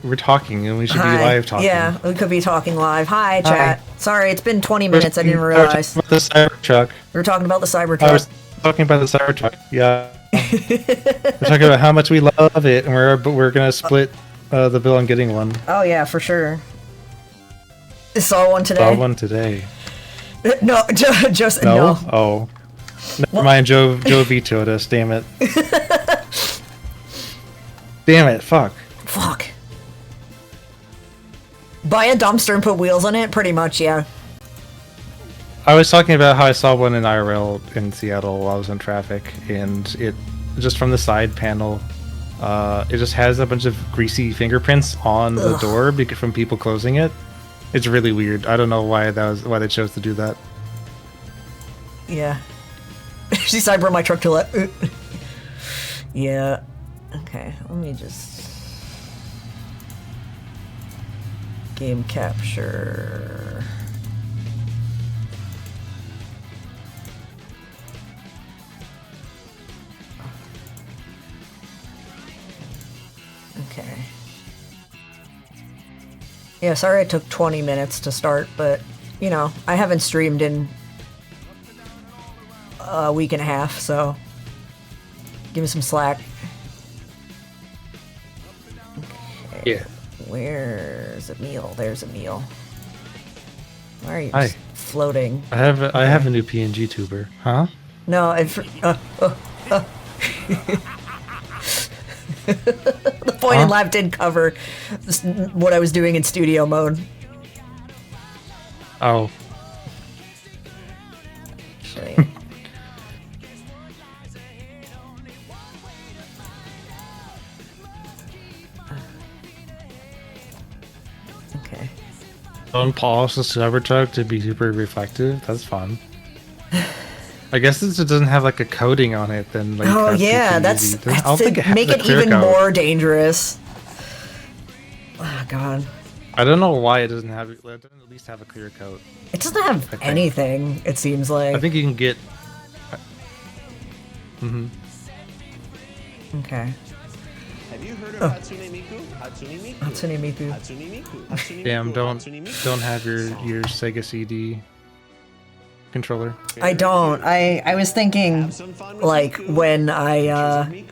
We're talking, and we should be live talking. Yeah, we could be talking live. Hi, chat. Sorry, it's been 20 minutes. I didn't realize. About the Cybertruck. We were talking about the Cybertruck. I was talking about the Cybertruck. Yeah. We're talking about how much we love it, and we're gonna split the bill on getting one. Oh yeah, for sure. Saw one today. Saw one today. No, just no. Oh, never mind. Joe vetoed us. Damn it. Damn it. Fuck. Buy a dumpster and put wheels on it? Pretty much, yeah. I was talking about how I saw one in IRL in Seattle while I was in traffic, and it just from the side panel, it just has a bunch of greasy fingerprints on the door from people closing it. It's really weird. I don't know why they chose to do that. Yeah. She cybered my truck to let. Yeah. Okay, let me just. Game capture. Okay. Yeah, sorry it took 20 minutes to start, but, you know, I haven't streamed in a week and a half, so give me some slack. Okay. Yeah. Where's a meal? There's a meal. Why are you Hi. just floating? I have a new PNG tuber. Huh? No, the point in live did cover what I was doing in studio mode. Oh. Okay. Don't polish the Cybertruck to be super reflective. That's fun. I guess since it doesn't have like a coating on it, then like. Oh yeah, that's to make it even more dangerous. Oh god. I don't know why it doesn't have. It doesn't at least have a clear coat. It doesn't have anything. It seems like. I think you can get. Okay. Have you heard of Hatsune Miku? Hatsune Miku. Damn! Don't have your Sega CD controller. I don't. I was thinking, like, when I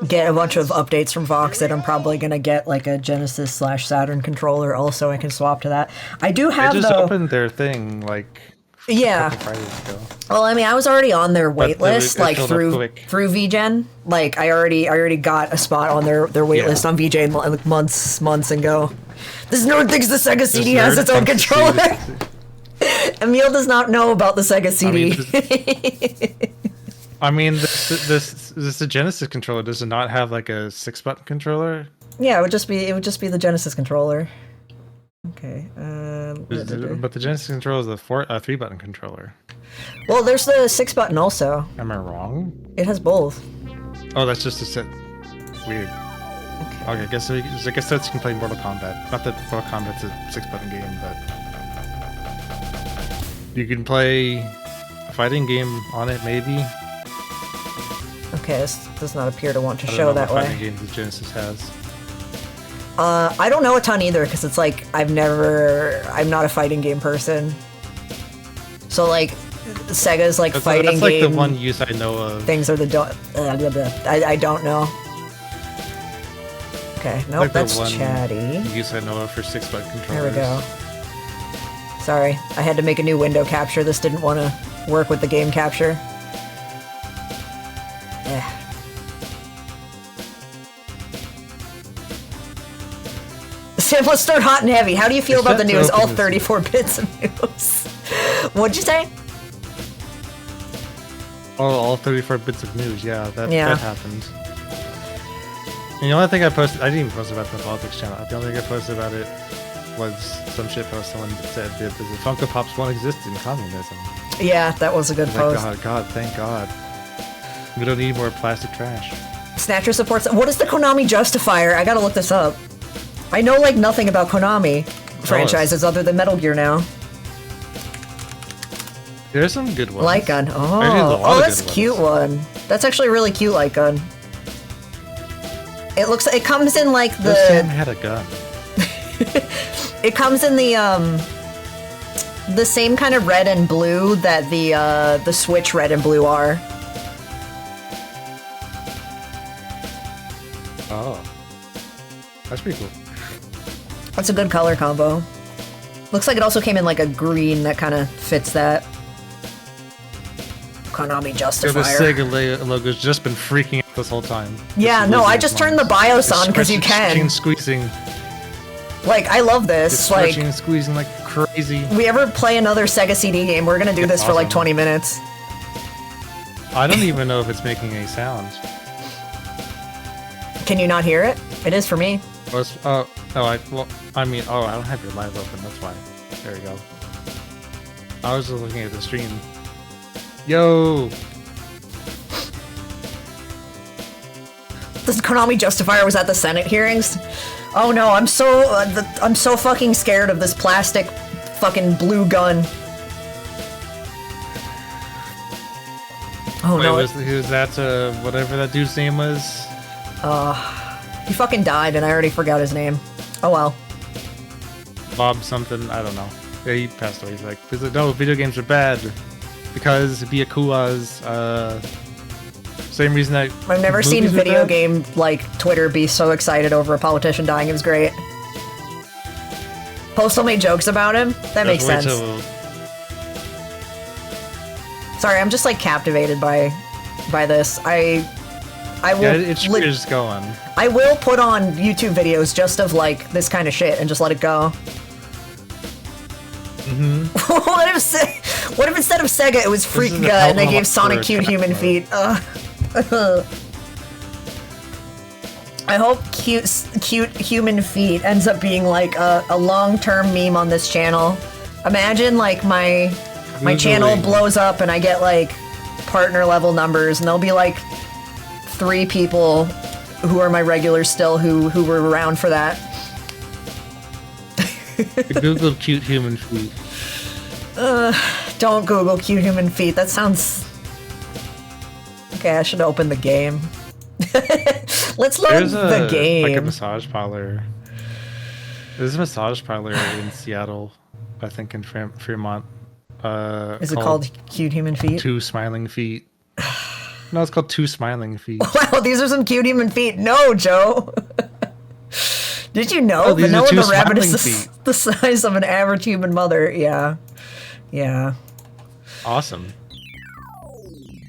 get a bunch of updates from Vox, that I'm probably gonna get like a Genesis / Saturn controller. Also, I can swap to that. I do have. They just opened their thing like. Yeah. Fridays ago. Well, I mean, I was already on their wait list, like through VGen. Like, I already got a spot on their wait list on VGen like months ago. This nerd thinks the Sega CD has its own controller. Emil does not know about the Sega CD. I mean, the Genesis controller does it not have like a 6-button controller? Yeah, it would just be the Genesis controller. Okay. But the Genesis controller is the 3-button controller. Well, there's the 6-button also. Am I wrong? It has both. Oh, that's just a set. Weird. Okay, I guess that you can play Mortal Kombat. Not that Mortal Kombat's a 6-button game, but you can play a fighting game on it, maybe. Okay, this does not appear to want to show that way. Fighting games the Genesis has. I don't know a ton either, because it's like I'm not a fighting game person. So like, Sega's like fighting game. That's like the one use I know of. Things are I don't know. Okay, nope, like that's chatty. Use I know of for 6-button controllers. There we go. Sorry, I had to make a new window capture. This didn't want to work with the game capture. Yeah. Sam, let's start hot and heavy. How do you feel about the news? All 34 bits of news. What'd you say? Oh, all 34 bits of news. Yeah, that happened. And the only thing I posted, I didn't even post about the politics channel. The only thing I posted about it was some shit post someone said that the Funko Pops won't exist in communism. Yeah, that was a good post. God, thank God. We don't need more plastic trash. Snatcher supports. What is the Konami Justifier? I gotta look this up. I know like nothing about Konami franchises other than Metal Gear now. There's some good ones. Light gun. Oh, that's a cute one. That's actually a really cute light gun. It looks. It comes in like the. This game had a gun. It comes in the same kind of red and blue that the Switch red and blue are. Oh, that's pretty cool. That's a good color combo. Looks like it also came in like a green that kind of fits that. Konami Justifier. Yeah, the SEGA logo's just been freaking out this whole time. Yeah, no, I just turned the BIOS on because you can. Stretching and squeezing. Like, I love this. It's like, stretching and squeezing like crazy. We ever play another Sega CD game, we're gonna do this for like 20 minutes. I don't even know if it's making any sound. Can you not hear it? It is for me. I don't have your live open, that's why. There we go. I was just looking at the stream. Yo! This Konami Justifier was at the Senate hearings. Oh no, I'm so fucking scared of this plastic fucking blue gun. Oh no. Was that whatever that dude's name was? He fucking died and I already forgot his name. Oh well. Bob something, I don't know. Yeah, he passed away. He's like, no, video games are bad. Because Byakua's, same reason I've never seen video game, like, Twitter be so excited over a politician dying. It was great. Postal made jokes about him? That makes sense. Sorry, I'm just, like, captivated by this. I will... Yeah, it's just going. I will put on YouTube videos just of, like, this kind of shit and just let it go. Mm-hmm. What if instead of Sega it was Freakiga and they gave Sonic cute human feet? I hope cute human feet ends up being like a long-term meme on this channel. Imagine like my channel blows up and I get like partner level numbers and there'll be like 3 people who are my regulars still who were around for that. Google cute human feet. Don't Google cute human feet. That sounds... Okay, I should open the game. Let's load the game. Like a massage parlor. There's a massage parlor in Seattle, I think in Fremont. Is it called Cute Human Feet? Two Smiling Feet. No, it's called Two Smiling Feet. Wow, these are some cute human feet. No, Joe. Did you know? These are the rabbit smiling is feet. the size of an average human mother. Yeah. Yeah. Awesome.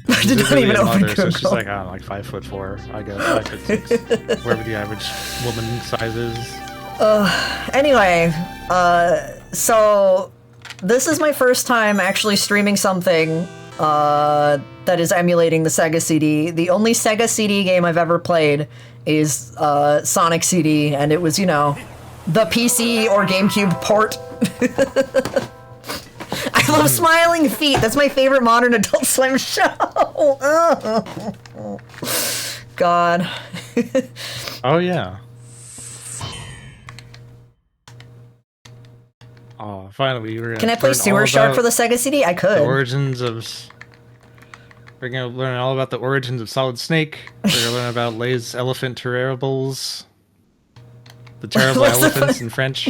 I did not even open Google. So she's like, I don't know, like 5'4", I guess, 5'6", wherever the average woman size is. Anyway, so this is my first time actually streaming something that is emulating the Sega CD. The only Sega CD game I've ever played is Sonic CD, and it was, you know, the PC or GameCube port. I love Smiling Feet. That's my favorite modern Adult Swim show. God. Oh, yeah. Oh, finally, we're gonna Can I play Sewer Shark for the Sega CD? I could. The origins of... We're gonna learn all about the origins of Solid Snake. We're gonna learn about Les Elephant Terribles. The terrible elephants in French.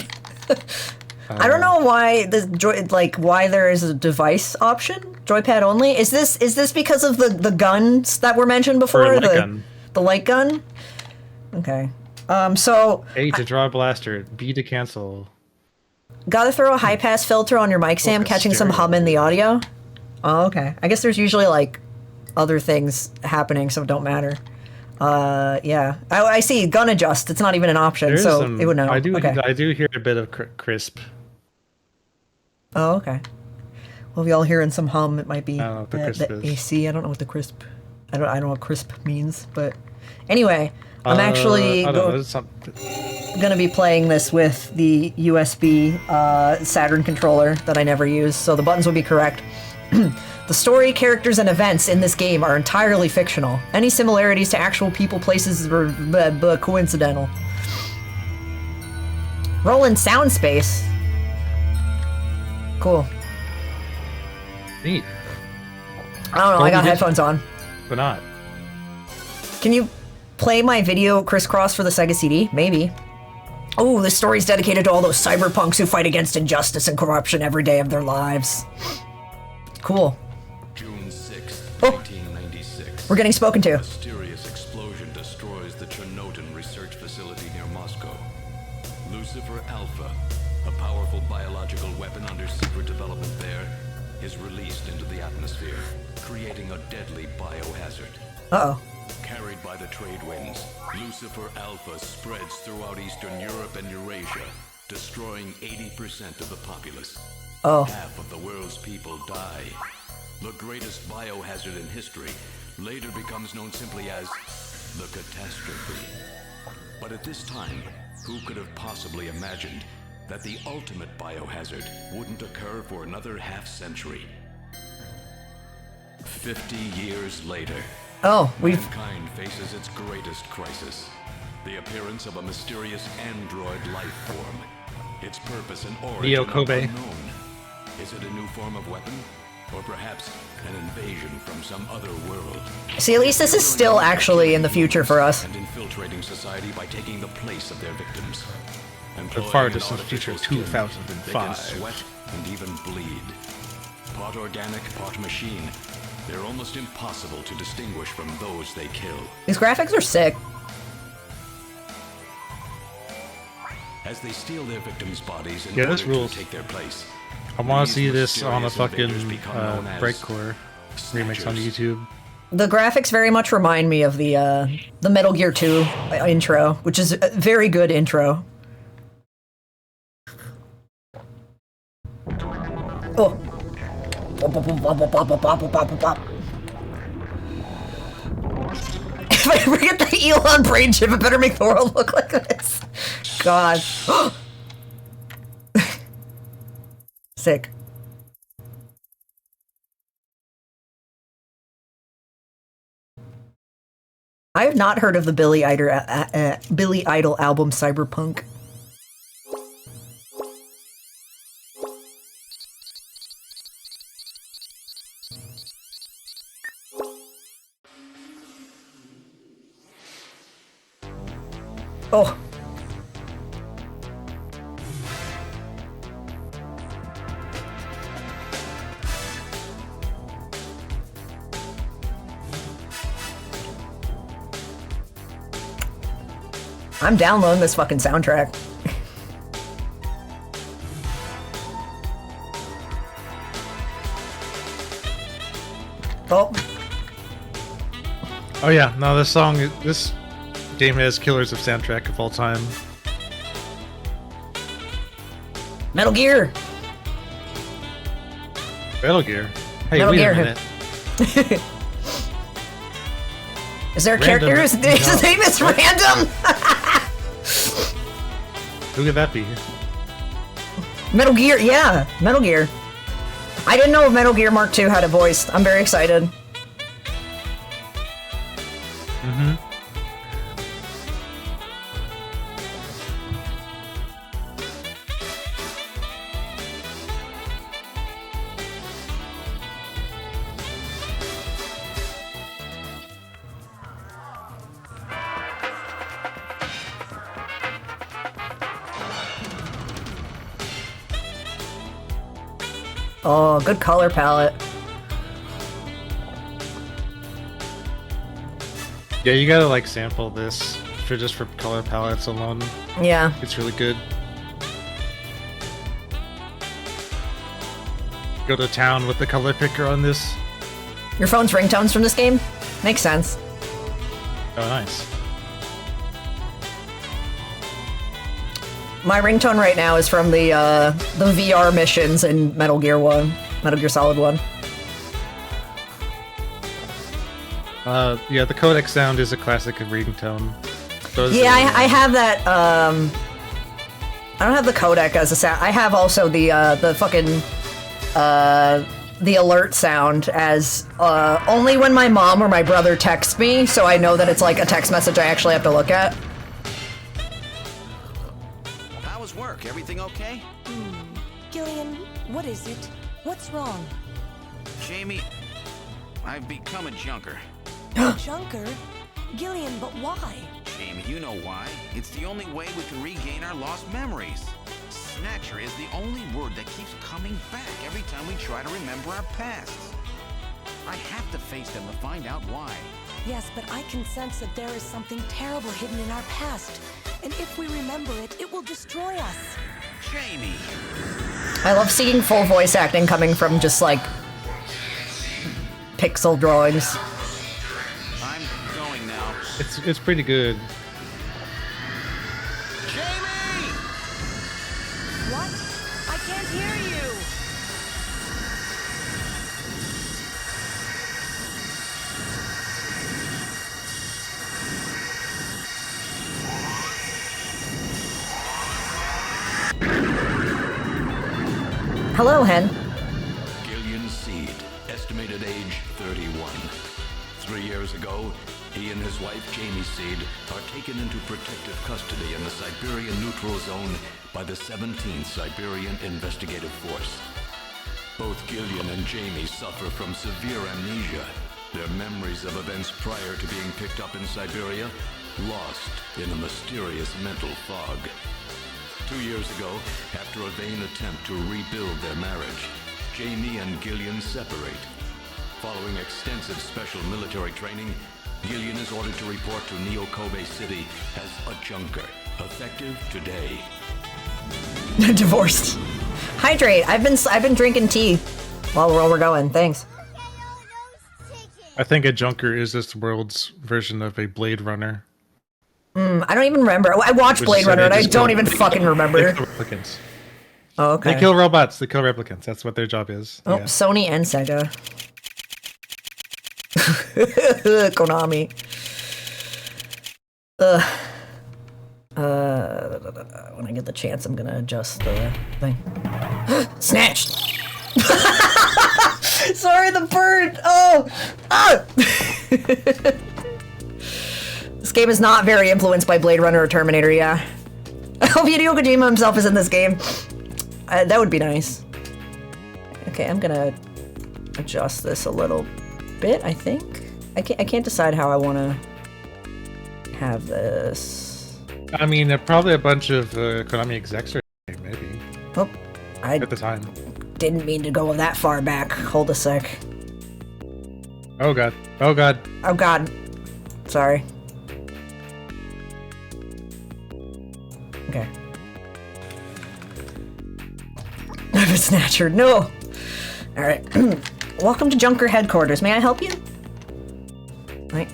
I don't know why why there is a device option, joypad only. Is this because of the guns that were mentioned before? The light gun. Okay. So A to draw a blaster, B to cancel. Gotta throw a high pass filter on your mic, Sam, catching some hum in the audio. Oh, okay. I guess there's usually like other things happening, so it don't matter. Yeah. I see. Gun adjust. It's not even an option, so it would know. I do. Okay. I do hear a bit of crisp. Oh, okay. Well, we all hearing some hum. It might be I don't know what the crisp is. AC. I don't know what the crisp. I don't know what crisp means, but anyway, I'm actually gonna be playing this with the USB Saturn controller that I never use, so the buttons will be correct. The story, characters, and events in this game are entirely fictional. Any similarities to actual people, places are coincidental. Roll in sound space. Cool. Neat. I don't know, I got headphones on. But not. Can you... play my video crisscross for the Sega CD? Maybe. Oh, this story's dedicated to all those cyberpunks who fight against injustice and corruption every day of their lives. Cool. June 6th, Oh. 1996. We're getting spoken to. A mysterious explosion destroys the Chernobyl research facility near Moscow. Lucifer Alpha, a powerful biological weapon under secret development there, is released into the atmosphere, creating a deadly biohazard. Uh-oh. Carried by the trade winds, Lucifer Alpha spreads throughout Eastern Europe and Eurasia, destroying 80% of the populace. Oh. Half of the world's people die. The greatest biohazard in history later becomes known simply as the catastrophe. But at this time, who could have possibly imagined that the ultimate biohazard wouldn't occur for another half-century? 50 years later, Oh, mankind faces its greatest crisis. The appearance of a mysterious android life form. Its purpose and origin Neo are Kobe. unknown. Is it a new form of weapon? Or perhaps an invasion from some other world? See, at least this is still actually in the future for us. And infiltrating society by taking the place of their victims. The far Employing an distant future, artificial skin, they can 2005. sweat and even bleed. Part organic, part machine. They're almost impossible to distinguish from those they kill. These graphics are sick. As they steal their victims' bodies in Yeah, order this rules. to take their place. I want to these see this on a mysterious fucking invaders become known as Breakcore remix on Snatchers. YouTube. The graphics very much remind me of the Metal Gear 2 intro, which is a very good intro. Oh. If I ever get the Elon brain chip, it better make the world look like this. God. Sick. I have not heard of the Billy Idol album Cyberpunk. Oh. I'm downloading this fucking soundtrack. Oh. Oh yeah, no, this game has killers of soundtrack of all time. Metal Gear. Metal Gear. Hey, Metal wait Gear. a minute. Is there a Random. character? His name is Random. Who could that be? Metal Gear, yeah, Metal Gear. I didn't know if Metal Gear Mark II had a voice. I'm very excited. Mm-hmm. Oh, good color palette. Yeah, you gotta like sample this for color palettes alone. Yeah. It's really good. Go to town with the color picker on this. Your phone's ringtones from this game? Makes sense. Oh, nice. My ringtone right now is from the VR missions in Metal Gear 1. Metal Gear Solid 1. Yeah, the codec sound is a classic ringtone. Yeah, I have that, I don't have the codec as a sound. I have also the fucking, the alert sound as, only when my mom or my brother text me, so I know that it's like a text message I actually have to look at. How was work? Everything okay? Gillian, what is it? What's wrong? Jamie, I've become a junker. A junker? Gillian, but why? Jamie, you know why. It's the only way we can regain our lost memories. Snatcher is the only word that keeps coming back every time we try to remember our pasts. I have to face them to find out why. Yes, but I can sense that there is something terrible hidden in our past. And if we remember it, it will destroy us. Jamie! I love seeing full voice acting coming from just like pixel drawings. I'm going now. It's pretty good. Jamie! What? I can't hear you! Hello, Hen. Gillian Seed, estimated age 31. 3 years ago, he and his wife Jamie Seed are taken into protective custody in the Siberian Neutral Zone by the 17th Siberian Investigative Force. Both Gillian and Jamie suffer from severe amnesia. Their memories of events prior to being picked up in Siberia lost in a mysterious mental fog. 2 years ago, after a vain attempt to rebuild their marriage, Jamie and Gillian separate. Following extensive special military training, Gillian is ordered to report to Neo Kobe City as a junker, effective today. Divorced. Hydrate. I've been drinking tea while we're going. Thanks. I think a junker is this world's version of a Blade Runner. I don't even remember. I watched Blade Runner and I don't even fucking remember. They kill replicants. Oh, okay. They kill robots. They kill replicants. That's what their job is. Oh, Yeah. Sony and Sega. Konami. When I get the chance, I'm gonna adjust the thing. Snatched! Sorry, the bird! Oh! Ah! This game is not very influenced by Blade Runner or Terminator, yeah. I hope Hideo Kojima himself is in this game. That would be nice. Okay, I'm gonna adjust this a little bit, I think. I can't decide how I want to have this. I mean, probably a bunch of Konami execs are maybe. Oh, I At the time. didn't mean to go that far back. Hold a sec. Oh god. Oh god. Oh god. Sorry. Okay. I'm a Snatcher. No! Alright. Welcome to Junker Headquarters. May I help you? Right.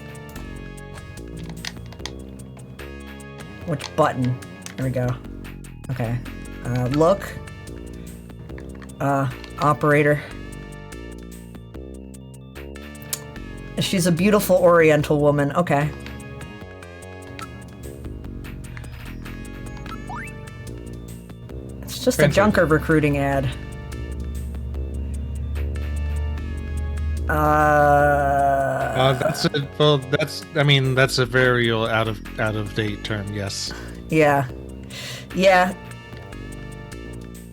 Which button? There we go. Okay. Look. Operator. She's a beautiful Oriental woman. Okay. It's just a Junker recruiting ad. That's a, well. I mean, that's a very out of date term. Yes. Yeah. Yeah.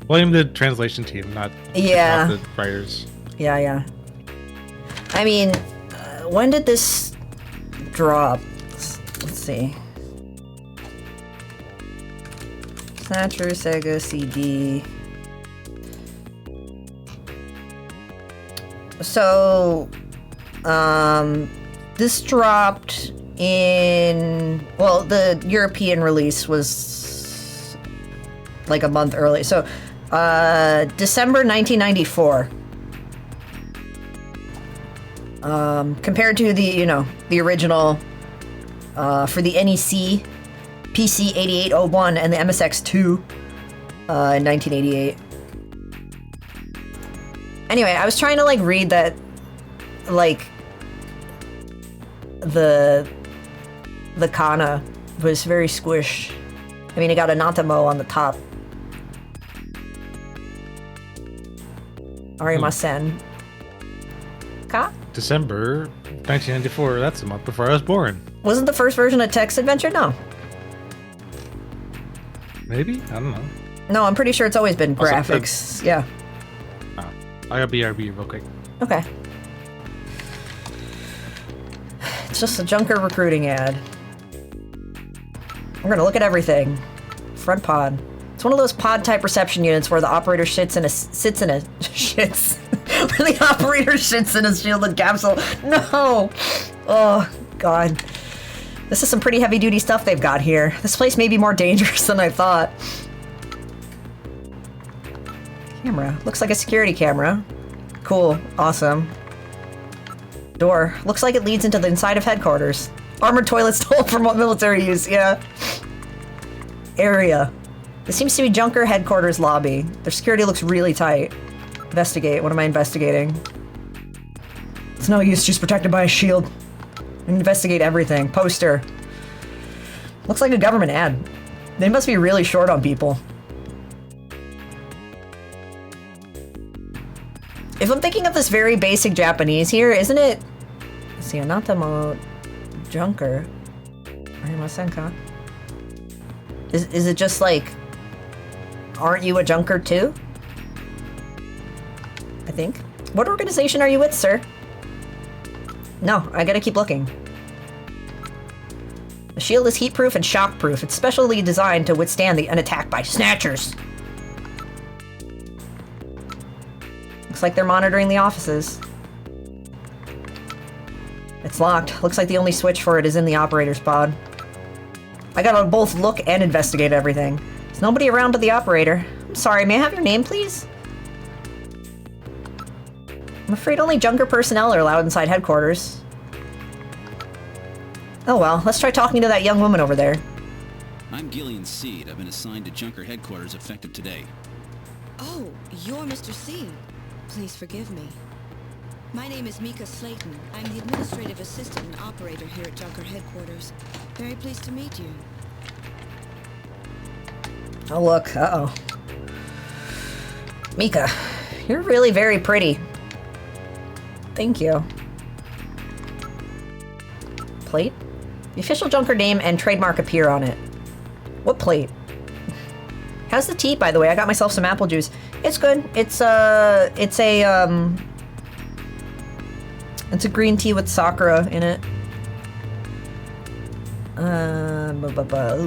Blame the translation team, not the writers. Yeah. I mean, when did this drop? Let's see. Snatcher, SEGA, CD. So, this dropped in, well, the European release was like a month early. So, December 1994. Compared to the original, for the NEC, PC 8801 and the MSX2, in 1988. Anyway, I was trying to read that, the kana was very squish. I mean, it got a Natamo on the top. Arimasen. Ka? December 1994. That's a month before I was born. Wasn't the first version a text adventure? No. Maybe? I don't know. No, I'm pretty sure it's always been graphics. Yeah. I got BRB real quick. Okay. it's just a junker recruiting ad. We're gonna look at everything. Front pod. It's one of those pod-type reception units where the operator sits in a where the operator shits in a shielded capsule. No! Oh, God. This is some pretty heavy-duty stuff they've got here. This place may be more dangerous than I thought. Camera. Looks like a security camera. Cool. Awesome. Door. Looks like it leads into the inside of headquarters. Armored toilet stall for military use, yeah. Area. This seems to be Junker headquarters lobby. Their security looks really tight. Investigate. What am I investigating? It's no use. She's protected by a shield. Investigate everything. Poster. Looks like a government ad. They must be really short on people. If I'm thinking of this very basic Japanese here, isn't it? Let's see, Anatamo Junker. Arimasenka. Is it just like, aren't you a junker too? I think. What organization are you with, sir? No, I gotta keep looking. The shield is heat-proof and shock-proof. It's specially designed to withstand an attack by Snatchers. Looks like they're monitoring the offices. It's locked. Looks like the only switch for it is in the operator's pod. I gotta both look and investigate everything. There's nobody around but the operator. I'm sorry, may I have your name, please? I'm afraid only Junker personnel are allowed inside headquarters. Oh well, let's try talking to that young woman over there. I'm Gillian Seed. I've been assigned to Junker headquarters effective today. Oh, you're Mr. Seed. Please forgive me. My name is Mika Slayton. I'm the administrative assistant and operator here at Junker headquarters. Very pleased to meet you. Oh look, uh-oh. Mika, you're really very pretty. Thank you. Plate? The official Junker name and trademark appear on it. What plate? How's the tea, by the way? I got myself some apple juice. It's good. It's a green tea with sakura in it.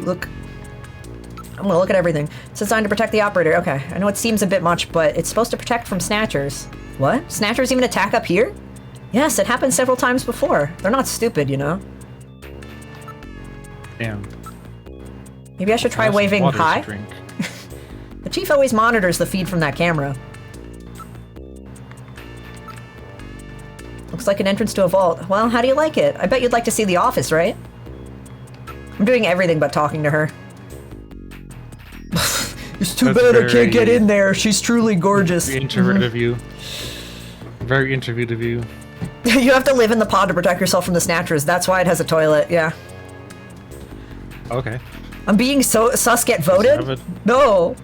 Look. I'm gonna look at everything. It's designed to protect the operator. Okay, I know it seems a bit much, but it's supposed to protect from Snatchers. What? Snatchers even attack up here? Yes, it happened several times before. They're not stupid, you know? Damn. Maybe I should try waving hi? The chief always monitors the feed from that camera. Looks like an entrance to a vault. Well, how do you like it? I bet you'd like to see the office, right? I'm doing everything but talking to her. It's too bad I can't get in there. She's truly gorgeous. Very introverted of you. Very introverted of you. You have to live in the pod to protect yourself from the Snatchers. That's why it has a toilet, yeah. Okay. I'm being sus get voted? No.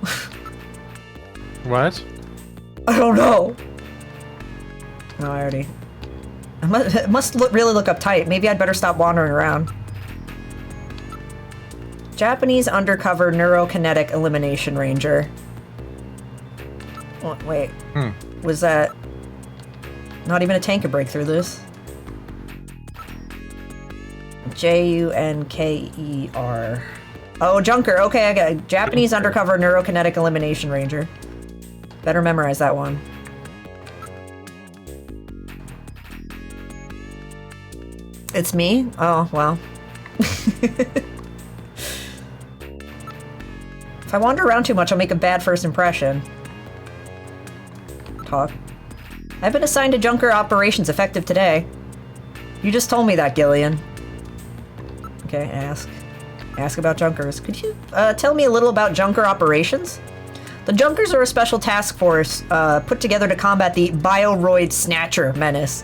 What? I don't know. No, I already... It must really look uptight. Maybe I'd better stop wandering around. Japanese undercover neurokinetic elimination ranger. Oh, wait. Was that... Not even a tank could break through this. Junker. Oh, Junker. Okay, I got it. Japanese undercover neurokinetic elimination ranger. Better memorize that one. It's me? Oh, well. If I wander around too much, I'll make a bad first impression. Talk. I've been assigned to Junker operations effective today. You just told me that, Gillian. Okay, ask. Ask about Junkers. Could you tell me a little about Junker operations? The Junkers are a special task force put together to combat the Bioroid Snatcher menace.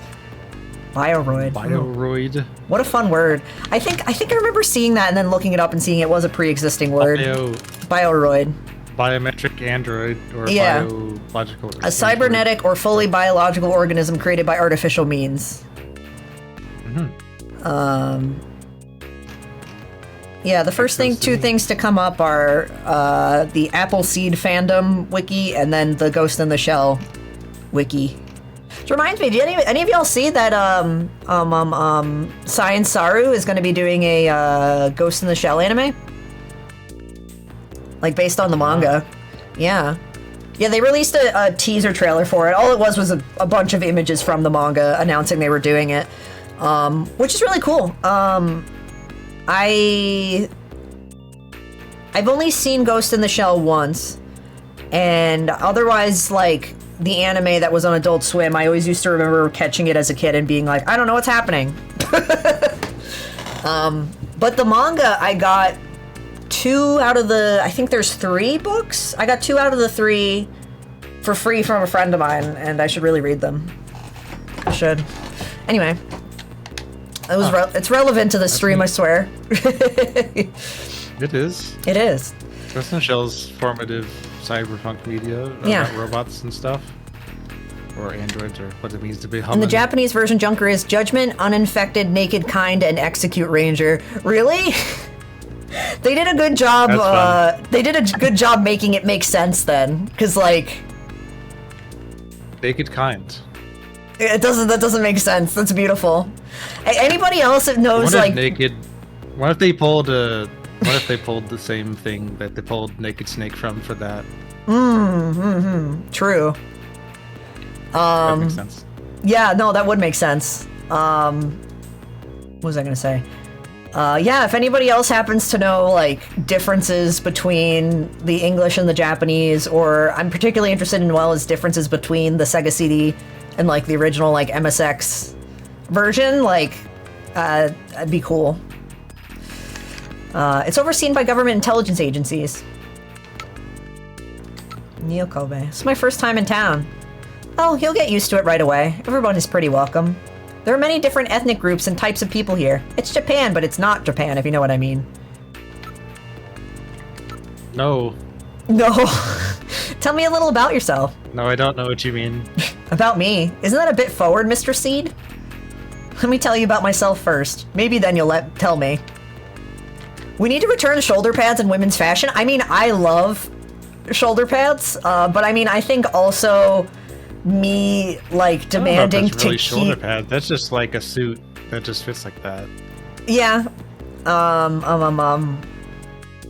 Bioroid. Bioroid. What a fun word. I think I remember seeing that and then looking it up and seeing it was a pre-existing word. Bioroid. Biometric android or biological. A cybernetic or fully biological organism created by artificial means. Yeah, the first two things to come up are the Appleseed fandom wiki and then the Ghost in the Shell wiki. Which reminds me, did any of y'all see that Science Saru is going to be doing a Ghost in the Shell anime? Like based on the manga. Yeah. Yeah, they released a teaser trailer for it. All it was a bunch of images from the manga announcing they were doing it, which is really cool. I've only seen Ghost in the Shell once, and otherwise, like, the anime that was on Adult Swim, I always used to remember catching it as a kid and being like, I don't know what's happening. But the manga, I got 2 out of the, I think there's 3 books? I got 2 out of the 3 for free from a friend of mine, and I should really read them. I should. Anyway. It was it's relevant to the stream, I swear. It is. It is. Ghost in the Shell's formative cyberpunk media about robots and stuff. Or androids, or what it means to be human. In the Japanese version, Junker is Judgment, Uninfected, Naked Kind, and Execute Ranger. Really? They did a good job, they did a good job making it make sense then. Because, like... Naked Kind. That doesn't make sense. That's beautiful. Anybody else that knows, like... Naked... What if they pulled the same thing that they pulled Naked Snake from for that? True. That makes sense. Yeah, no, that would make sense. What was I gonna say? Yeah, if anybody else happens to know, like, differences between the English and the Japanese, or I'm particularly interested in, well, as differences between the Sega CD and, like, the original, like, MSX version, like, that'd be cool. It's overseen by government intelligence agencies. Neil Kobe. It's my first time in town. Oh, you'll get used to it right away. Everyone is pretty welcome. There are many different ethnic groups and types of people here. It's Japan, but it's not Japan, if you know what I mean. No. No. Tell me a little about yourself. No, I don't know what you mean. About me? Isn't that a bit forward, Mr. Seed? Let me tell you about myself first. Maybe then you'll tell me. We need to return shoulder pads in women's fashion. I mean, I love shoulder pads, but I mean, I think also me, like, demanding that's really shoulder pad. That's just like a suit that just fits like that. Yeah.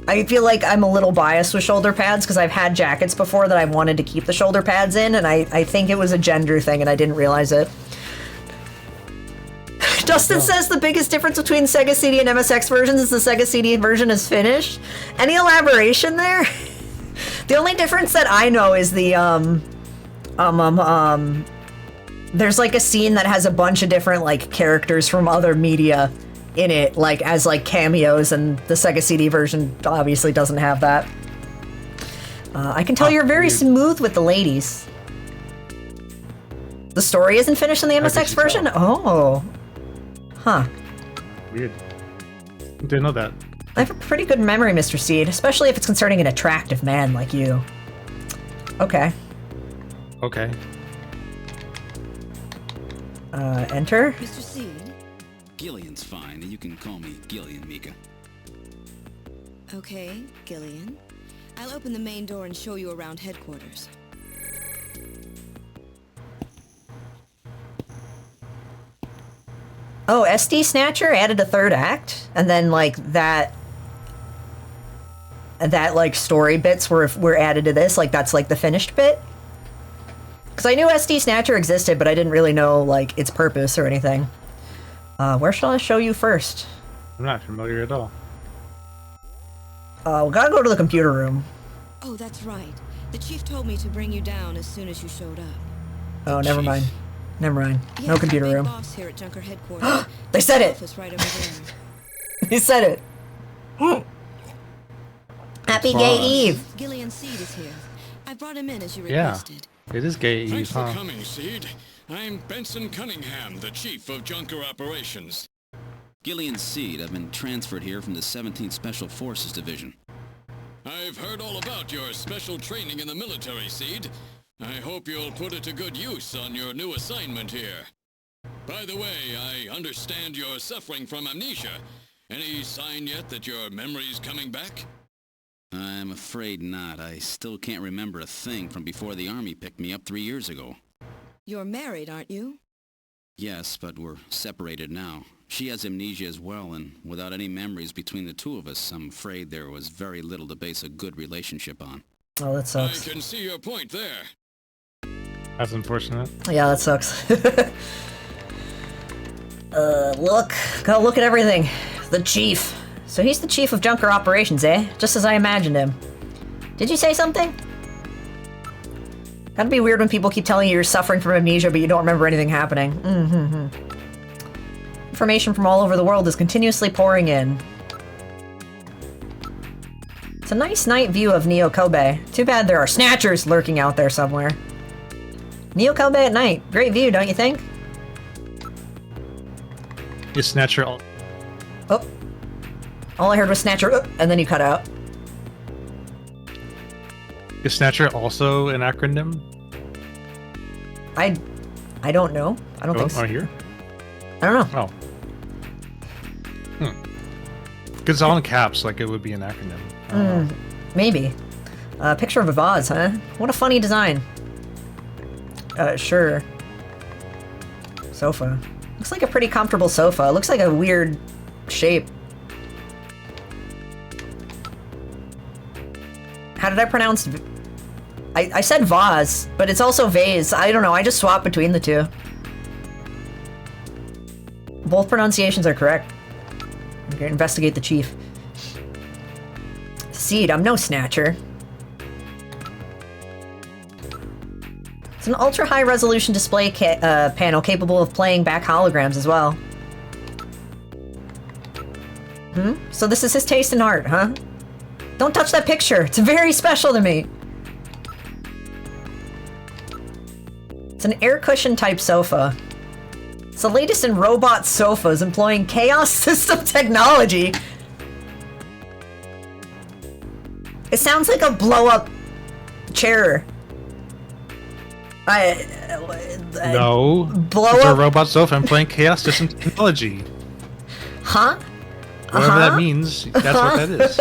I feel like I'm a little biased with shoulder pads because I've had jackets before that I wanted to keep the shoulder pads in, and I think it was a gender thing and I didn't realize it. Dustin says the biggest difference between Sega CD and MSX versions is the Sega CD version is finished. Any elaboration there? The only difference that I know is the, there's like a scene that has a bunch of different, like, characters from other media in it, like, as, like, cameos, and the Sega CD version obviously doesn't have that. I can tell you're very smooth with the ladies. The story isn't finished in the MSX version? Oh. Huh. Weird. Didn't know that. I have a pretty good memory, Mr. Seed, especially if it's concerning an attractive man like you. Okay. Okay. Enter? Mr. Seed? Gillian's fine, and you can call me Gillian, Mika. Okay, Gillian. I'll open the main door and show you around headquarters. Oh, SD Snatcher added a third act, and then, like, that like story bits were added to this. Like, that's like the finished bit. Because I knew SD Snatcher existed, but I didn't really know, like, its purpose or anything. Where shall I show you first? I'm not familiar at all. We gotta go to the computer room. Oh, that's right. The chief told me to bring you down as soon as you showed up. Oh, never mind. Never mind. Yes, No computer big room. Boss here at Junker headquarters. They said it! Office right over there. He said it. Happy Gay Eve! Gillian Seed is here. I brought him in as you Yeah. requested. It is Gay Eve, Thanks for huh? coming, Seed. I'm Benson Cunningham, the Chief of Junker Operations. Gillian Seed. I've been transferred here from the 17th Special Forces Division. I've heard all about your special training in the military, Seed. I hope you'll put it to good use on your new assignment here. By the way, I understand you're suffering from amnesia. Any sign yet that your memory's coming back? I'm afraid not. I still can't remember a thing from before the Army picked me up 3 years ago. You're married, aren't you? Yes, but we're separated now. She has amnesia as well, and without any memories between the two of us, I'm afraid there was very little to base a good relationship on. Oh, that sucks. I can see your point there. That's unfortunate. Yeah, that sucks. Gotta look at everything. The chief. So he's the chief of Junker Operations, eh? Just as I imagined him. Did you say something? Gotta be weird when people keep telling you you're suffering from amnesia, but you don't remember anything happening. Information from all over the world is continuously pouring in. It's a nice night view of Neo Kobe. Too bad there are snatchers lurking out there somewhere. Neo Kobe at night. Great view, don't you think? Is Snatcher... Oh. All I heard was Snatcher, and then you cut out. Is Snatcher also an acronym? I don't know. I don't think so. Are here? I don't know. Oh. Because it's all in caps, like it would be an acronym. I don't know. Maybe. Picture of a vase, huh? What a funny design. Sure. Sofa. Looks like a pretty comfortable sofa. It looks like a weird shape. How did I pronounce... I said vase, but it's also vase. I don't know, I just swap between the two. Both pronunciations are correct. Okay, investigate the chief. Seed, I'm no snatcher. It's an ultra-high resolution display panel capable of playing back holograms as well. So this is his taste in art, huh? Don't touch that picture. It's very special to me. It's an air cushion type sofa. It's the latest in robot sofas employing chaos system technology. It sounds like a blow-up chair. No. Blow it's up. a robot sofa employing chaos system technology. Huh? Whatever that means, that's what that is.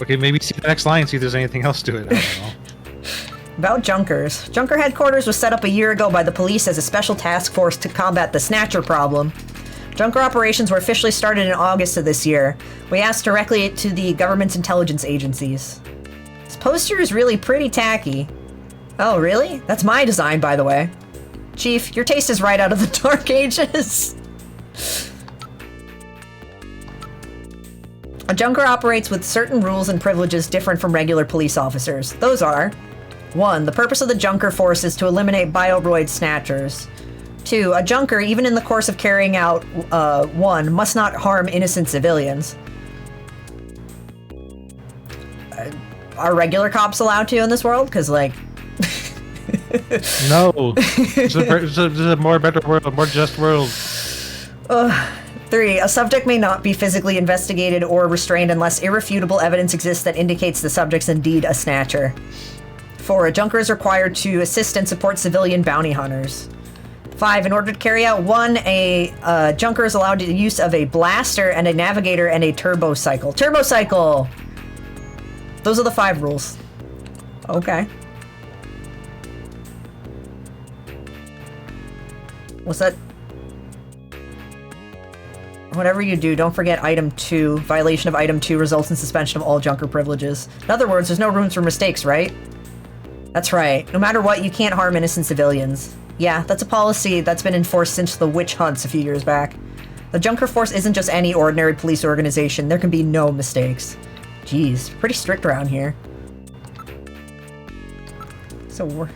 Okay, maybe see the next line and see if there's anything else to it. I don't know. About Junkers. Junker headquarters was set up a year ago by the police as a special task force to combat the Snatcher problem. Junker operations were officially started in August of this year. We asked directly to the government's intelligence agencies. This poster is really pretty tacky. Oh, really? That's my design, by the way. Chief, your taste is right out of the Dark Ages. A Junker operates with certain rules and privileges different from regular police officers. Those are: 1. The purpose of the Junker force is to eliminate Bioroid Snatchers. 2. A Junker, even in the course of carrying out 1, must not harm innocent civilians. Are regular cops allowed to in this world? Because, like... No. It's a more better world, a more just world. 3. A subject may not be physically investigated or restrained unless irrefutable evidence exists that indicates the subject's indeed a Snatcher. 4. A Junker is required to assist and support civilian bounty hunters. 5. In order to carry out 1, a Junker is allowed the use of a blaster and a navigator and a turbo cycle. Turbo cycle! Those are the 5 rules. Okay. What's that? Whatever you do, don't forget item 2. Violation of item 2 results in suspension of all Junker privileges. In other words, there's no room for mistakes, right? That's right. No matter what, you can't harm innocent civilians. Yeah, that's a policy that's been enforced since the witch hunts a few years back. The Junker Force isn't just any ordinary police organization. There can be no mistakes. Jeez, pretty strict around here. So we're...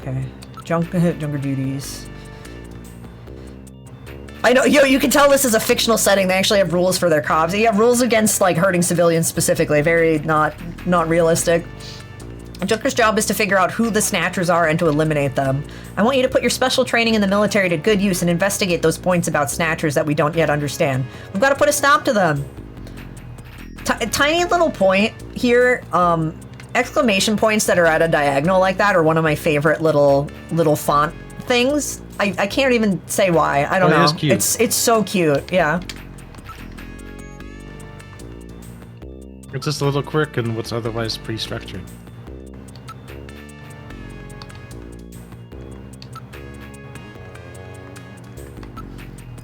Okay. Junker duties. I know, you can tell this is a fictional setting. They actually have rules for their cops. They have rules against, like, hurting civilians specifically. Very not realistic. A Junker's job is to figure out who the Snatchers are and to eliminate them. I want you to put your special training in the military to good use and investigate those points about Snatchers that we don't yet understand. We've got to put a stop to them. Tiny little point here, exclamation points that are at a diagonal like that are one of my favorite little font things. I can't even say why. I don't know. It is cute. It's so cute. Yeah. It's just a little quirk in what's otherwise pretty structured.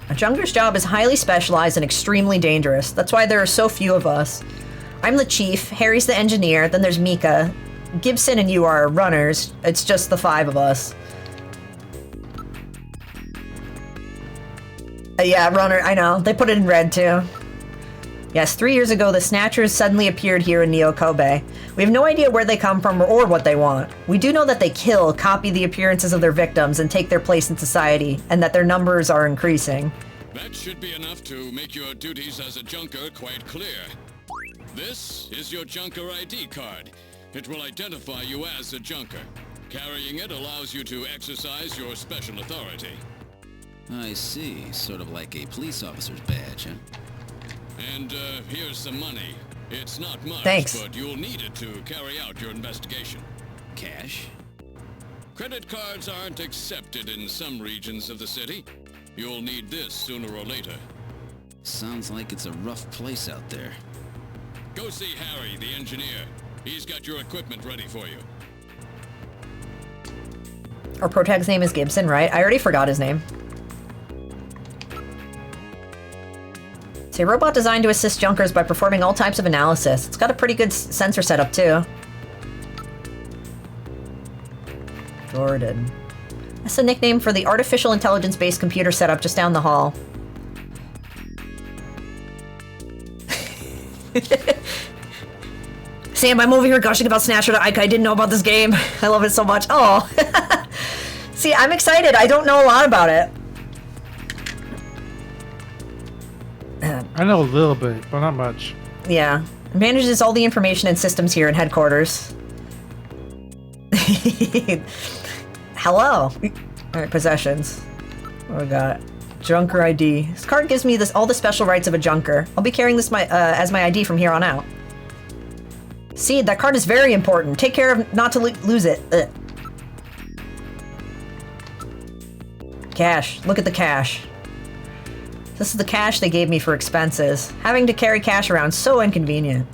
A junker's job is highly specialized and extremely dangerous. That's why there are so few of us. I'm the chief, Harry's the engineer, then there's Mika. Gibson and you are runners. It's just the 5 of us. Yeah, runner, I know. They put it in red too. Yes, 3 years ago, the Snatchers suddenly appeared here in Neo Kobe. We have no idea where they come from or what they want. We do know that they kill, copy the appearances of their victims, and take their place in society, and that their numbers are increasing. That should be enough to make your duties as a junker quite clear. This is your junker ID card. It will identify you as a junker. Carrying it allows you to exercise your special authority. I see. Sort of like a police officer's badge, huh? And here's some money. It's not much, Thanks. but you'll need it to carry out your investigation. Cash? Credit cards aren't accepted in some regions of the city. You'll need this sooner or later. Sounds like it's a rough place out there. Go see Harry, the engineer. He's got your equipment ready for you. Our protag's name is Gibson, right? I already forgot his name. It's a robot designed to assist junkers by performing all types of analysis. It's got a pretty good sensor setup, too. Jordan. That's a nickname for the artificial intelligence-based computer setup just down the hall. Sam, I'm over here gushing about Snatcher to Ike. I didn't know about this game. I love it so much. Oh. See, I'm excited. I don't know a lot about it. I know a little bit, but not much. Yeah. It manages all the information and systems here in headquarters. Hello. Alright, possessions. What do we got? Junker ID. This card gives me all the special rights of a junker. I'll be carrying this as my ID from here on out. See, that card is very important. Take care of not to lose it. Ugh. Cash. Look at the cash. This is the cash they gave me for expenses. Having to carry cash around is so inconvenient.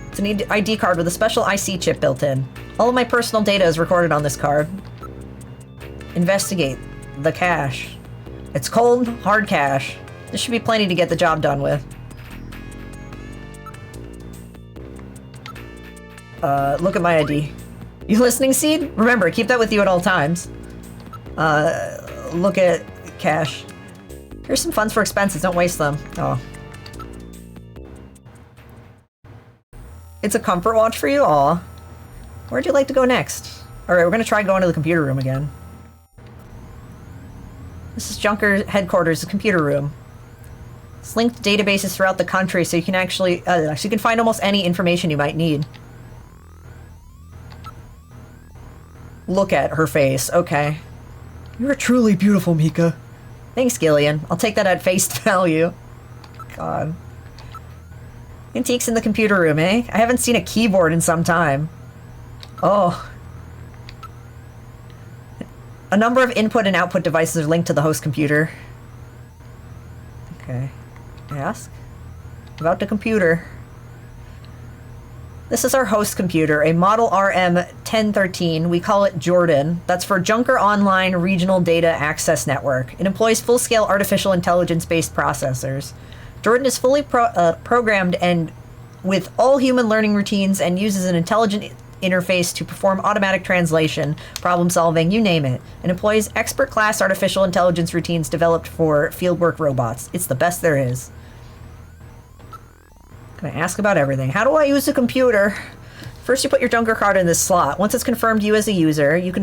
It's an ID card with a special IC chip built in. All of my personal data is recorded on this card. Investigate the cash. It's cold, hard cash. This should be plenty to get the job done with. Look at my ID. You listening, Seed? Remember, keep that with you at all times. Look at cash. Here's some funds for expenses, don't waste them. Oh. It's a comfort watch for you? Aw. Where'd you like to go next? Alright, we're gonna try going to the computer room again. This is Junker headquarters, the computer room. It's linked to databases throughout the country, so you can actually, so you can find almost any information you might need. Look at her face, okay. You're truly beautiful, Mika. Thanks, Gillian. I'll take that at face value. God. Antiques in the computer room, eh? I haven't seen a keyboard in some time. Oh. A number of input and output devices are linked to the host computer. Okay. Ask about the computer. This is our host computer, a Model RM1013. We call it Jordan. That's for Junker Online Regional Data Access Network. It employs full-scale artificial intelligence-based processors. Jordan is fully programmed and with all human learning routines and uses an intelligent interface to perform automatic translation, problem solving, you name it. It employs expert-class artificial intelligence routines developed for fieldwork robots. It's the best there is. Gonna ask about everything. How do I use the computer? First, you put your Junker card in this slot. Once it's confirmed you as a user, you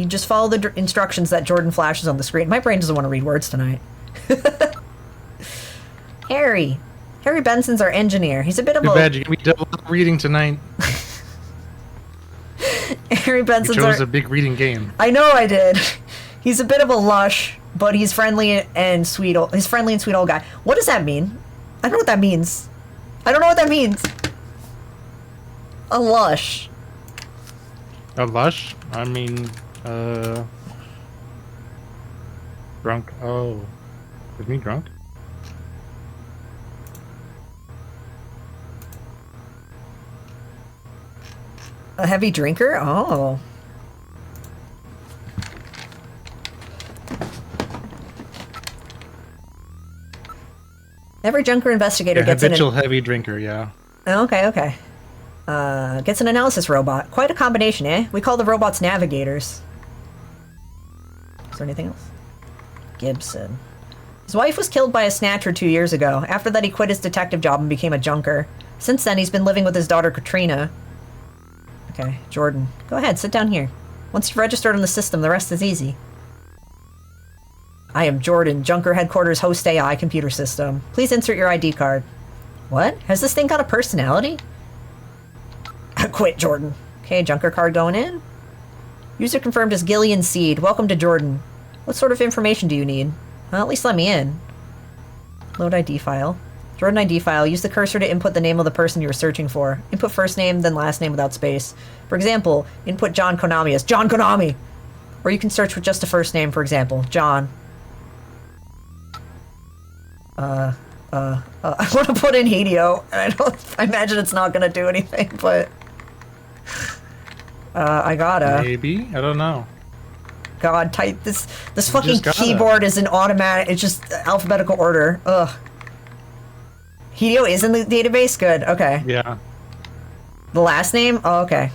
just follow the instructions that Jordan flashes on the screen. My brain doesn't want to read words tonight. Harry. Harry Benson's our engineer. He's a bit of Too bad you're gonna be double reading tonight. Harry Benson's you chose a big reading game. I know I did. He's a bit of a lush, but he's friendly and sweet. He's friendly and sweet old guy. What does that mean? I don't know what that means. I don't know what that means. A lush. A lush? I mean, drunk. Oh. Is me drunk? A heavy drinker? Oh. Every junker investigator gets an habitual heavy drinker, yeah. Okay, okay. Gets an analysis robot. Quite a combination, eh? We call the robots navigators. Is there anything else? Gibson. His wife was killed by a snatcher 2 years ago. After that, he quit his detective job and became a junker. Since then, he's been living with his daughter, Katrina. Okay, Jordan. Go ahead, sit down here. Once you've registered on the system, the rest is easy. I am Jordan, Junker Headquarters Host AI computer system. Please insert your ID card. What? Has this thing got a personality? Quit, Jordan. Okay, Junker card going in. User confirmed as Gillian Seed. Welcome to Jordan. What sort of information do you need? Well, at least let me in. Load ID file. Jordan ID file. Use the cursor to input the name of the person you were searching for. Input first name, then last name without space. For example, input John Konami as John Konami! Or you can search with just a first name, for example, John. I want to put in Hideo, and I imagine it's not going to do anything, but... I gotta. Maybe? I don't know. God, type this fucking keyboard is an automatic, it's just alphabetical order. Ugh. Hideo is in the database? Good, okay. Yeah. The last name? Oh, okay.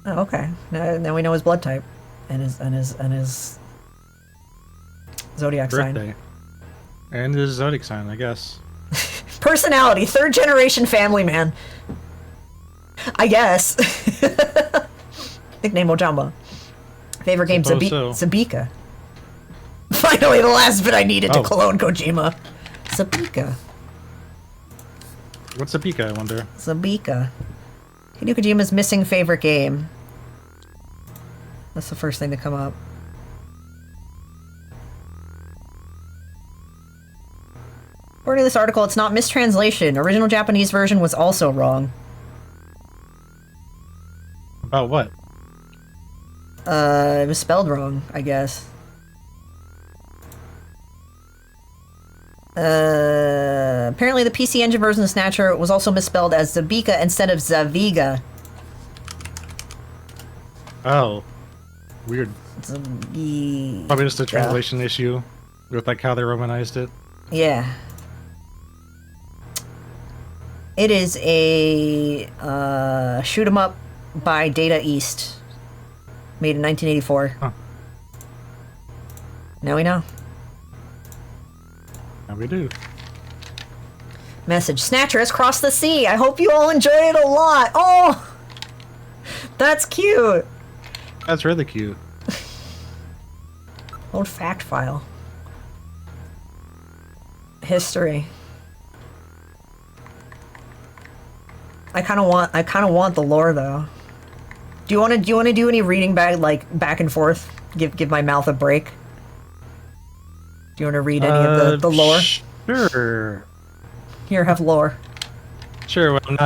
Oh, okay. Now we know his blood type and his zodiac birthday. sign. And his zodiac sign, I guess. Personality, third generation family man. I guess. Nickname Ojamba. Favorite game Zabika. Finally, the last bit I needed to clone Kojima. Zabika. What's Zabika, I wonder? Zabika. Hideo Kojima's missing favorite game. That's the first thing to come up. According to this article, it's not mistranslation. Original Japanese version was also wrong. About what? It was spelled wrong, I guess. Apparently the PC Engine version of Snatcher was also misspelled as Zabika instead of Zaviga. Oh. Weird. Zabika. Probably just a translation issue with like how they romanized it. Yeah. It is a shoot 'em up by Data East. Made in 1984. Huh. Now we know. Now we do. Message. Snatcher has crossed the sea. I hope you all enjoy it a lot. Oh! That's cute. That's really cute. Old fact file. History. I kind of want the lore though. Do you want to do any reading back and forth? Give my mouth a break. Do you want to read any of the lore? Sure. Here, have lore. Sure. When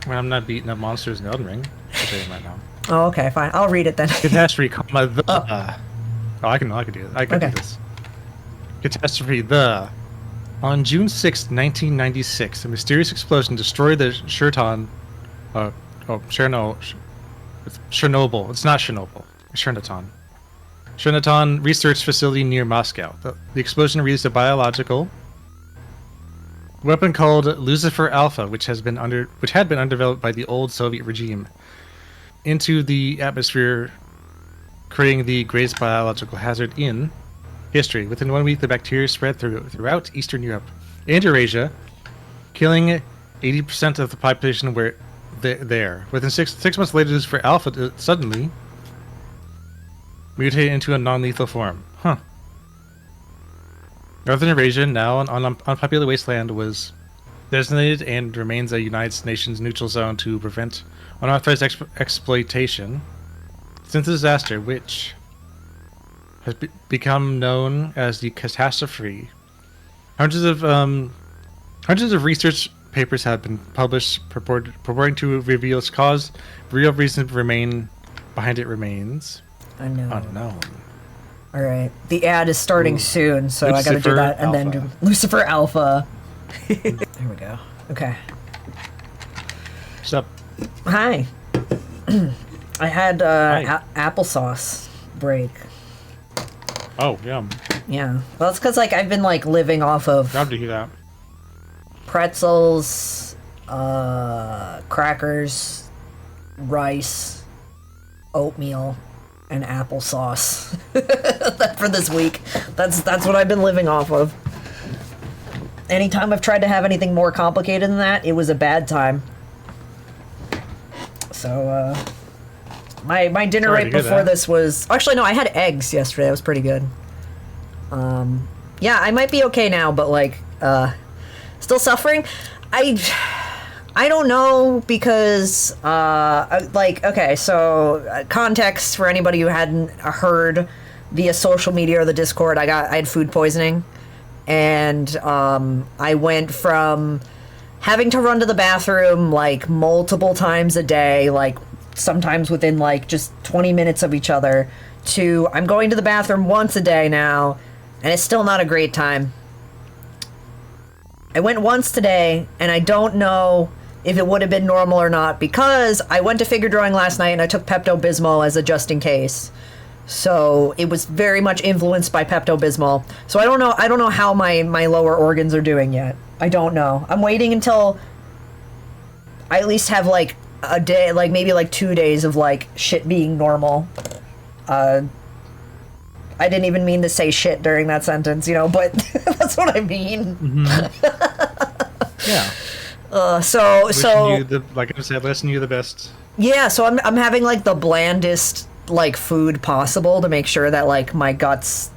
I'm not beating up monsters in Elden Ring. I'll tell you right now. Oh, okay, fine. I'll read it then. Catastrophe, comma the. Oh, I can do it. I can do this. Catastrophe the. On June 6, 1996, a mysterious explosion destroyed the Chernobyl. It's not Chernobyl. It's Chernaton research facility near Moscow. The explosion released a biological weapon called Lucifer Alpha, which had been undeveloped by the old Soviet regime, into the atmosphere, creating the greatest biological hazard in history. Within 1 week, the bacteria spread throughout Eastern Europe and Eurasia, killing 80% of the population were there. Within six months later, Lucifer Alpha suddenly mutated into a non-lethal form. Huh. Northern Eurasia, now an unpopulated wasteland, was designated and remains a United Nations neutral zone to prevent unauthorized exploitation. Since the disaster, which has become known as the catastrophe, hundreds of research papers have been published purporting to reveal its cause. Real reasons remain behind it remains unknown. All right, the ad is starting soon, so I gotta do that, and then do Lucifer Alpha. There we go. Okay. What's up? Hi. I had applesauce break. Oh, yum. Yeah. Well, it's because like I've been like living off of Glad to hear that. pretzels, crackers, rice, oatmeal, and applesauce for this week. That's what I've been living off of. Anytime I've tried to have anything more complicated than that, it was a bad time. So, my dinner right before this was... Actually, no, I had eggs yesterday. That was pretty good. Yeah, I might be okay now, but, like, still suffering? I don't know, because, like, okay, so, context for anybody who hadn't heard via social media or the Discord, I had food poisoning, and, I went from having to run to the bathroom, like, multiple times a day, like, sometimes within, like, just 20 minutes of each other, to I'm going to the bathroom once a day now, and it's still not a great time. I went once today, and I don't know if it would have been normal or not, because I went to figure drawing last night, and I took Pepto-Bismol as a just in case. So it was very much influenced by Pepto-Bismol. So I don't know how my lower organs are doing yet. I don't know. I'm waiting until I at least have like a day, like maybe like 2 days of like shit being normal. I didn't even mean to say shit during that sentence, you know, but that's what I mean. Mm-hmm. Yeah. So like I said, listen, you the best. Yeah, so I'm having like the blandest like food possible to make sure that like my guts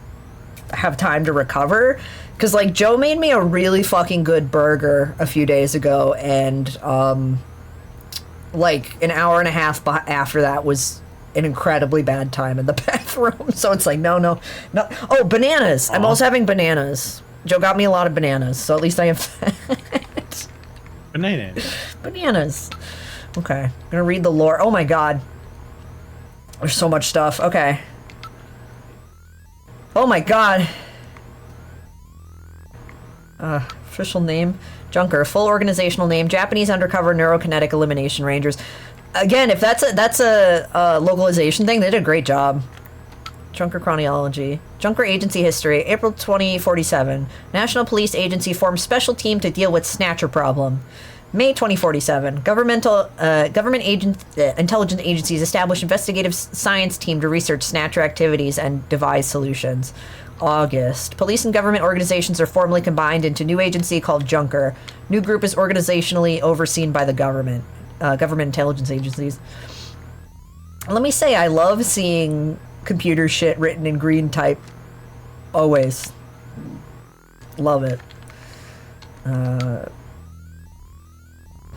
have time to recover, because like Joe made me a really fucking good burger a few days ago, and like an hour and a half after that was an incredibly bad time in the bathroom. So it's like no. Oh, bananas. I'm also having bananas. Joe got me a lot of bananas, so at least I have that. Bananas. Okay, I'm gonna read the lore. Oh my god, there's so much stuff. Okay. Oh my god. Official name, Junker. Full organizational name, Japanese Undercover Neurokinetic Elimination Rangers. Again, if that's a localization thing, they did a great job. Junker chronology. Junker agency history. April 2047. National Police Agency forms special team to deal with Snatcher problem. May 2047. Government intelligence agencies establish investigative science team to research Snatcher activities and devise solutions. August. Police and government organizations are formally combined into new agency called Junker. New group is organizationally overseen by the government intelligence agencies. Let me say, I love seeing computer shit written in green type. Always. Love it. Let's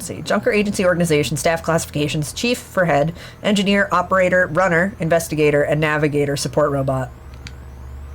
see. Junker agency organization, staff classifications, chief for head, engineer, operator, runner, investigator, and navigator support robot.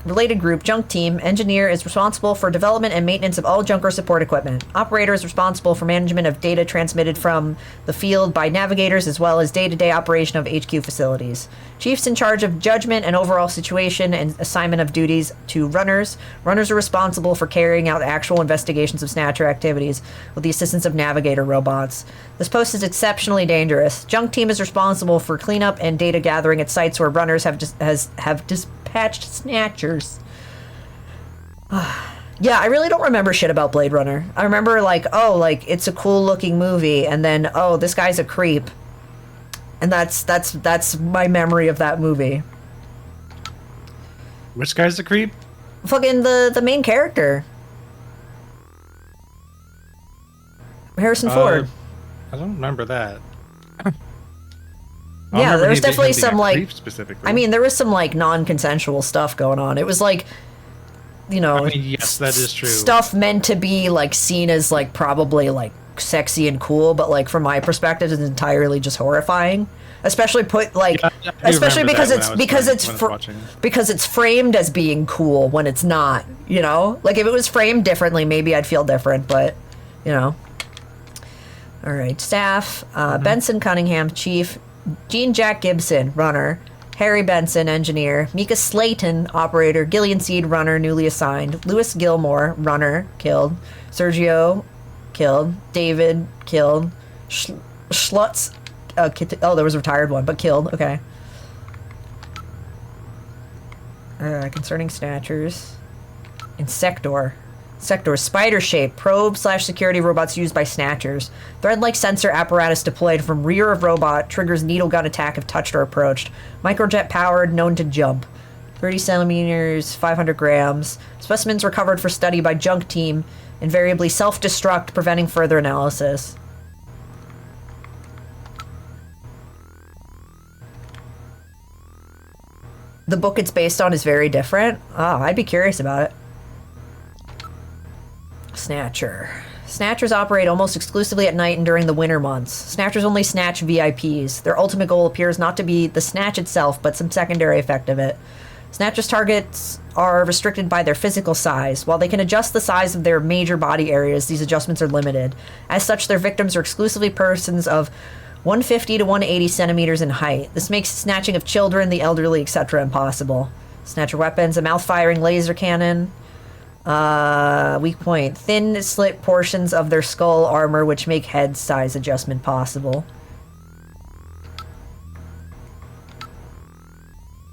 Related group, Junk Team. Engineer is responsible for development and maintenance of all Junker support equipment. Operator is responsible for management of data transmitted from the field by navigators, as well as day-to-day operation of HQ facilities. Chief's in charge of judgment and overall situation and assignment of duties to runners. Runners are responsible for carrying out actual investigations of Snatcher activities with the assistance of navigator robots. This post is exceptionally dangerous. Junk Team is responsible for cleanup and data gathering at sites where runners have dispatched Snatchers. Yeah, I really don't remember shit about Blade Runner. I remember like, oh, like it's a cool looking movie, and then oh, this guy's a creep. And that's my memory of that movie. Which guy's the creep? Fucking the main character. Harrison Ford. I don't remember that. Yeah, there was definitely some like specifically. I mean, there was some like non-consensual stuff going on. It was like, you know, I mean, yes, that is true. Stuff meant to be like seen as like probably like sexy and cool, but like from my perspective, it's entirely just horrifying. Especially put like, yeah, especially because it's framed as being cool when it's not. You know, like if it was framed differently, maybe I'd feel different. But you know, all right, staff: Benson Cunningham, chief. Jean Jack Gibson, runner. Harry Benson, engineer. Mika Slayton, operator. Gillian Seed, runner, newly assigned. Lewis Gilmore, runner, killed. Sergio, killed. David, killed. Schlutz, there was a retired one, but killed. Okay. Concerning Snatchers. Insector. Sector, spider-shaped, probe/security robots used by Snatchers. Thread-like sensor apparatus deployed from rear of robot, triggers needle gun attack if touched or approached. Microjet powered, known to jump. 30 centimeters, 500 grams. Specimens recovered for study by junk team, invariably self-destruct, preventing further analysis. The book it's based on is very different. Oh, I'd be curious about it. Snatcher. Snatchers operate almost exclusively at night and during the winter months. Snatchers only snatch VIPs. Their ultimate goal appears not to be the snatch itself, but some secondary effect of it. Snatchers' targets are restricted by their physical size. While they can adjust the size of their major body areas, these adjustments are limited. As such, their victims are exclusively persons of 150 to 180 centimeters in height. This makes snatching of children, the elderly, etc. impossible. Snatcher weapons, a mouth-firing laser cannon. Weak point. Thin, slit portions of their skull armor which make head size adjustment possible.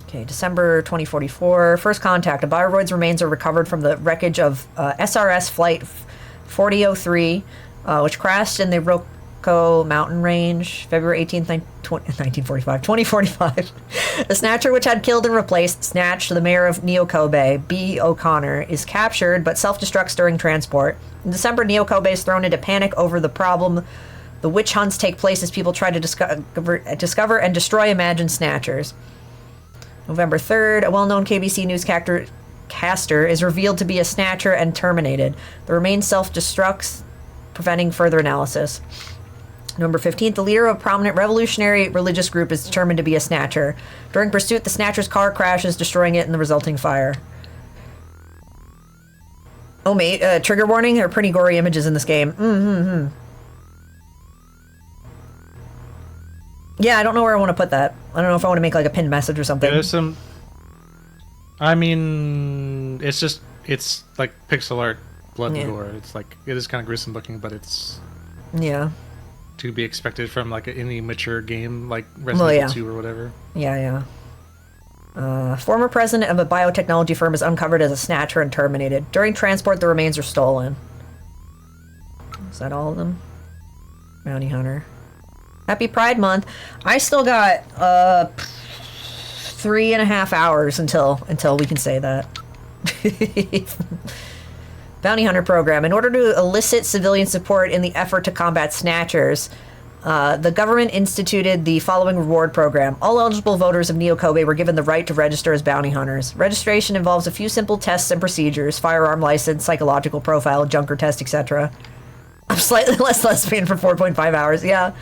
Okay, December 2044. First contact. A Bioroid's remains are recovered from the wreckage of SRS Flight 4003, which crashed in the Roko Mountain Range, February 18th, 2045. The Snatcher, which had killed and replaced Snatch, the mayor of Neo Kobe, B. O'Connor, is captured but self-destructs during transport. In December, Neo Kobe is thrown into panic over the problem. The witch hunts take place as people try to discover and destroy imagined Snatchers. November 3rd, a well-known KBC newscaster is revealed to be a Snatcher and terminated. The remains self-destructs, preventing further analysis. November 15th, the leader of a prominent revolutionary religious group is determined to be a Snatcher. During pursuit, the Snatcher's car crashes, destroying it in the resulting fire. Oh, mate, trigger warning, there are pretty gory images in this game. Yeah, I don't know where I want to put that. I don't know if I want to make like a pinned message or something. There's some... I mean, it's like pixel art, blood and gore. It's like, it is kind of gruesome looking, but it's... Yeah. To be expected from like any mature game like Resident Evil 2 or whatever. Yeah. Former president of a biotechnology firm is uncovered as a Snatcher and terminated. During transport, the remains are stolen. Is that all of them? Bounty Hunter. Happy Pride Month. I still got 3.5 hours until we can say that. Bounty Hunter program. In order to elicit civilian support in the effort to combat Snatchers, the government instituted the following reward program. All eligible voters of Neo Kobe were given the right to register as bounty hunters. Registration involves a few simple tests and procedures: firearm license, psychological profile, junker test, etc. I'm slightly less lesbian for 4.5 hours. Yeah.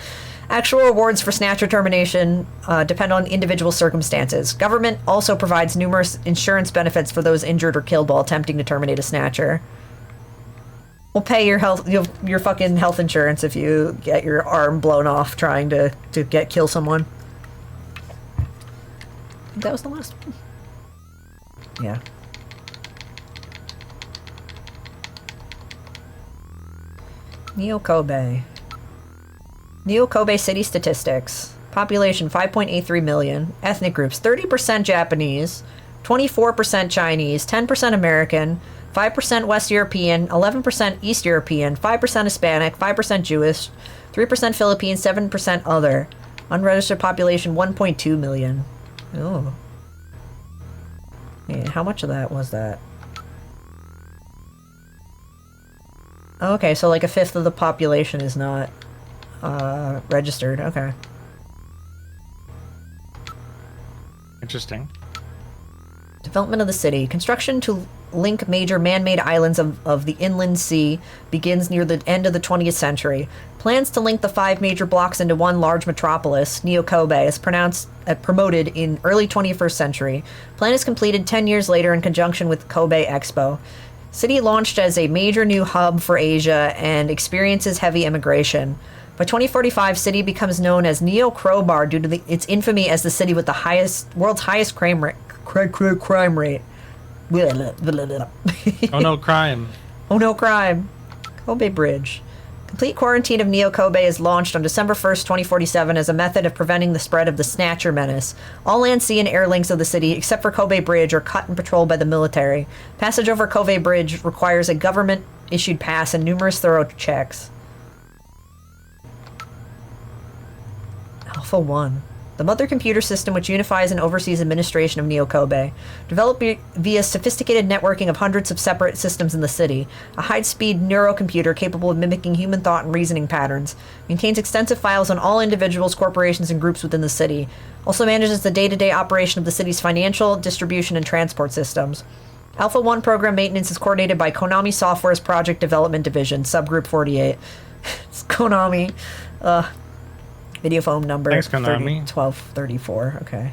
Actual rewards for Snatcher termination depend on individual circumstances. Government also provides numerous insurance benefits for those injured or killed while attempting to terminate a Snatcher. We'll pay your your fucking health insurance if you get your arm blown off trying to kill someone. I think that was the last one. Yeah. Neo Kobe. Neo Kobe city statistics. Population 5.83 million. Ethnic groups 30% Japanese, 24% Chinese, 10% American, 5% West European, 11% East European, 5% Hispanic, 5% Jewish, 3% Philippines, 7% other. Unregistered population 1.2 million. Oh. Yeah, how much of that was that? Okay, so like a fifth of the population is not registered. Okay. Interesting. Development of the city. Construction to link major man-made islands of the inland sea begins near the end of the 20th century. Plans to link the 5 major blocks into one large metropolis, Neo Kobe, is promoted in early 21st century. Plan is completed 10 years later in conjunction with Kobe Expo. City launched as a major new hub for Asia and experiences heavy immigration. By 2045, city becomes known as Neo Crowbar due to its infamy as the city with the world's highest crime rate. Oh no, crime. Oh no, crime. Kobe Bridge. Complete quarantine of Neo Kobe is launched on December 1st, 2047 as a method of preventing the spread of the Snatcher menace. All land, sea, and air links of the city, except for Kobe Bridge, are cut and patrolled by the military. Passage over Kobe Bridge requires a government-issued pass and numerous thorough checks. Alpha 1. The mother computer system which unifies and oversees administration of Neo Kobe. Developed via sophisticated networking of hundreds of separate systems in the city. A high-speed neurocomputer capable of mimicking human thought and reasoning patterns. Maintains extensive files on all individuals, corporations, and groups within the city. Also manages the day-to-day operation of the city's financial, distribution, and transport systems. Alpha 1 program maintenance is coordinated by Konami Software's Project Development Division, Subgroup 48. It's Konami. Video phone number. Thanks, Konami. 1234. Okay.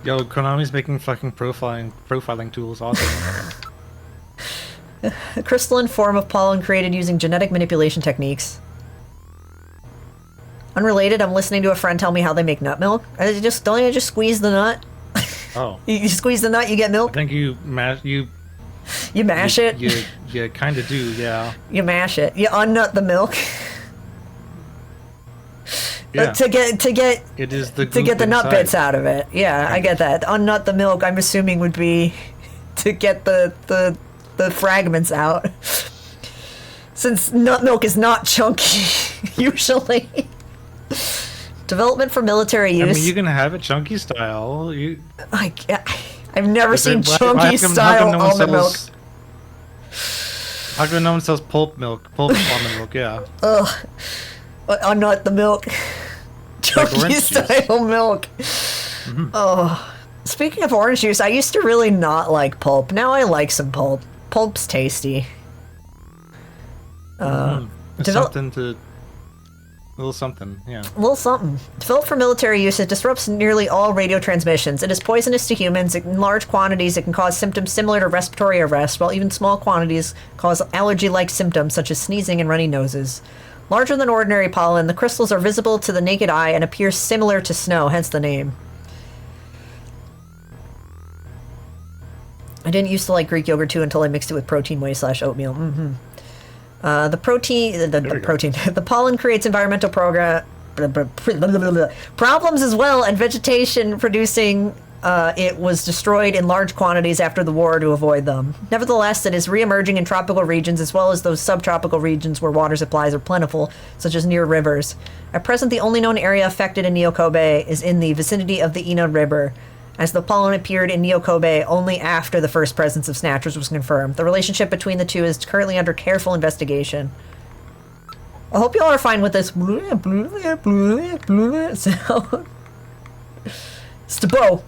Yo, Konami's making fucking profiling tools. Awesome. A crystalline form of pollen created using genetic manipulation techniques. Unrelated, I'm listening to a friend tell me how they make nut milk. Don't you just squeeze the nut? Oh. You squeeze the nut, you get milk? I think you mash it? You kind of do, yeah. You mash it. You unnut the milk. Yeah. To get it is the nut bits out of it. Yeah, I get that. Unnut the milk, I'm assuming, would be to get the fragments out. Since nut milk is not chunky, usually. Development for military use. I mean, you can have it chunky style. I've never seen chunky style almond milk. How come no one sells pulp almond milk? Yeah. Ugh. Unnut the milk. Chunky style milk. Mm-hmm. Oh. Speaking of orange juice, I used to really not like pulp. Now I like some pulp. Pulp's tasty. It's something to... A little something, yeah. A little something. Developed for military use, it disrupts nearly all radio transmissions. It is poisonous to humans. In large quantities, it can cause symptoms similar to respiratory arrest, while even small quantities cause allergy-like symptoms such as sneezing and runny noses. Larger than ordinary pollen, the crystals are visible to the naked eye and appear similar to snow, hence the name. I didn't used to like Greek yogurt too until I mixed it with protein whey / oatmeal. Mm-hmm. The pollen creates environmental problems as well, and vegetation producing it was destroyed in large quantities after the war to avoid them. Nevertheless, it is re-emerging in tropical regions as well as those subtropical regions where water supplies are plentiful, such as near rivers. At present, the only known area affected in Neo Kobe is in the vicinity of the Ina River, as the pollen appeared in Neo Kobe only after the first presence of Snatchers was confirmed. The relationship between the two is currently under careful investigation. I hope you all are fine with this sound. Stabo.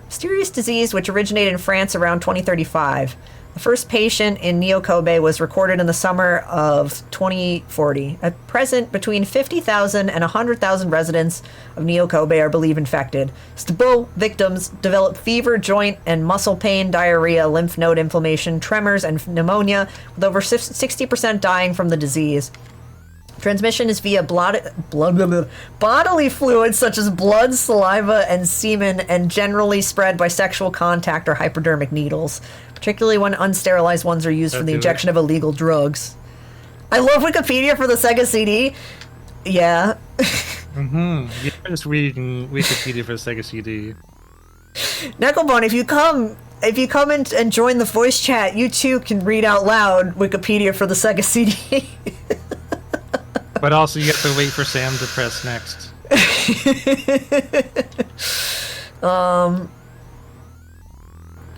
Mysterious disease which originated in France around 2035. The first patient in Neo Kobe was recorded in the summer of 2040. At present, between 50,000 and 100,000 residents of Neo Kobe are believed infected. Stabo victims develop fever, joint and muscle pain, diarrhea, lymph node inflammation, tremors, and pneumonia, with over 60% dying from the disease. Transmission is via bodily fluids such as blood, saliva, and semen, and generally spread by sexual contact or hypodermic needles, particularly when unsterilized ones are used for the injection of illegal drugs. I love Wikipedia for the Sega CD. Yeah. Mm-hmm. You're just reading Wikipedia for the Sega CD. Necklebone, if you come and join the voice chat, you too can read out loud Wikipedia for the Sega CD. But also you have to wait for Sam to press next.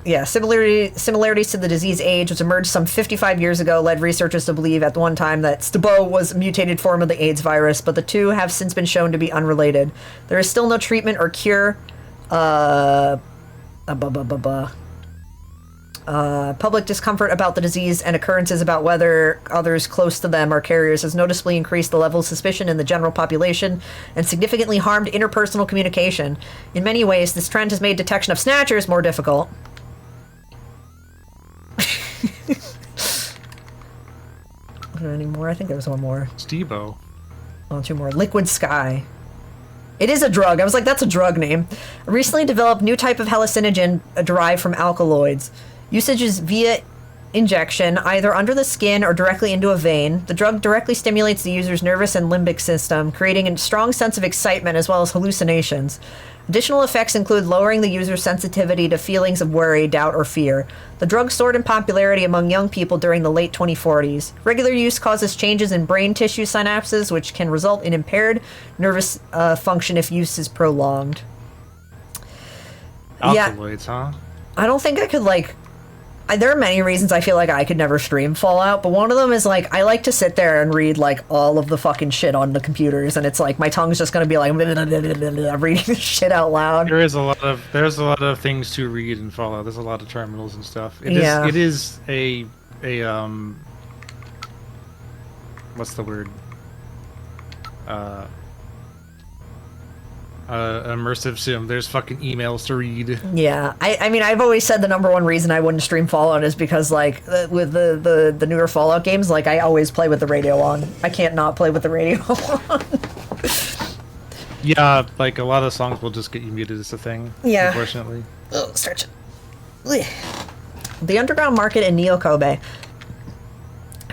Yeah, similarities to the disease age, which emerged some 55 years ago, led researchers to believe at one time that Stabo was a mutated form of the AIDS virus, but the two have since been shown to be unrelated. There is still no treatment or cure. Public discomfort about the disease and occurrences about whether others close to them are carriers has noticeably increased the level of suspicion in the general population and significantly harmed interpersonal communication. In many ways, this trend has made detection of Snatchers more difficult. Are there any more? I think there was one more. Stebo. Oh, two more. Liquid Sky. It is a drug. I was like, that's a drug name. A recently developed new type of hallucinogen derived from alkaloids. Usage is via injection, either under the skin or directly into a vein. The drug directly stimulates the user's nervous and limbic system, creating a strong sense of excitement as well as hallucinations. Additional effects include lowering the user's sensitivity to feelings of worry, doubt, or fear. The drug soared in popularity among young people during the late 2040s. Regular use causes changes in brain tissue synapses, which can result in impaired nervous function if use is prolonged. Alkaloids, huh? I don't think I could, like... there are many reasons I feel like I could never stream Fallout, but one of them is, like, I like to sit there and read, like, all of the fucking shit on the computers, and it's like, my tongue's just gonna be like, reading this shit out loud. There's a lot of things to read in Fallout. There's a lot of terminals and stuff. It is a what's the word? Immersive sim. There's fucking emails to read. Yeah, I mean, I've always said the number one reason I wouldn't stream Fallout is because, like, with the newer Fallout games, like, I always play with the radio on. I can't not play with the radio on. Yeah, like, a lot of songs will just get you muted as a thing. Yeah. Unfortunately. Oh, stretch it. The underground market in Neo-Kobe.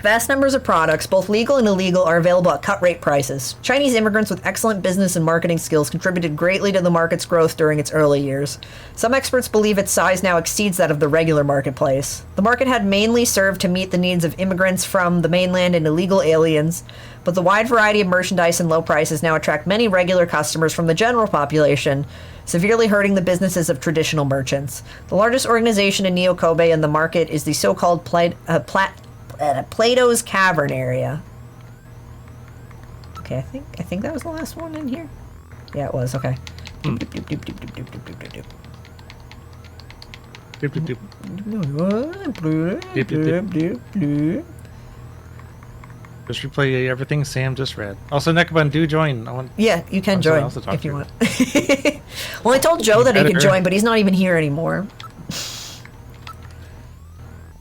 Vast numbers of products, both legal and illegal, are available at cut-rate prices. Chinese immigrants with excellent business and marketing skills contributed greatly to the market's growth during its early years. Some experts believe its size now exceeds that of the regular marketplace. The market had mainly served to meet the needs of immigrants from the mainland and illegal aliens, but the wide variety of merchandise and low prices now attract many regular customers from the general population, severely hurting the businesses of traditional merchants. The largest organization in Neo-Kobe in the market is the so-called Plato's Cavern area. Okay, I think that was the last one in here. Yeah, it was. Okay. Just replay everything Sam just read. Also, Nekabun, do join. Yeah, you can join if you want. Well, I told Joe that he could join, but he's not even here anymore.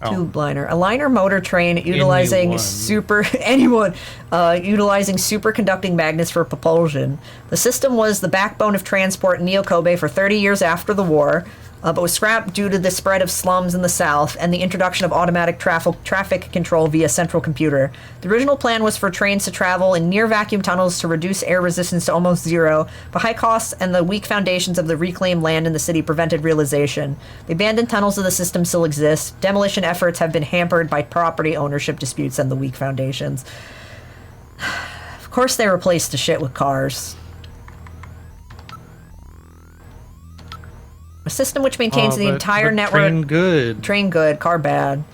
Tube liner. A liner motor train utilizing utilizing superconducting magnets for propulsion. The system was the backbone of transport in Neo-Kobe for 30 years after the war, but was scrapped due to the spread of slums in the south and the introduction of automatic traffic control via central computer. The original plan was for trains to travel in near vacuum tunnels to reduce air resistance to almost zero, but high costs and the weak foundations of the reclaimed land in the city prevented realization. The abandoned tunnels of the system still exist. Demolition efforts have been hampered by property ownership disputes and the weak foundations. Of course they replaced the shit with cars. A system which maintains the entire network. Train good, car bad.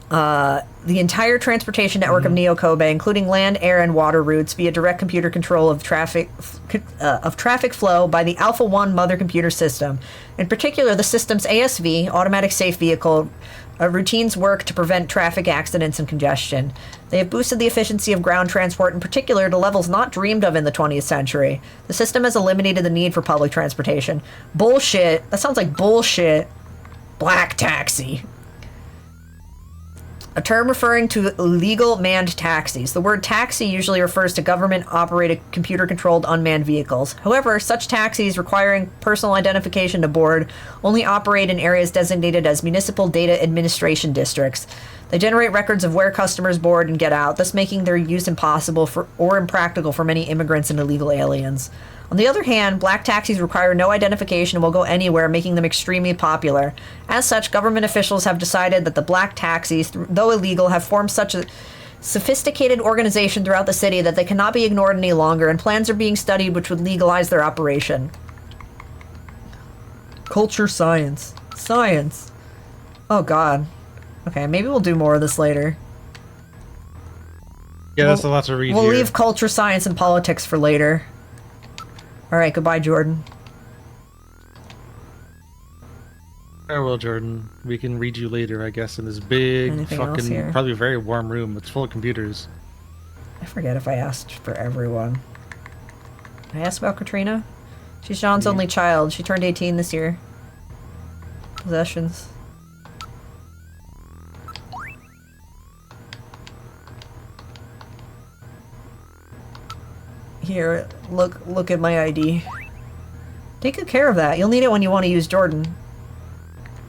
The entire transportation network of Neo-Kobe, including land, air, and water routes, via direct computer control of traffic flow by the Alpha 1 mother computer system. In particular, the system's ASV, automatic safe vehicle, routines work to prevent traffic accidents and congestion. They have boosted the efficiency of ground transport, in particular to levels not dreamed of in the 20th century. The system has eliminated the need for public transportation. Bullshit. That sounds like bullshit. Black taxi. A term referring to illegal manned taxis. The word taxi usually refers to government-operated, computer-controlled unmanned vehicles. However, such taxis requiring personal identification to board only operate in areas designated as municipal data administration districts. They generate records of where customers board and get out, thus making their use impossible or impractical for many immigrants and illegal aliens. On the other hand, black taxis require no identification and will go anywhere, making them extremely popular. As such, government officials have decided that the black taxis, though illegal, have formed such a sophisticated organization throughout the city that they cannot be ignored any longer, and plans are being studied which would legalize their operation. Culture science. Science. Oh god. Okay, maybe we'll do more of this later. Yeah, that's a lot to read. We'll here. leave culture, science, and politics for later. Alright, goodbye, Jordan. Farewell, Jordan. We can read you later, I guess, in this big, fucking, probably very warm room. It's full of computers. I forget if I asked for everyone. Did I ask about Katrina? She's John's only child. She turned 18 this year. Possessions. Here, look at my ID. Take good care of that. You'll need it when you want to use Jordan.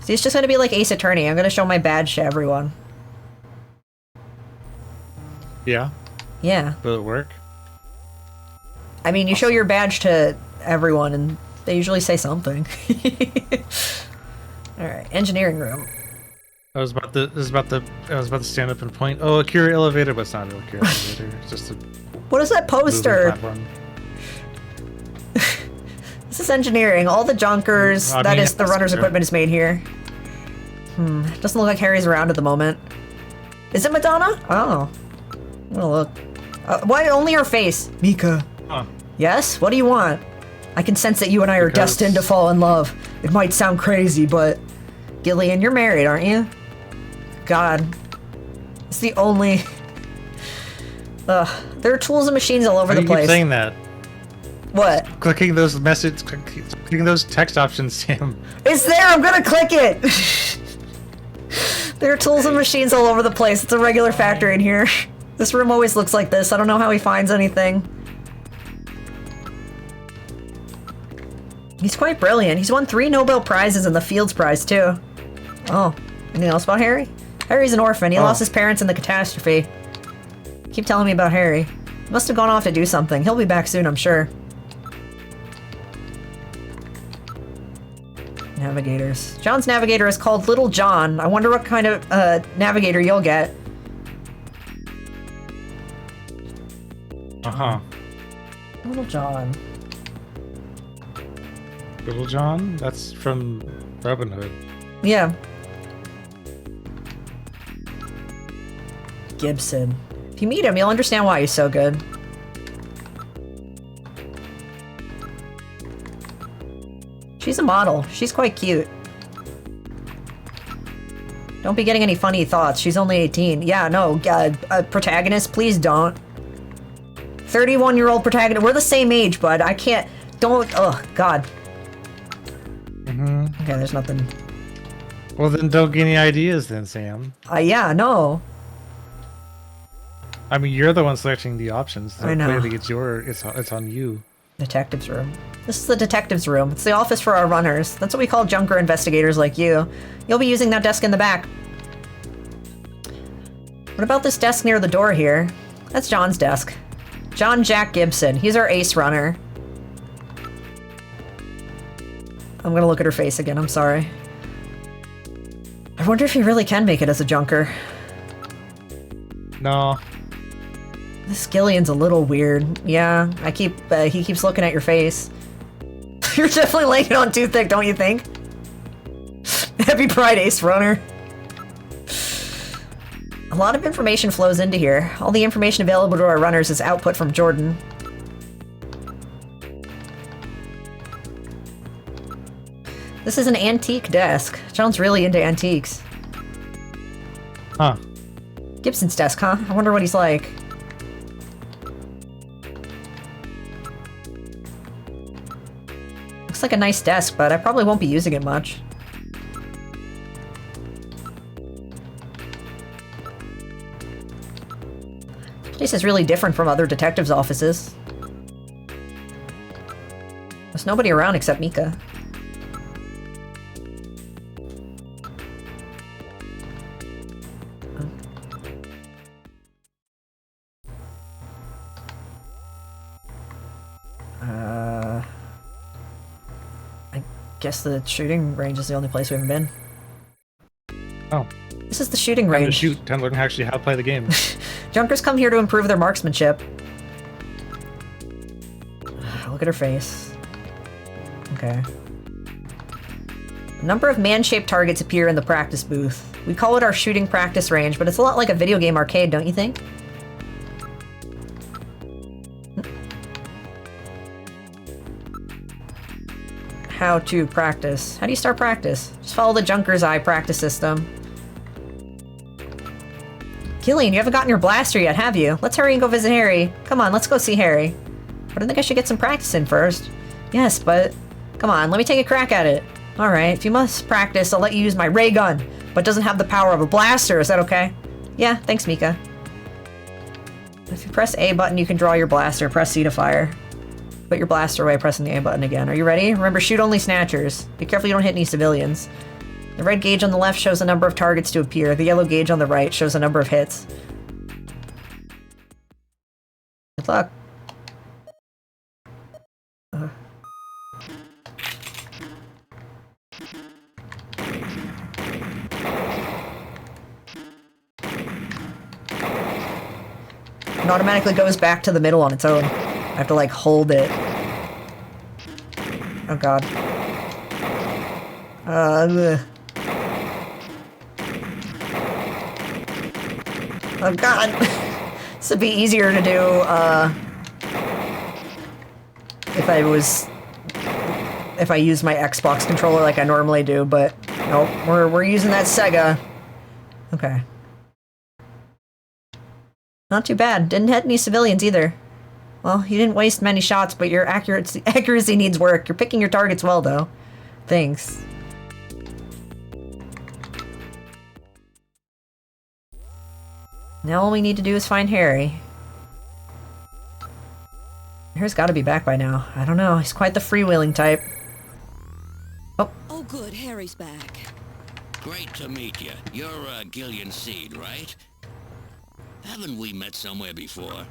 See, it's just gonna be like Ace Attorney. I'm gonna show my badge to everyone. Yeah? Yeah. Will it work? I mean, you show your badge to everyone, and they usually say something. Alright, engineering room. I was about to stand up and point. Oh, a Cure elevator, but it's not a real Cure elevator. It's just a what is that poster? platform. This is engineering. All the junkers, that is the runner's equipment is made here. Doesn't look like Harry's around at the moment. Is it Madonna? Oh. I'm gonna look. Why only her face? Mika. Huh. Yes? What do you want? I can sense that you and I are destined to fall in love. It might sound crazy, but... Gillian, you're married, aren't you? God. It's the only... there are tools and machines all over the place. Keep saying that. What? Clicking those clicking those text options, Sam. It's there! I'm gonna click it! There are tools and machines all over the place. It's a regular factor in here. This room always looks like this. I don't know how he finds anything. He's quite brilliant. He's won 3 Nobel Prizes and the Fields Prize, too. Oh, anything else about Harry? Harry's an orphan. He lost his parents in the catastrophe. Keep telling me about Harry. He must have gone off to do something. He'll be back soon, I'm sure. Navigators. John's navigator is called Little John. I wonder what kind of navigator you'll get. Uh-huh. Little John. Little John? That's from Robin Hood. Yeah. Gibson. If you meet him, you'll understand why he's so good. She's a model. She's quite cute. Don't be getting any funny thoughts. She's only 18. Yeah, no, protagonist, please don't. 31-year-old protagonist. We're the same age, bud. I can't... Don't... Oh, God. Okay, there's nothing. Well, then don't get any ideas then, Sam. Yeah, no. I mean, you're the one selecting the options. So I know. Clearly it's on you. Detective's room. This is the detective's room. It's the office for our runners. That's what we call junker investigators like you. You'll be using that desk in the back. What about this desk near the door here? That's John's desk. John Jack Gibson. He's our ace runner. I'm gonna look at her face again, I'm sorry. I wonder if he really can make it as a junker. No. This Gillian's a little weird. Yeah, he keeps looking at your face. You're definitely laying it on too thick, don't you think? Happy Pride, Ace Runner. A lot of information flows into here. All the information available to our runners is output from Jordan. This is an antique desk. John's really into antiques. Huh. Gibson's desk, huh? I wonder what he's like. Looks like a nice desk, but I probably won't be using it much. This place is really different from other detectives' offices. There's nobody around except Mika. I guess the shooting range is the only place we haven't been. Oh. This is the shooting Time range. to shoot. Time to learn actually how to play the game. Junkers come here to improve their marksmanship. Look at her face. Okay. A number of man-shaped targets appear in the practice booth. We call it our shooting practice range, but it's a lot like a video game arcade, don't you think? How to practice. How do you start practice? Just follow the Junker's Eye practice system. Gillian, you haven't gotten your blaster yet, have you? Let's hurry and go visit Harry. Come on, let's go see Harry. But I think I should get some practice in first. Yes, but... Come on, let me take a crack at it. Alright, if you must practice, I'll let you use my ray gun, but doesn't have the power of a blaster, is that okay? Yeah, thanks, Mika. If you press A button, you can draw your blaster. Press C to fire. Put your blaster away, pressing the A button again. Are you ready? Remember, shoot only snatchers. Be careful you don't hit any civilians. The red gauge on the left shows the number of targets to appear. The yellow gauge on the right shows the number of hits. Good luck. It automatically goes back to the middle on its own. I have to, like, hold it. Oh, God. Oh, God. This would be easier to do, if I used my Xbox controller like I normally do, but nope, we're using that SEGA. Okay. Not too bad. Didn't hit any civilians either. Well, you didn't waste many shots, but your accuracy needs work. You're picking your targets well, though. Thanks. Now all we need to do is find Harry. Harry's got to be back by now. I don't know. He's quite the freewheeling type. Oh. Oh, good. Harry's back. Great to meet you. You're Gillian Seed, right? Haven't we met somewhere before?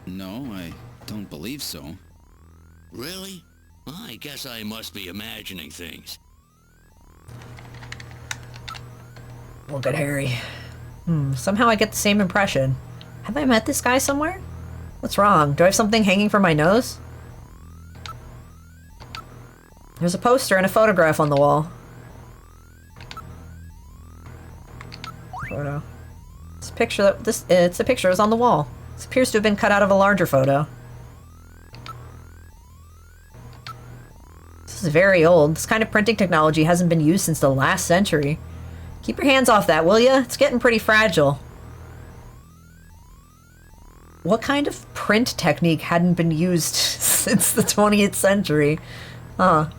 No, I don't believe so. Really? I guess I must be imagining things. Look at Harry. Somehow I get the same impression. Have I met this guy somewhere? What's wrong? Do I have something hanging from my nose? There's a poster and a photograph on the wall. Photo. It's a picture that was on the wall. This appears to have been cut out of a larger photo. This is very old. This kind of printing technology hasn't been used since the last century. Keep your hands off that, will ya? It's getting pretty fragile. What kind of print technique hadn't been used since the 20th century? Huh.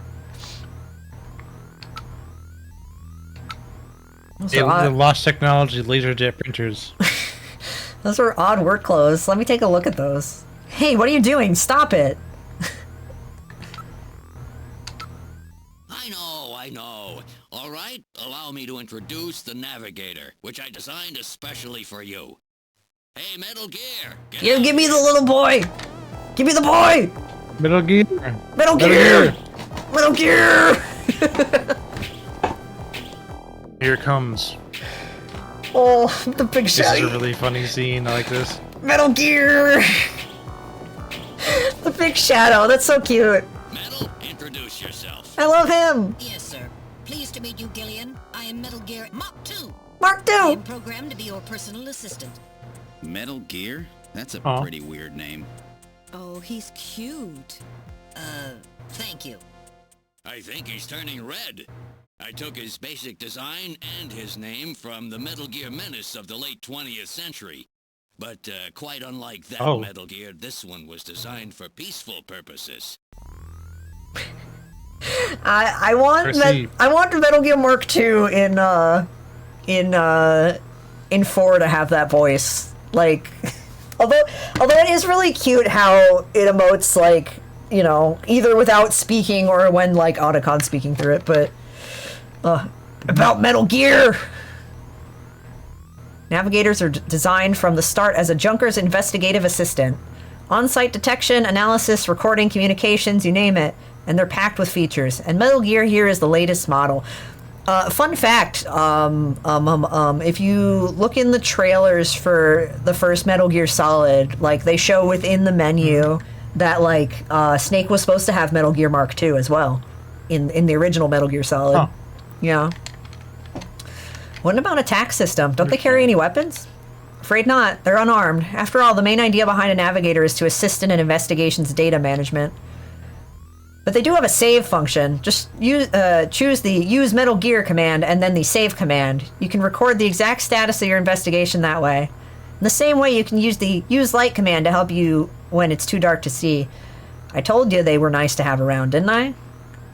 The lost technology, laserjet printers. Those were odd work clothes. Let me take a look at those. Hey, what are you doing? Stop it! I know. All right, allow me to introduce the Navigator, which I designed especially for you. Hey, Metal Gear! Give me the little boy! Give me the boy! Metal Gear! Metal Gear! Metal Gear! Here it comes. Oh, the big shot. This is a really funny scene. I like this. Metal Gear! The big shadow. That's so cute. Metal, introduce yourself. I love him. Yes, sir. Pleased to meet you, Gillian. I am Metal Gear Mark II. Mark II. I am programmed to be your personal assistant. Metal Gear? That's a pretty weird name. Oh, he's cute. Thank you. I think he's turning red. I took his basic design and his name from the Metal Gear Menace of the late 20th century. But quite unlike that Metal Gear, this one was designed for peaceful purposes. I want Metal Gear Mark II in 4 to have that voice. Like, although it is really cute how it emotes, like, you know, either without speaking or when like Otacon speaking through it, but about Metal Gear. Navigators are designed from the start as a Junker's investigative assistant. On-site detection, analysis, recording, communications, you name it. And they're packed with features. And Metal Gear here is the latest model. Fun fact, if you look in the trailers for the first Metal Gear Solid, like, they show within the menu that, like, Snake was supposed to have Metal Gear Mark II as well. In the original Metal Gear Solid. Oh. Yeah. What about attack system? Don't they carry any weapons? Afraid not. They're unarmed. After all, the main idea behind a Navigator is to assist in an investigation's data management. But they do have a save function. Just choose the Use Metal Gear command and then the Save command. You can record the exact status of your investigation that way. In the same way, you can use the Use Light command to help you when it's too dark to see. I told you they were nice to have around, didn't I?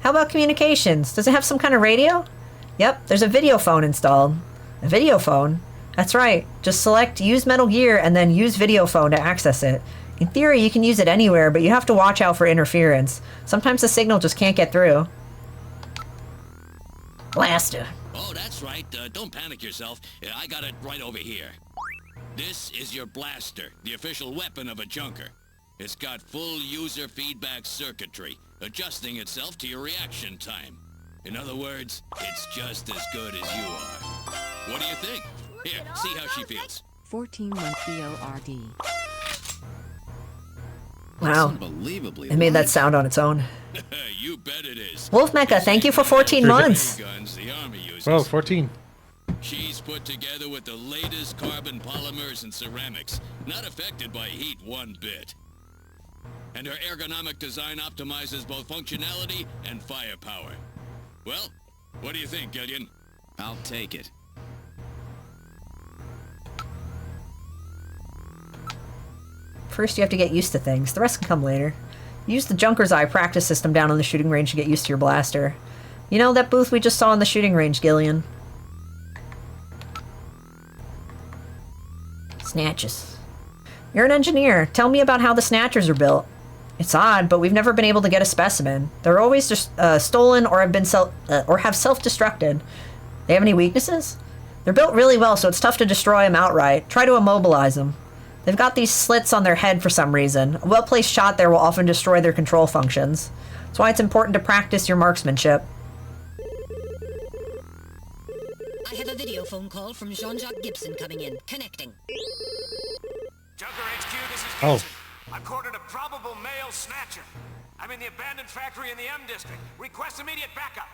How about communications? Does it have some kind of radio? Yep, there's a video phone installed. A video phone? That's right. Just select use Metal Gear and then use video phone to access it. In theory, you can use it anywhere, but you have to watch out for interference. Sometimes the signal just can't get through. Blaster. Oh, that's right. Don't panic yourself. I got it right over here. This is your blaster, the official weapon of a junker. It's got full user feedback circuitry, adjusting itself to your reaction time. In other words, it's just as good as you are. What do you think? Here, see how she feels. 14-month VOD. Wow. Unbelievably It made that sound on its own. You bet it is. Wolf Mecha, thank you for 14 months. Guns the army uses. Well, 14. She's put together with the latest carbon polymers and ceramics, not affected by heat one bit. And her ergonomic design optimizes both functionality and firepower. Well, what do you think, Gillian? I'll take it. First, you have to get used to things. The rest can come later. Use the Junker's Eye practice system down on the shooting range to get used to your blaster. You know, that booth we just saw on the shooting range, Gillian. Snatches. You're an engineer. Tell me about how the Snatchers are built. It's odd, but we've never been able to get a specimen. They're always just stolen or have been self-destructed. They have any weaknesses? They're built really well, so it's tough to destroy them outright. Try to immobilize them. They've got these slits on their head for some reason. A well-placed shot there will often destroy their control functions. That's why it's important to practice your marksmanship. I have a video phone call from Jean-Jacques Gibson coming in. Connecting. Junker HQ, this is Oh. Gibson. I've cornered a probable male snatcher. I'm in the abandoned factory in the M district. Request immediate backup.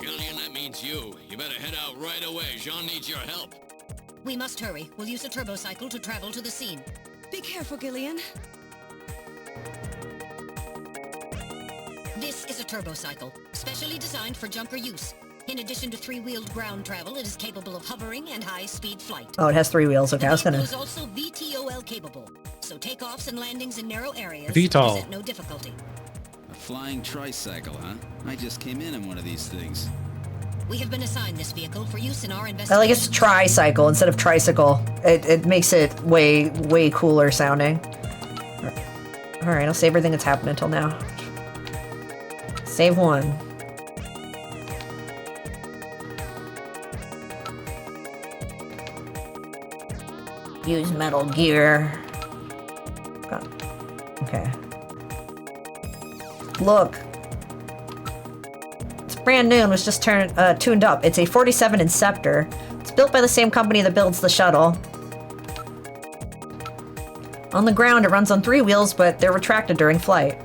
Gillian, that means you. You better head out right away. Jean needs your help. We must hurry. We'll use a turbocycle to travel to the scene. Be careful, Gillian. This is a turbocycle, specially designed for junker use. In addition to three-wheeled ground travel, it is capable of hovering and high-speed flight. Oh, it has 3 wheels. Okay, I was The gonna... vehicle is also VTOL capable, so takeoffs and landings in narrow areas VTOL. present no difficulty. A flying tricycle, huh? I just came in one of these things. We have been assigned this vehicle for use in our investigation. I like it's tricycle instead of tricycle. It makes it way cooler sounding. Alright, I'll save everything that's happened until now. Save one. Use Metal Gear. Okay. Look. It's brand new and was just tuned up. It's a 47 Inceptor. It's built by the same company that builds the shuttle. On the ground, it runs on 3 wheels, but they're retracted during flight.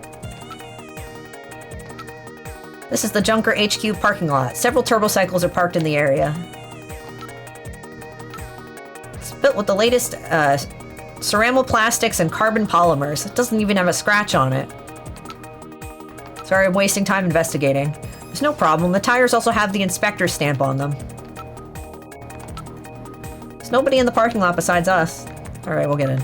This is the Junker HQ parking lot. Several turbocycles are parked in the area. It's built with the latest ceramo-plastics and carbon polymers. It doesn't even have a scratch on it. Sorry, I'm wasting time investigating. There's no problem. The tires also have the inspector stamp on them. There's nobody in the parking lot besides us. Alright, we'll get in.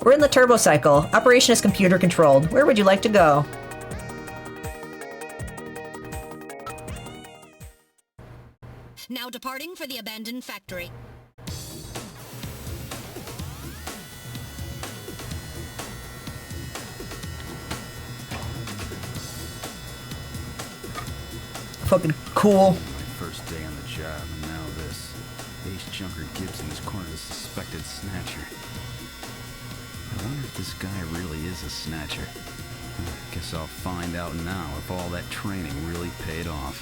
We're in the turbocycle. Operation is computer controlled. Where would you like to go? Now departing for the abandoned factory. Fucking cool. My first day on the job, and now this. Ace Junker Gibson has cornered a suspected snatcher. I wonder if this guy really is a snatcher. Guess I'll find out now if all that training really paid off.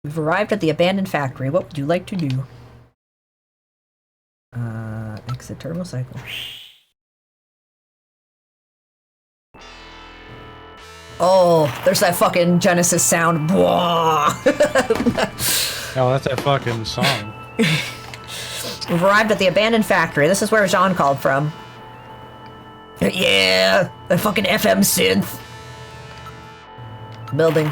We've arrived at the abandoned factory. What would you like to do? Exit turbocycle. Oh, there's that fucking Genesis sound. Bwah! Oh, that's that fucking song. We've arrived at the abandoned factory. This is where Jean called from. Yeah, the fucking FM synth. Building.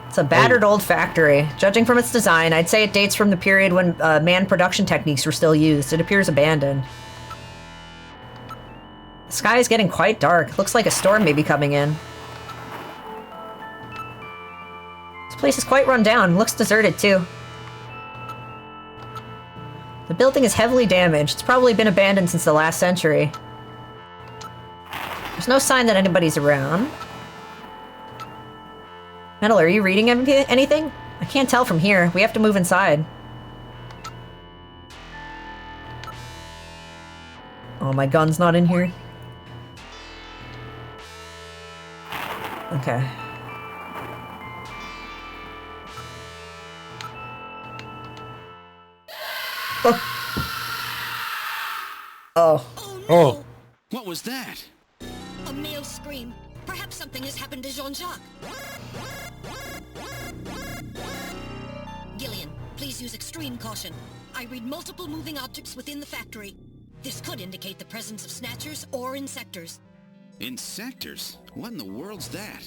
It's a battered old factory. Judging from its design, I'd say it dates from the period when manned production techniques were still used. It appears abandoned. The sky is getting quite dark. Looks like a storm may be coming in. This place is quite run down. Looks deserted, too. The building is heavily damaged. It's probably been abandoned since the last century. There's no sign that anybody's around. Metal, are you reading anything? I can't tell from here. We have to move inside. Oh, my gun's not in here. Okay. Oh. Oh. What was that? A male scream. Perhaps something has happened to Jean-Jacques. Gillian, please use extreme caution. I read multiple moving objects within the factory. This could indicate the presence of Snatchers or Insectors. Insectors? What in the world's that?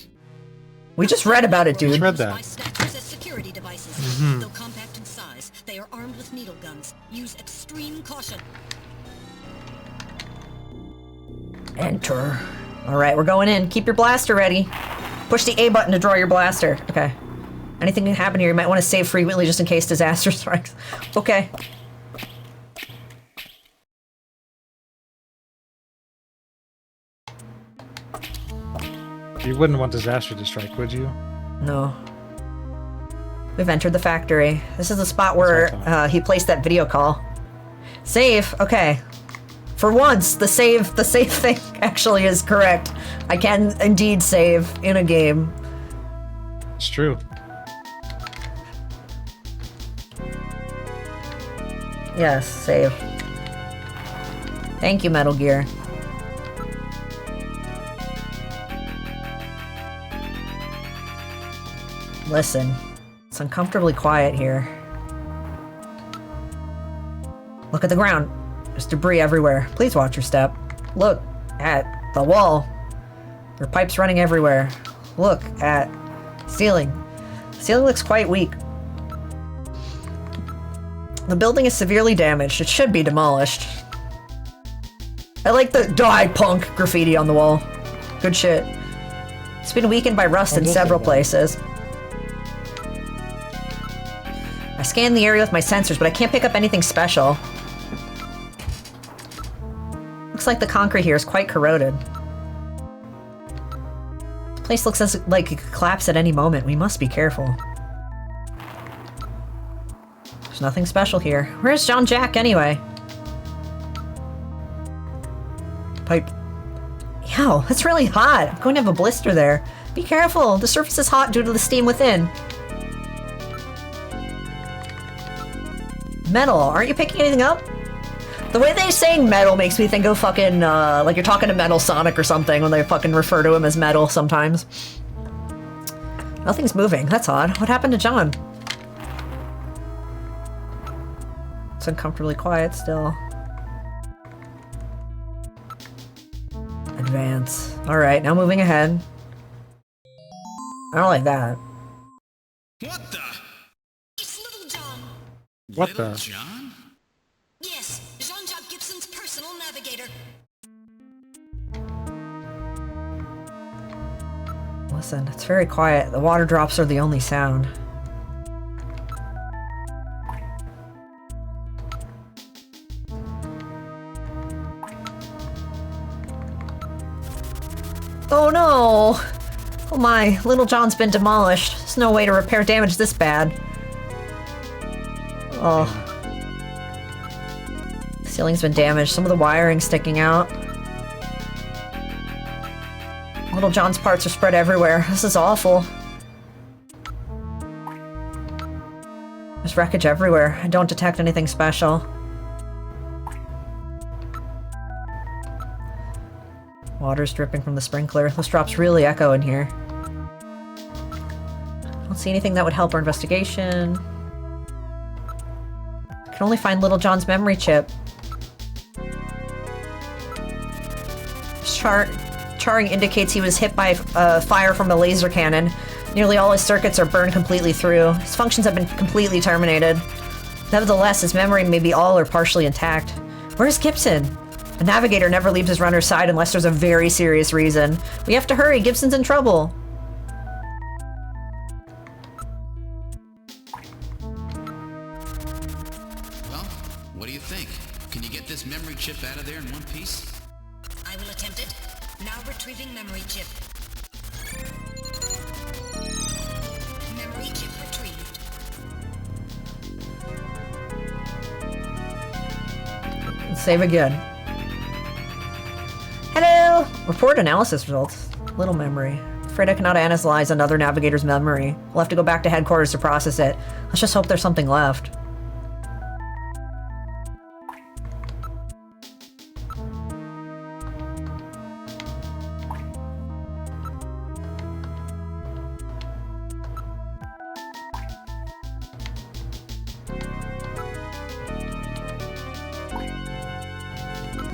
We just read about it, dude. Just read that. By Snatchers as security devices. Though compact in size, they are armed with needle guns. Use extreme caution. Enter. Alright, we're going in. Keep your blaster ready. Push the A button to draw your blaster. Okay. Anything can happen here. You might want to save frequently just in case disaster strikes. Okay. You wouldn't want disaster to strike, would you? No. We've entered the factory. This is the spot where he placed that video call. Save. Okay. For once, the save thing actually is correct. I can indeed save in a game. It's true. Yes, save. Thank you, Metal Gear. Listen, it's uncomfortably quiet here. Look at the ground. There's debris everywhere. Please watch your step. Look at the wall. There are pipes running everywhere. Look at ceiling. The ceiling looks quite weak. The building is severely damaged. It should be demolished. I like the "Die Punk" graffiti on the wall. Good shit. It's been weakened by rust in several places. I scanned the area with my sensors, but I can't pick up anything special. Looks like the concrete here is quite corroded. The place looks like it could collapse at any moment. We must be careful. There's nothing special here. Where's Jean-Jacques anyway? Pipe. Yow, that's really hot. I'm going to have a blister there. Be careful. The surface is hot due to the steam within. Metal, aren't you picking anything up? The way they're saying metal makes me think of fucking, like you're talking to Metal Sonic or something when they fucking refer to him as metal sometimes. Nothing's moving. That's odd. What happened to John? It's uncomfortably quiet still. Advance. Alright, now moving ahead. I don't like that. What the? It's Little John. What Little the? John? Yes, Jean-Jacques Gibson's personal navigator. Listen, it's very quiet. The water drops are the only sound. Oh no! Oh my, Little John's been demolished. There's no way to repair damage this bad. Oh. The ceiling's been damaged. Some of the wiring's sticking out. Little John's parts are spread everywhere. This is awful. There's wreckage everywhere. I don't detect anything special. Water's dripping from the sprinkler. Those drops really echo in here. I don't see anything that would help our investigation. I can only find Little John's memory chip. Charring indicates he was hit by fire from a laser cannon. Nearly all his circuits are burned completely through. His functions have been completely terminated. Nevertheless, his memory may be all or partially intact. Where's Gibson? A navigator never leaves his runner's side unless there's a very serious reason. We have to hurry, Gibson's in trouble. Well, what do you think? Can you get this memory chip out of there in one piece? I will attempt it. Now retrieving memory chip. Memory chip retrieved. Save again. Hello! Report analysis results. Little memory. Afraid I cannot analyze another navigator's memory. We'll have to go back to headquarters to process it. Let's just hope there's something left.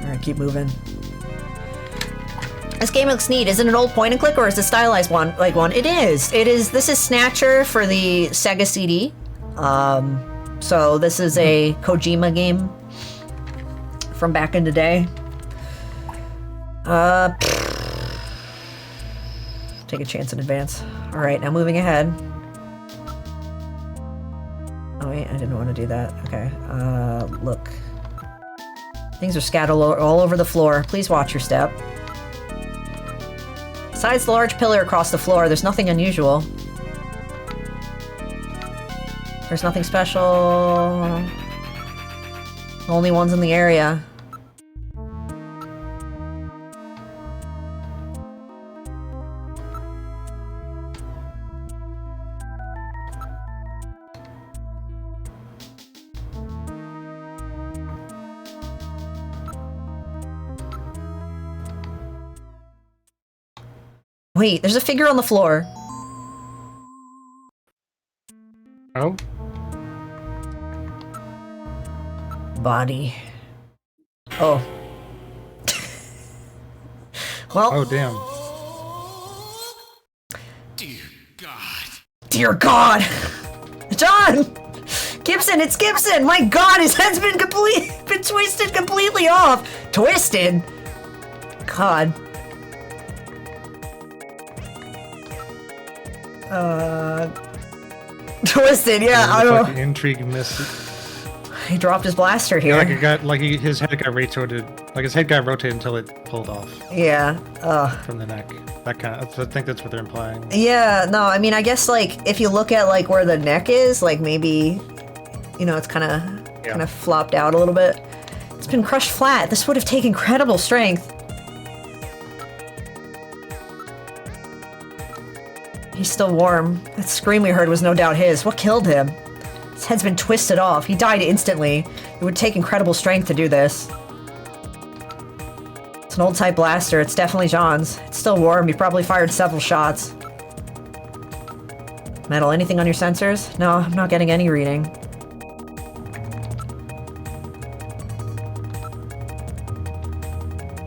Alright, keep moving. This game looks neat. Is it an old point and click or is it a stylized one? It is. It is. This is Snatcher for the SEGA CD. So this is a Kojima game from back in the day. Take a chance in advance. All right, now moving ahead. Oh wait, I didn't want to do that. Okay. Look. Things are scattered all over the floor. Please watch your step. Besides the large pillar across the floor, there's nothing unusual. There's nothing special. The only ones in the area. Wait, there's a figure on the floor. Oh? Body. Oh. Well. Oh, damn. Dear God. Dear God! John! Gibson, it's Gibson! My God, his head's been twisted completely off! Twisted? God. Twisted, yeah, I don't know. The intrigue missed. He dropped his blaster here. Yeah, his head got rotated. Like his head got rotated until it pulled off. Yeah. From the neck. That kind of. I think that's what they're implying. Yeah. No, I mean, I guess if you look at where the neck is, maybe, it's kind of flopped out a little bit. It's been crushed flat. This would have taken incredible strength. He's still warm. That scream we heard was no doubt his. What killed him? His head's been twisted off. He died instantly. It would take incredible strength to do this. It's an old-type blaster. It's definitely John's. It's still warm. He probably fired several shots. Metal, anything on your sensors? No, I'm not getting any reading.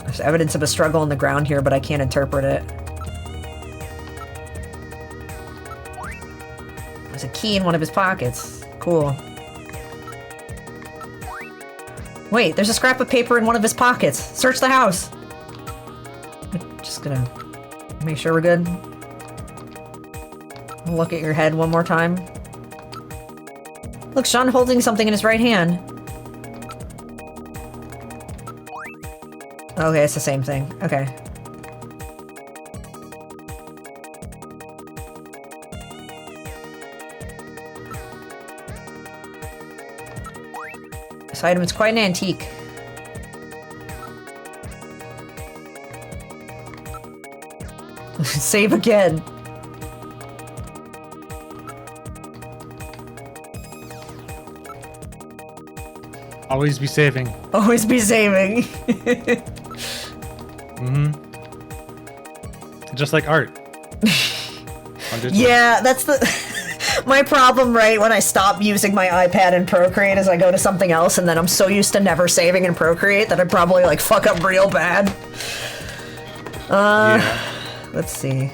There's evidence of a struggle on the ground here, but I can't interpret it. There's a key in one of his pockets. Cool. Wait, there's a scrap of paper in one of his pockets. Search the house. I'm just gonna make sure we're good. Look at your head one more time. Look, Sean holding something in his right hand. Okay, it's the same thing. Okay. This item is quite an antique. Save again. Always be saving. Always be saving. Just like art. Yeah, that's the... My problem, right, when I stop using my iPad in Procreate is I go to something else and then I'm so used to never saving in Procreate that I probably, fuck up real bad. Yeah. Let's see.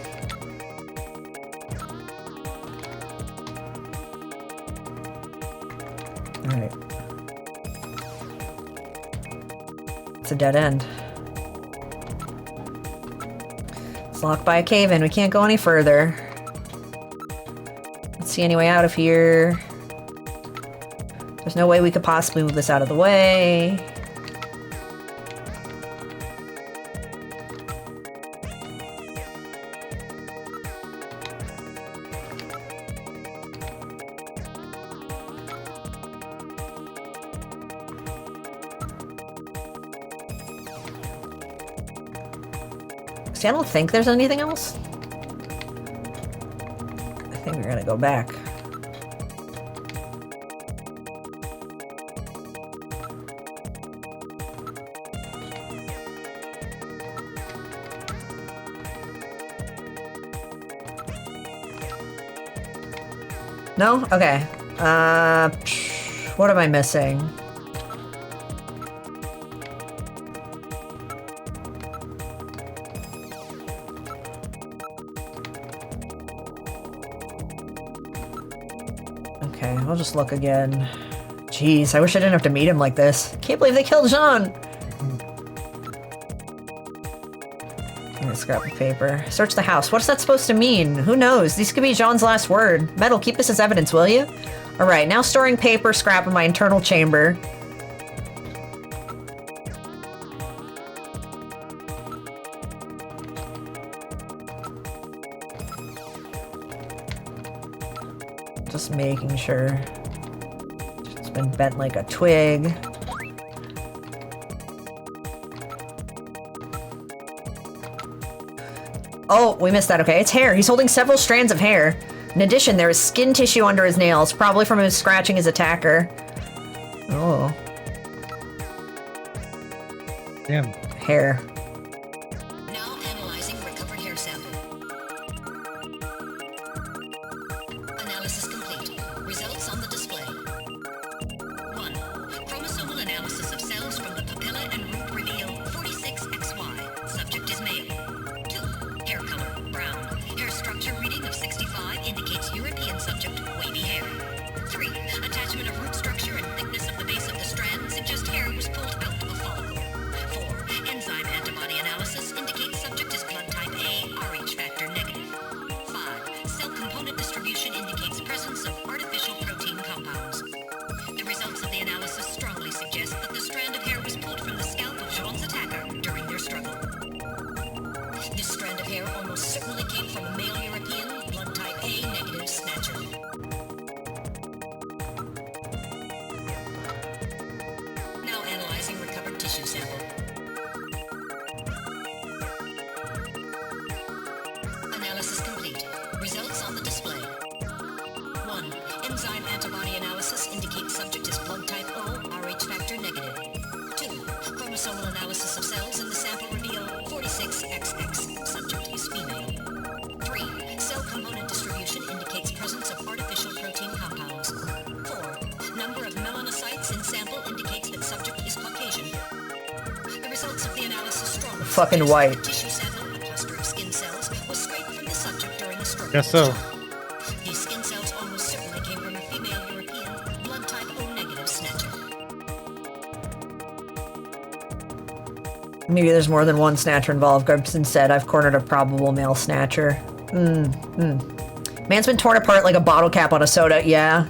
Alright. It's a dead end. It's locked by a cave-in. We can't go any further. Let's see any way out of here. There's no way we could possibly move this out of the way. See, I don't think there's anything else. I think we're gonna go back. No? Okay. What am I missing? Okay, I'll just look again. Jeez, I wish I didn't have to meet him like this. Can't believe they killed Jean! Scrap of paper. Search the house. What's that supposed to mean? Who knows? These could be Jean's last word. Metal, keep this as evidence, will you? Alright, now storing paper scrap in my internal chamber. Just making sure. It's been bent like a twig. Oh, we missed that. Okay, it's hair. He's holding several strands of hair. In addition, there is skin tissue under his nails, probably from him scratching his attacker. Oh. Damn. Hair. Now analyzing recovered hair sample. Analysis complete. Results on the display. 1. Chromosomal analysis of cells from the papilla and root reveal 46XY. Subject is male. 2. Hair color, brown. Hair structure reading of 65 indicates European subject, wavy hair. 3. Attachment of root structure and thickness of the base of the strand suggest hair was pulled out of a follicle. 4. Enzyme antibody analysis indicates subject is blood type A, Rh factor negative. 5. Cell component distribution indicates presence of artificial protein compounds. The results of the analysis strongly suggest that the strand of hair was pulled from the scalp of Jean's attacker during their struggle. This strand of hair almost certainly came from a male European, blood type A negative Snatcher. Now analyzing recovered tissue sample. Analysis complete. Results on the display. 1. Enzyme antibody analysis indicates subject is blood type O, Rh factor negative. 2. Chromosomal analysis of cells in the sample reveal 46XX. Subject is female. 3. Cell component distribution indicates presence of artificial protein compounds. 4. Number of melanocytes in sample indicates that subject is Caucasian. The results of the analysis strongly Fucking suggest white. that the tissue sample, a cluster of skin cells, was scraped from the subject during the struggle. Guess so. These skin cells almost certainly came from a female European, blood type O negative Snatcher. Maybe there's more than one Snatcher involved. Garbson said, I've cornered a probable male Snatcher. Man's been torn apart like a bottle cap on a soda, yeah.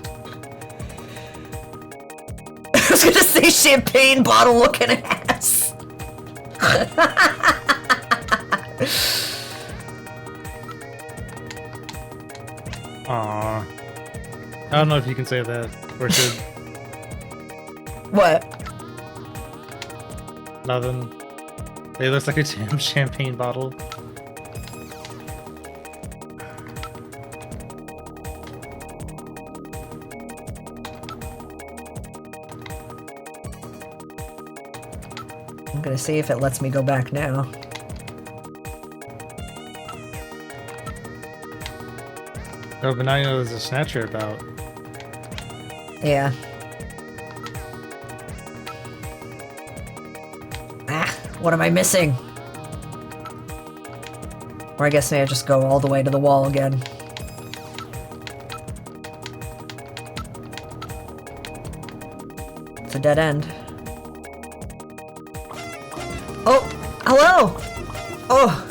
I was gonna say champagne bottle looking ass. Aww. I don't know if you can say that, or should. What? Nothing. It looks like a damn champagne bottle. I'm gonna see if it lets me go back now. Oh, but now you know there's a Snatcher about. Yeah. Ah, what am I missing? Or I guess maybe I just go all the way to the wall again. It's a dead end. Oh, hello! Oh.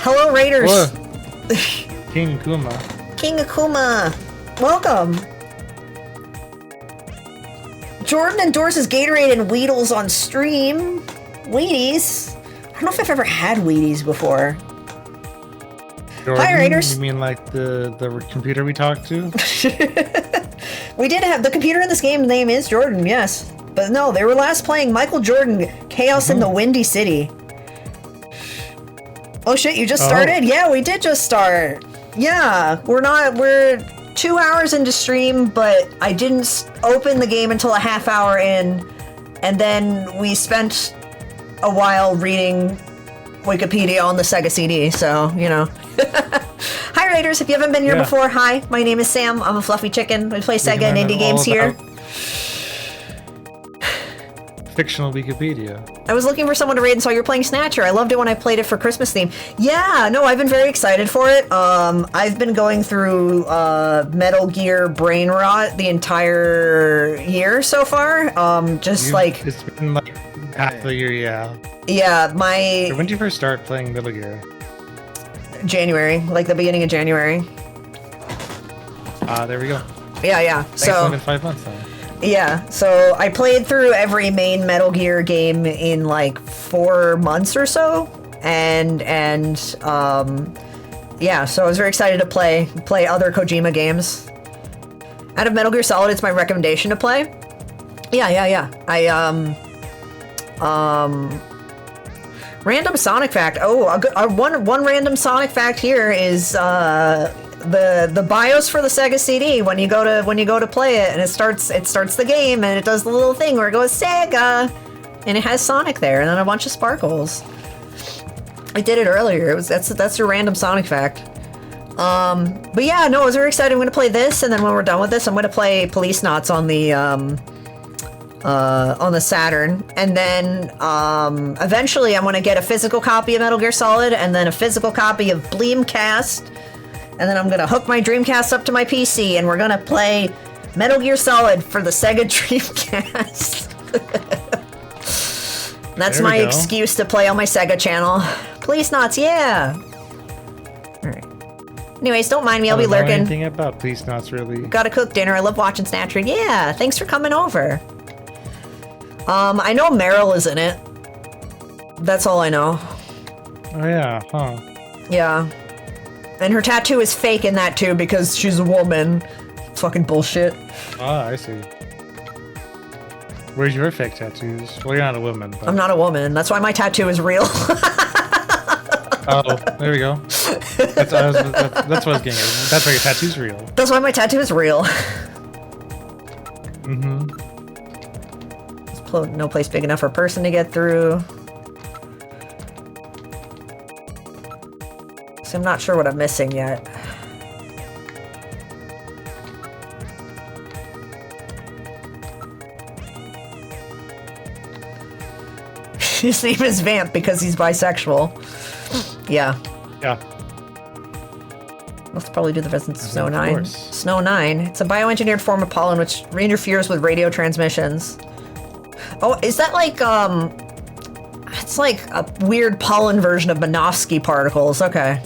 Hello, Raiders! Whoa. King Kuma. King Akuma! Welcome! Jordan endorses Gatorade and Weedles on stream. Wheaties? I don't know if I've ever had Wheaties before. Jordan, Hi, Raiders! You mean like the computer we talked to? We did have the computer in this game. Name is Jordan, yes. But no, they were last playing Michael Jordan, Chaos in the Windy City. Oh shit, you just started? Yeah, we did just start. Yeah, we're 2 hours into stream, but I didn't open the game until a half hour in, and then we spent a while reading Wikipedia on the Sega CD, so, you know. Hi, Raiders. If you haven't been here before, hi. My name is Sam. I'm a fluffy chicken. We play Sega and indie games here. Fictional Wikipedia. I was looking for someone to raid and saw you're playing Snatcher. I loved it when I played it for Christmas theme. Yeah, no, I've been very excited for it. I've been going through Metal Gear Brain Rot the entire year so far. It's been like half a year, yeah. Yeah, When did you first start playing Metal Gear? January, like the beginning of January. There we go. Yeah. Thanks, so been 5 months now. Yeah, so I played through every main Metal Gear game in like 4 months or so, and yeah, so I was very excited to play other Kojima games. Out of Metal Gear Solid, it's my recommendation to play. Yeah. Random Sonic fact. Oh, one random Sonic fact here is the BIOS for the Sega CD. When you go to play it and it starts the game and it does the little thing where it goes Sega, and it has Sonic there and then a bunch of sparkles. I did it earlier. That's your random Sonic fact. But yeah, no, I was very excited. I'm gonna play this, and then when we're done with this, I'm gonna play Police Knots on the Saturn, and then eventually I'm gonna get a physical copy of Metal Gear Solid, and then a physical copy of Bleemcast, and then I'm gonna hook my Dreamcast up to my PC, and we're gonna play Metal Gear Solid for the Sega Dreamcast. That's my excuse to play on my Sega channel. Police Knots, yeah. All right. Anyways, don't mind me. I'll be lurking. I don't know anything about Police Knots, really. Gotta cook dinner. I love watching Snatcher. Yeah, thanks for coming over. I know Meryl is in it. That's all I know. Oh yeah, huh. Yeah. And her tattoo is fake in that too because she's a woman. Fucking bullshit. Ah, I see. Where's your fake tattoos? Well, you're not a woman. But... I'm not a woman. That's why my tattoo is real. Oh, there we go. That's what I was getting at. That's why your tattoo's real. That's why my tattoo is real. Mm-hmm. No place big enough for a person to get through. So I'm not sure what I'm missing yet. His name is Vamp because he's bisexual. Yeah. Yeah. Let's probably do the Resident Snow 9. Snow 9. It's a bioengineered form of pollen which interferes with radio transmissions. Oh, is that like, it's like a weird pollen version of Minovsky particles. Okay.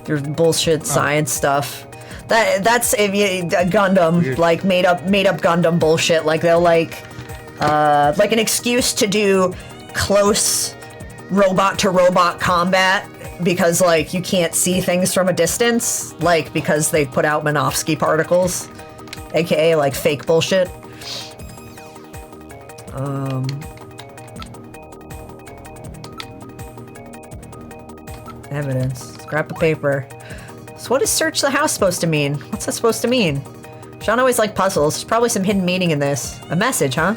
Your bullshit science stuff. That's if you, Gundam, weird. Like made up Gundam bullshit. Like they'll like an excuse to do close robot to robot combat because like you can't see things from a distance, like because they put out Minovsky particles, aka like fake bullshit. Evidence. Scrap of paper. So what is search the house supposed to mean? What's that supposed to mean? Sean always liked puzzles. There's probably some hidden meaning in this. A message, huh?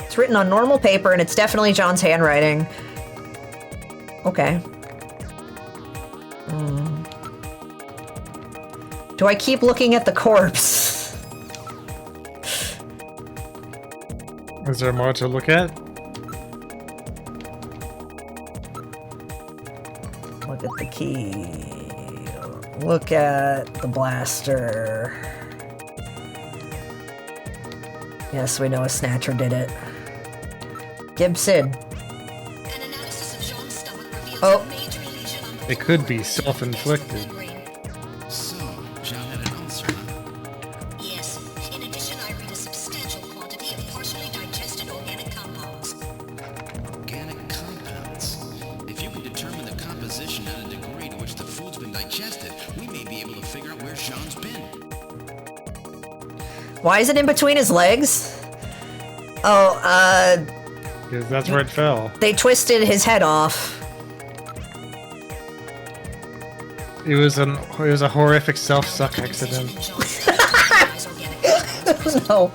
It's written on normal paper and it's definitely John's handwriting. Okay. Do I keep looking at the corpse? Is there more to look at? Look at the key. Look at the blaster. Yes, we know a Snatcher did it. Gibson. Oh. It could be self-inflicted. So, John had an ulcer, huh? Yes. In addition, I read a substantial quantity of partially digested organic compounds. Organic compounds. If you can determine the composition and the degree to which the food's been digested, we may be able to figure out where Jean's been. Why is it in between his legs? Oh, Because that's where it fell. they twisted his head off. It was a horrific self-suck accident. No.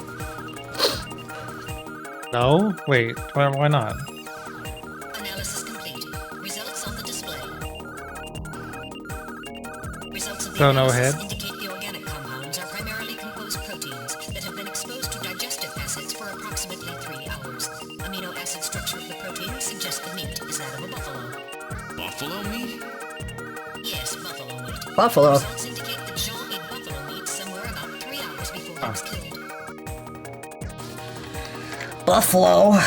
No? Wait, why not? Analysis complete. Results on the display. Results of the So no analysis head? indicate the organic compounds are primarily composed proteins that have been exposed to digestive acids for approximately 3 hours. Amino acid structure of the protein suggests the meat is that of a buffalo. Buffalo meat? Yes, buffalo meat. Buffalo. Results indicate that Jean ate buffalo meat somewhere about 3 hours before he was killed. Buffalo.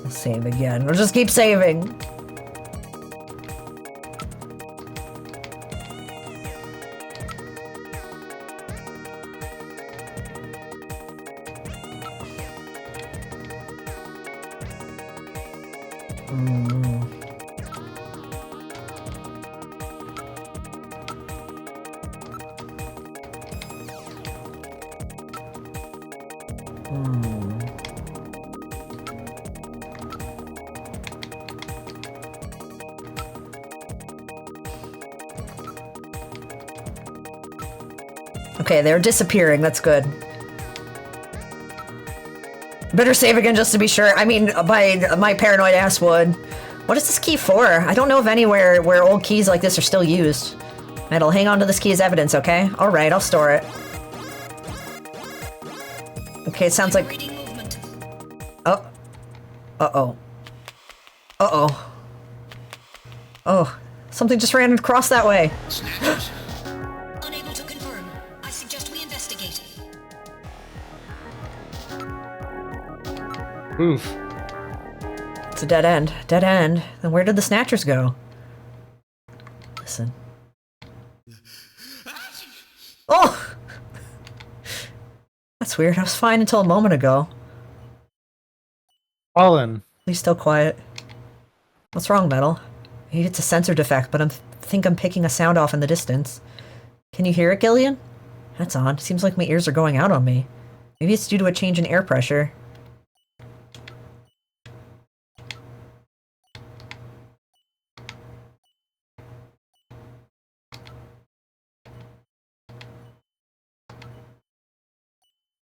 Save again. We'll just keep saving. Okay, they're disappearing. That's good. Better save again just to be sure. I mean, my paranoid ass would. What is this key for? I don't know of anywhere where old keys like this are still used. Metal, hang on to this key as evidence, okay? Alright, I'll store it. Okay, it sounds like... Oh. Uh-oh. Uh-oh. Oh. Something just ran across that way. Snatchers? Unable to confirm. I suggest we investigate. Oof. It's a dead end. Dead end. Then where did the Snatchers go? Listen. Oh! That's weird. I was fine until a moment ago. Fallen. He's still quiet. What's wrong, Metal? Maybe it's a sensor defect, but I think I'm picking a sound off in the distance. Can you hear it, Gillian? That's odd. Seems like my ears are going out on me. Maybe it's due to a change in air pressure.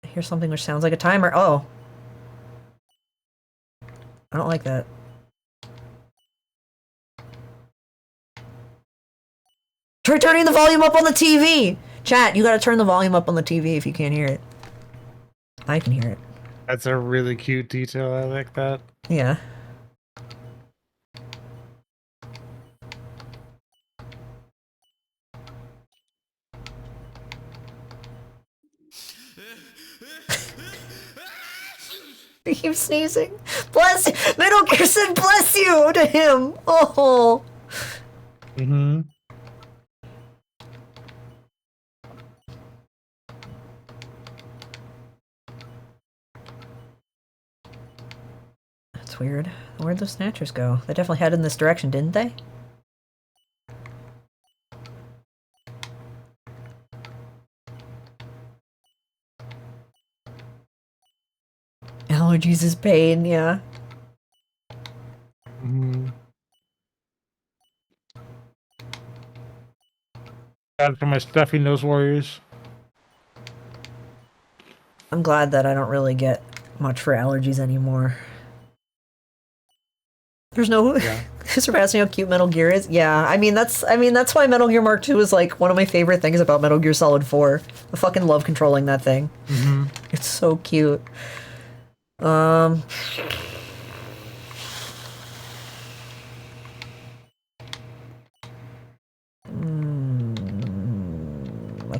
I hear something which sounds like a timer. Oh. I don't like that. Try turning the volume up on the TV! Chat, you gotta turn the volume up on the TV if you can't hear it. I can hear it. That's a really cute detail. I like that. Yeah. He keeps sneezing. Bless you! Metal Gear said bless you to him! Oh! Mm-hmm. That's weird. Where'd those Snatchers go? They definitely headed in this direction, didn't they? Allergies is pain, yeah. Mm-hmm. Bad for my stuffy nose warriors. I'm glad that I don't really get much for allergies anymore. There's no... Yeah. Surpassing how cute Metal Gear is. Yeah, I mean that's why Metal Gear Mark II is like one of my favorite things about Metal Gear Solid 4. I fucking love controlling that thing. Mm-hmm. It's so cute. I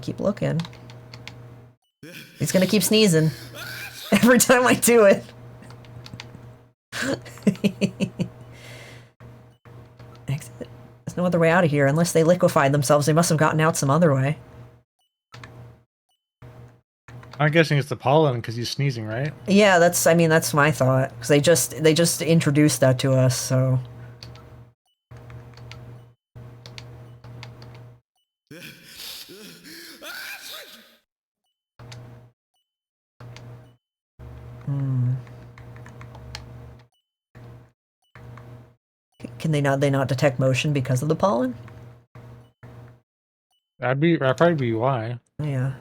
keep looking. He's gonna keep sneezing every time I do it. Exit. There's no other way out of here unless they liquefied themselves. They must have gotten out some other way. I'm guessing it's the pollen because he's sneezing, right? Yeah, that's my thought. Because they just introduced that to us, so. Can they not detect motion because of the pollen? That'd probably be why. Yeah.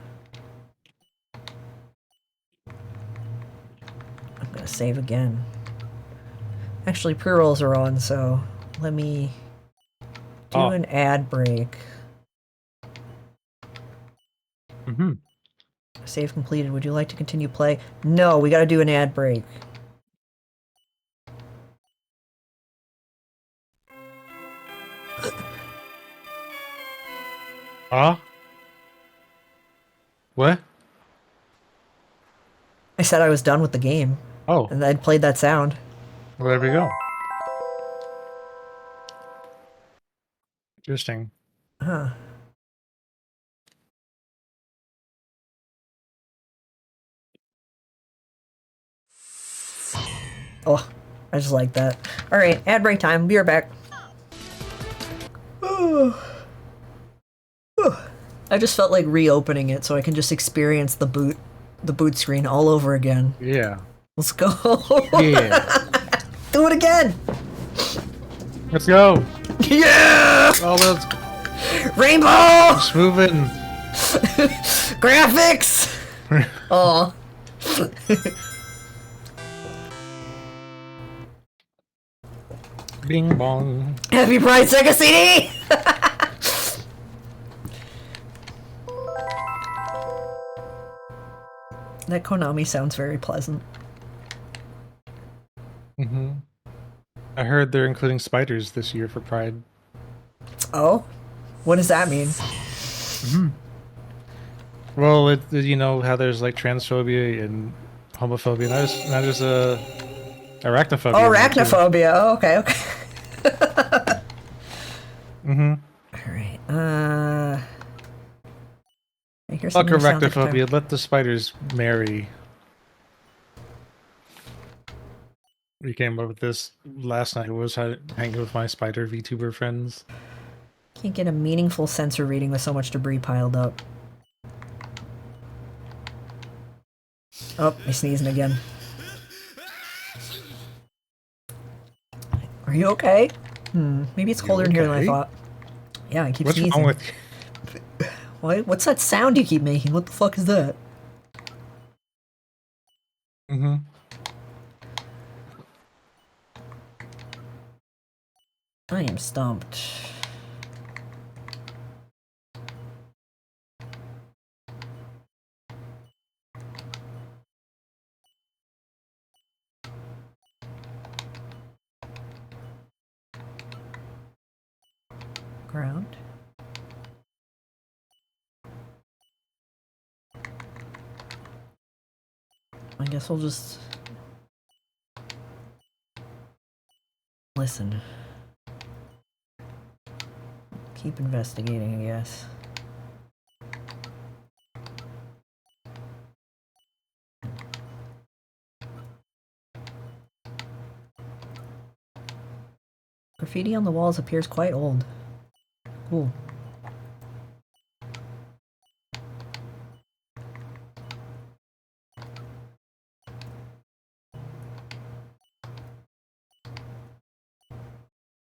I'm gonna save again. Actually, pre-rolls are on, so let me do an ad break. Mm-hmm. Save completed. Would you like to continue play? No, we gotta do an ad break. What? I said I was done with the game. Oh. And I'd played that sound. Well, there we go. Interesting. Huh. Oh, I just like that. Alright, ad break time. Be right back. I just felt like reopening it so I can just experience the boot screen all over again. Yeah. Let's go. Yeah. Do it again. Let's go. Yeah. Oh, let's Rainbow. Just moving. Graphics. Oh. Bing bong. Happy Pride Sega CD. That Konami sounds very pleasant. Mm-hmm. I heard they're including spiders this year for Pride. Oh? What does that mean? Mm-hmm. Well, you know how there's like transphobia and homophobia, not just arachnophobia. Oh, arachnophobia. Oh, okay, okay. Mm-hmm. Alright, Fuck arachnophobia, let the spiders marry. We came up with this last night. I was hanging with my spider VTuber friends. Can't get a meaningful sensor reading with so much debris piled up. Oh, he's sneezing again. Are you okay? Maybe it's colder in here than I thought. Yeah, I keep sneezing. What's wrong with you? What's that sound you keep making? What the fuck is that? Mm-hmm. I am stumped. Ground. I guess we'll just listen. Keep investigating, I guess. Graffiti on the walls appears quite old. Cool.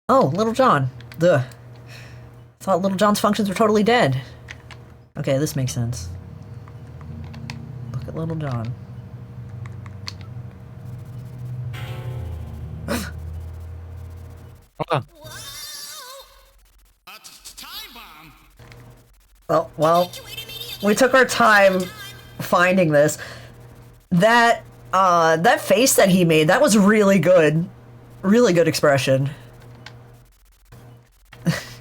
Oh, Little John. Duh. Thought Little John's functions were totally dead. Okay, this makes sense. Look at Little John. Oh. Well, we took our time finding this. That face that he made, that was really good. Really good expression.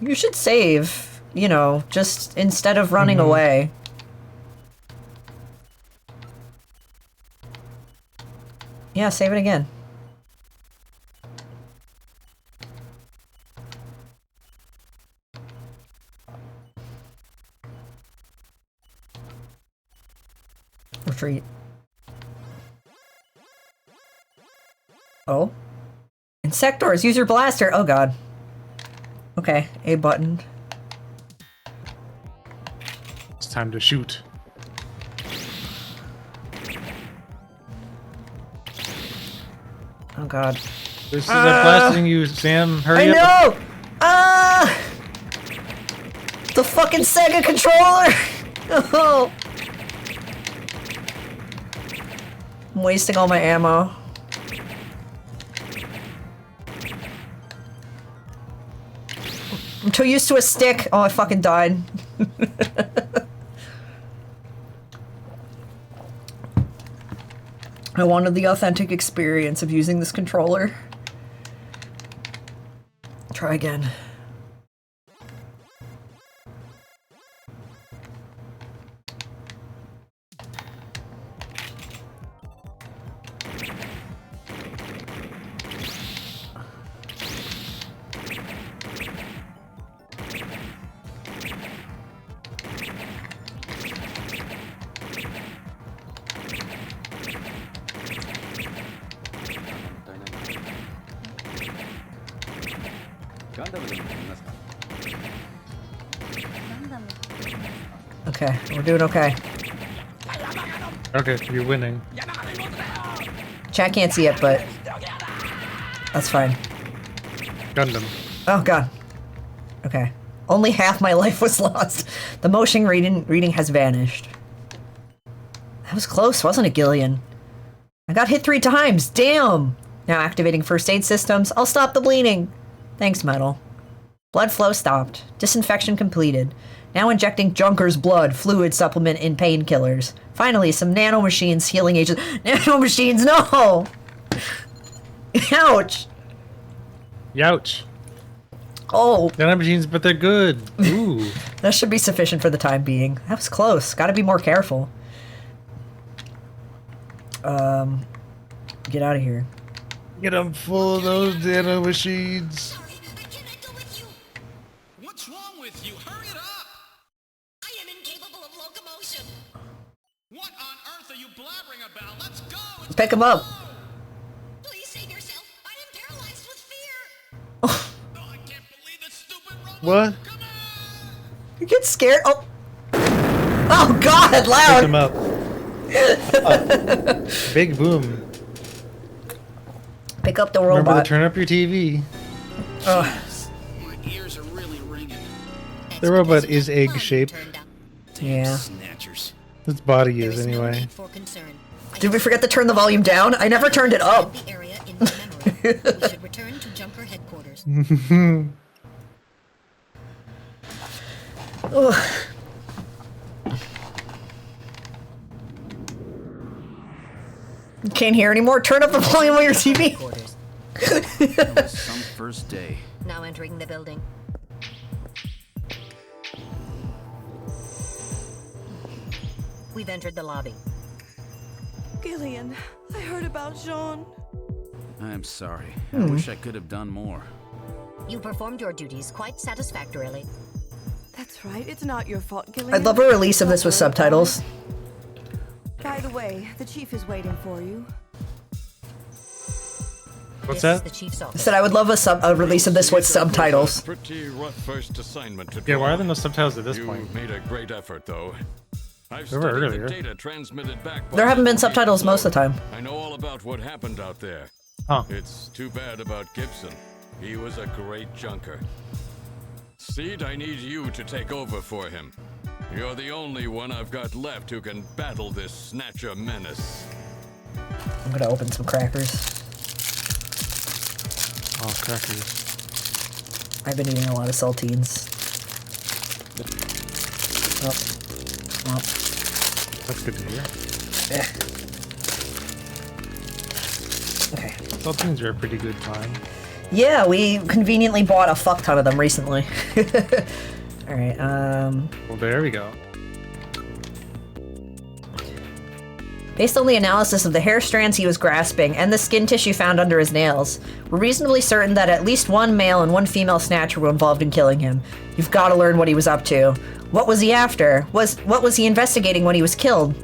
You should save, you know, just instead of running away. Yeah, save it again. Retreat. Oh. Insectors, use your blaster. Oh god. Okay, A button. It's time to shoot. Oh god. This is blasting you, Sam. Hurry up. I know! The fucking SEGA controller! Oh. I'm wasting all my ammo. I'm too used to a stick. Oh, I fucking died. I wanted the authentic experience of using this controller. Try again. Okay, we're doing okay. Okay, you're winning. Chat can't see it, but that's fine. Gundam. Oh god. Okay. Only half my life was lost. The motion reading has vanished. That was close, wasn't it, Gillian? I got hit 3 times. Damn! Now activating first aid systems. I'll stop the bleeding. Thanks, Metal. Blood flow stopped. Disinfection completed. Now injecting Junker's blood, fluid supplement, and painkillers. Finally, some nanomachines, healing agents. Nanomachines, no! Ouch! Youch. Oh. Nanomachines, but they're good. Ooh. That should be sufficient for the time being. That was close. Gotta be more careful. Get out of here. Get them full of those nanomachines. What's wrong with you? Hurry it up! I am incapable of locomotion. What on earth are you blabbering about? Let's go! Let's pick him up. Please save yourself. I am paralyzed with fear. Oh, I can't believe this stupid robot! What? Come on! You get scared? Oh. Oh god, loud! Pick him up. Big boom. Pick up the robot. Remember to turn up your TV. My ears are really ringing. The robot is egg-shaped. Yeah. Snatchers. Its body is, anyway. Did we forget to turn the volume down? I never turned it up. The area in my memory. We should return to Junker headquarters. Ugh. Can't hear anymore. Turn up the volume on your TV. That was some first day. Now entering the building. We've entered the lobby. Gillian, I heard about Jean. I'm sorry. I wish I could have done more. You performed your duties quite satisfactorily. That's right. It's not your fault, Gillian. I'd love a release of this with subtitles. By the way, the chief is waiting for you. What's This is that? the chief's I office. said I would love a release of this with subtitles. Pretty rough first assignment to Yeah, why are draw. there no subtitles at this You point? made a great effort, though. I've They were studied earlier. the data transmitted back by There haven't the been subtitles so most of the time. I know all about what happened out there. Huh. It's too bad about Gibson. He was a great junker. Seed, I need you to take over for him. You're the only one I've got left who can battle this Snatcher menace. I'm gonna open some crackers. Oh, crackers. I've been eating a lot of saltines. Oh. That's good to hear. Okay. Saltines are a pretty good time. Yeah, we conveniently bought a fuck ton of them recently. Alright, Well, there we go. Based on the analysis of the hair strands he was grasping and the skin tissue found under his nails, we're reasonably certain that at least one male and one female snatcher were involved in killing him. You've got to learn what he was up to. What was he after? What was he investigating when he was killed?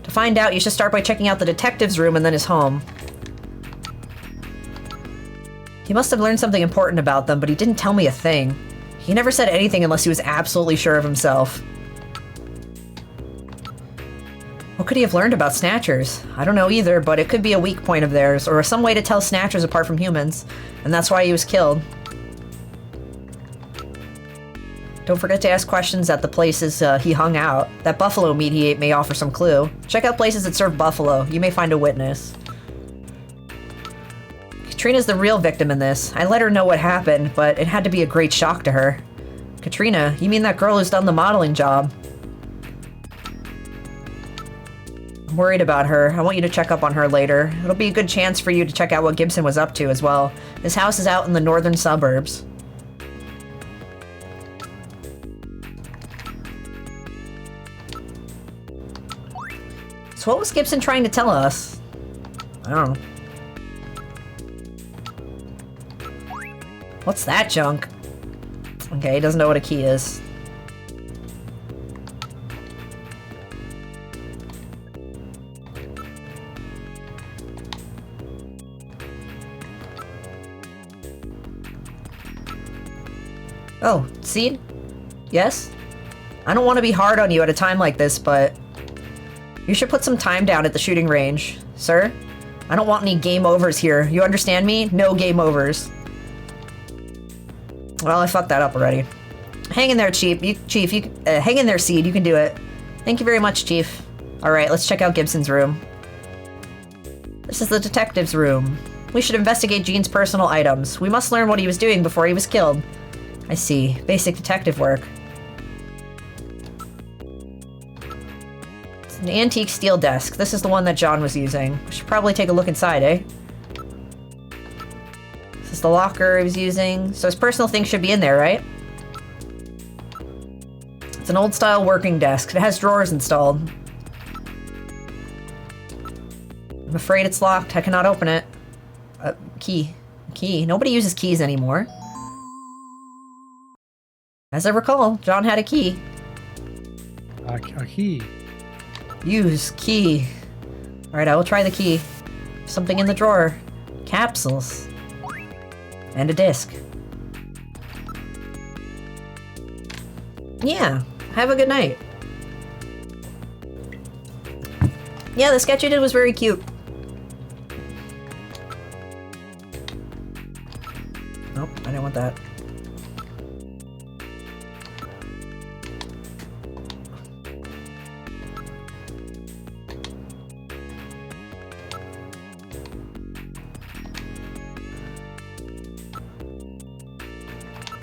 To find out, you should start by checking out the detective's room and then his home. He must have learned something important about them, but he didn't tell me a thing. He never said anything unless he was absolutely sure of himself. What could he have learned about Snatchers? I don't know either, but it could be a weak point of theirs, or some way to tell Snatchers apart from humans, and that's why he was killed. Don't forget to ask questions at the places he hung out. That buffalo meat he ate may offer some clue. Check out places that serve buffalo. You may find a witness. Katrina's the real victim in this. I let her know what happened, but it had to be a great shock to her. Katrina, you mean that girl who's done the modeling job? I'm worried about her. I want you to check up on her later. It'll be a good chance for you to check out what Gibson was up to as well. His house is out in the northern suburbs. So what was Gibson trying to tell us? I don't know. What's that junk? Okay, he doesn't know what a key is. Oh, Seed? Yes? I don't want to be hard on you at a time like this, but you should put some time down at the shooting range. Sir? I don't want any game overs here. You understand me? No game overs. Well, I fucked that up already. Hang in there, Chief. Hang in there, Seed. You can do it. Thank you very much, Chief. Alright, let's check out Gibson's room. This is the detective's room. We should investigate Gene's personal items. We must learn what he was doing before he was killed. I see. Basic detective work. It's an antique steel desk. This is the one that John was using. We should probably take a look inside, eh? This is the locker he was using. So his personal things should be in there, right? It's an old-style working desk. It has drawers installed. I'm afraid it's locked. I cannot open it. Key. Key. Nobody uses keys anymore. As I recall, John had a key. A key. Use key. Alright, I will try the key. Something in the drawer. Capsules. And a disc. Yeah. Have a good night. Yeah, the sketch you did was very cute. Nope, I didn't want that.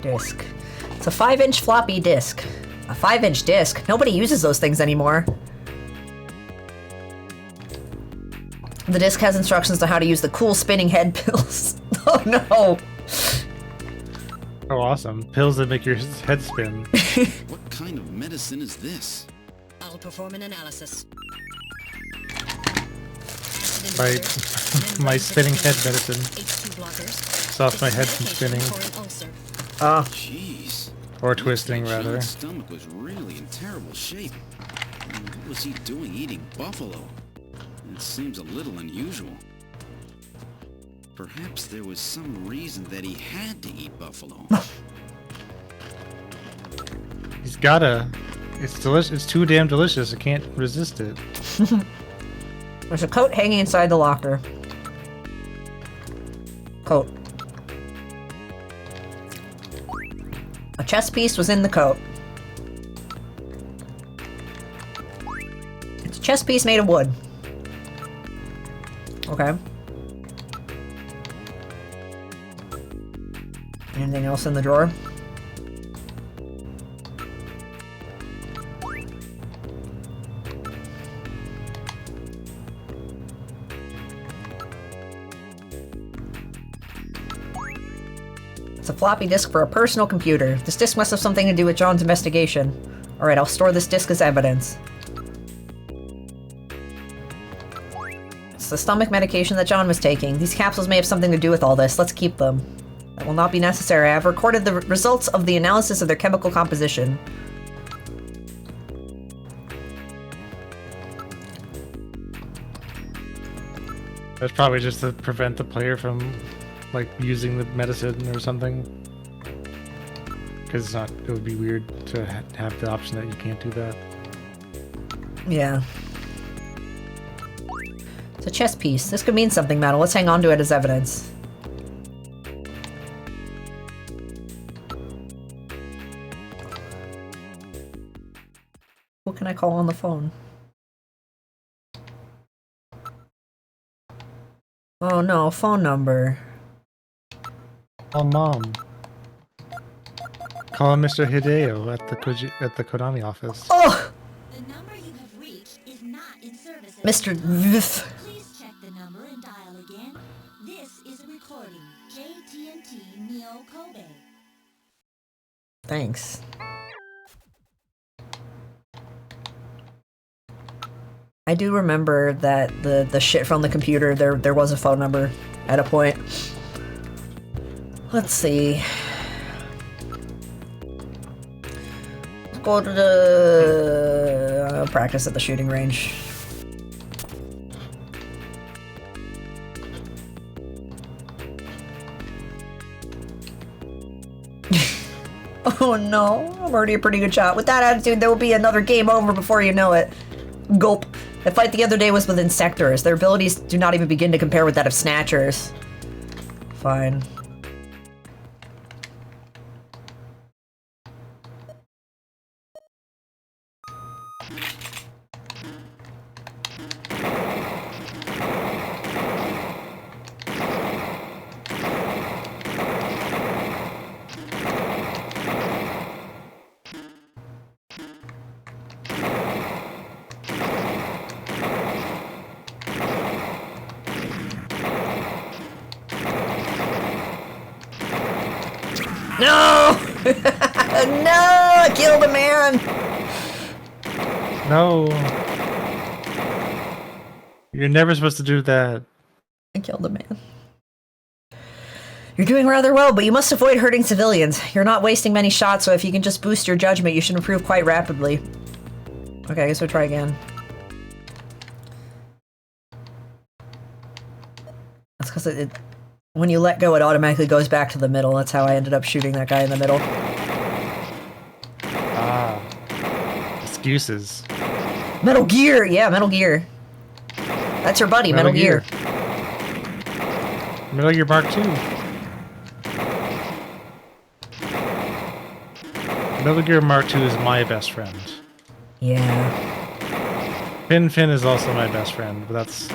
Disc. It's a 5-inch floppy disk. A 5-inch disc? Nobody uses those things anymore. The disc has instructions on how to use the cool spinning head pills. Oh no! Oh, awesome. Pills that make your head spin. What kind of medicine is this? I'll perform an analysis. My spinning head medicine stops my head from spinning. Ah. Jeez. Or twisting, rather. His stomach was really in terrible shape. What was he doing eating buffalo? It seems a little unusual. Perhaps there was some reason that he had to eat buffalo. He's gotta. It's delicious. It's too damn delicious. I can't resist it. There's a coat hanging inside the locker. Coat. A chest piece was in the coat. It's a chest piece made of wood. Okay. Anything else in the drawer? It's a floppy disk for a personal computer. This disk must have something to do with John's investigation. Alright, I'll store this disk as evidence. It's the stomach medication that John was taking. These capsules may have something to do with all this. Let's keep them. That will not be necessary. I have recorded the results of the analysis of their chemical composition. That's probably just to prevent the player from, like, using the medicine or something. Because it's not, it would be weird to have the option that you can't do that. Yeah. It's a chess piece. This could mean something, Metal. Let's hang on to it as evidence. Who can I call on the phone? Oh no, phone number. Oh, Mom. Call Mr. Hideo at the Konami office. Oh! The number you have reached is not in service. Mr. Viff. Please check the number and dial again. This is a recording. JT&T Neo Kobe. Thanks. I do remember that the shit from the computer, there was a phone number at a point. Let's see. Let's go to the practice at the shooting range. Oh no, I'm already a pretty good shot. With that attitude, there will be another game over before you know it. Gulp. The fight the other day was with Insectors. Their abilities do not even begin to compare with that of Snatchers. Fine. No! No! I killed a man! No. You're never supposed to do that. I killed a man. You're doing rather well, but you must avoid hurting civilians. You're not wasting many shots, so if you can just boost your judgment, you should improve quite rapidly. Okay, I guess we'll try again. That's because when you let go, it automatically goes back to the middle. That's how I ended up shooting that guy in the middle. Ah. Excuses. Metal Gear! Yeah, Metal Gear. That's your buddy, Metal Gear. Metal Gear Mark 2. Metal Gear Mark 2 is my best friend. Yeah. Finn is also my best friend, but that's...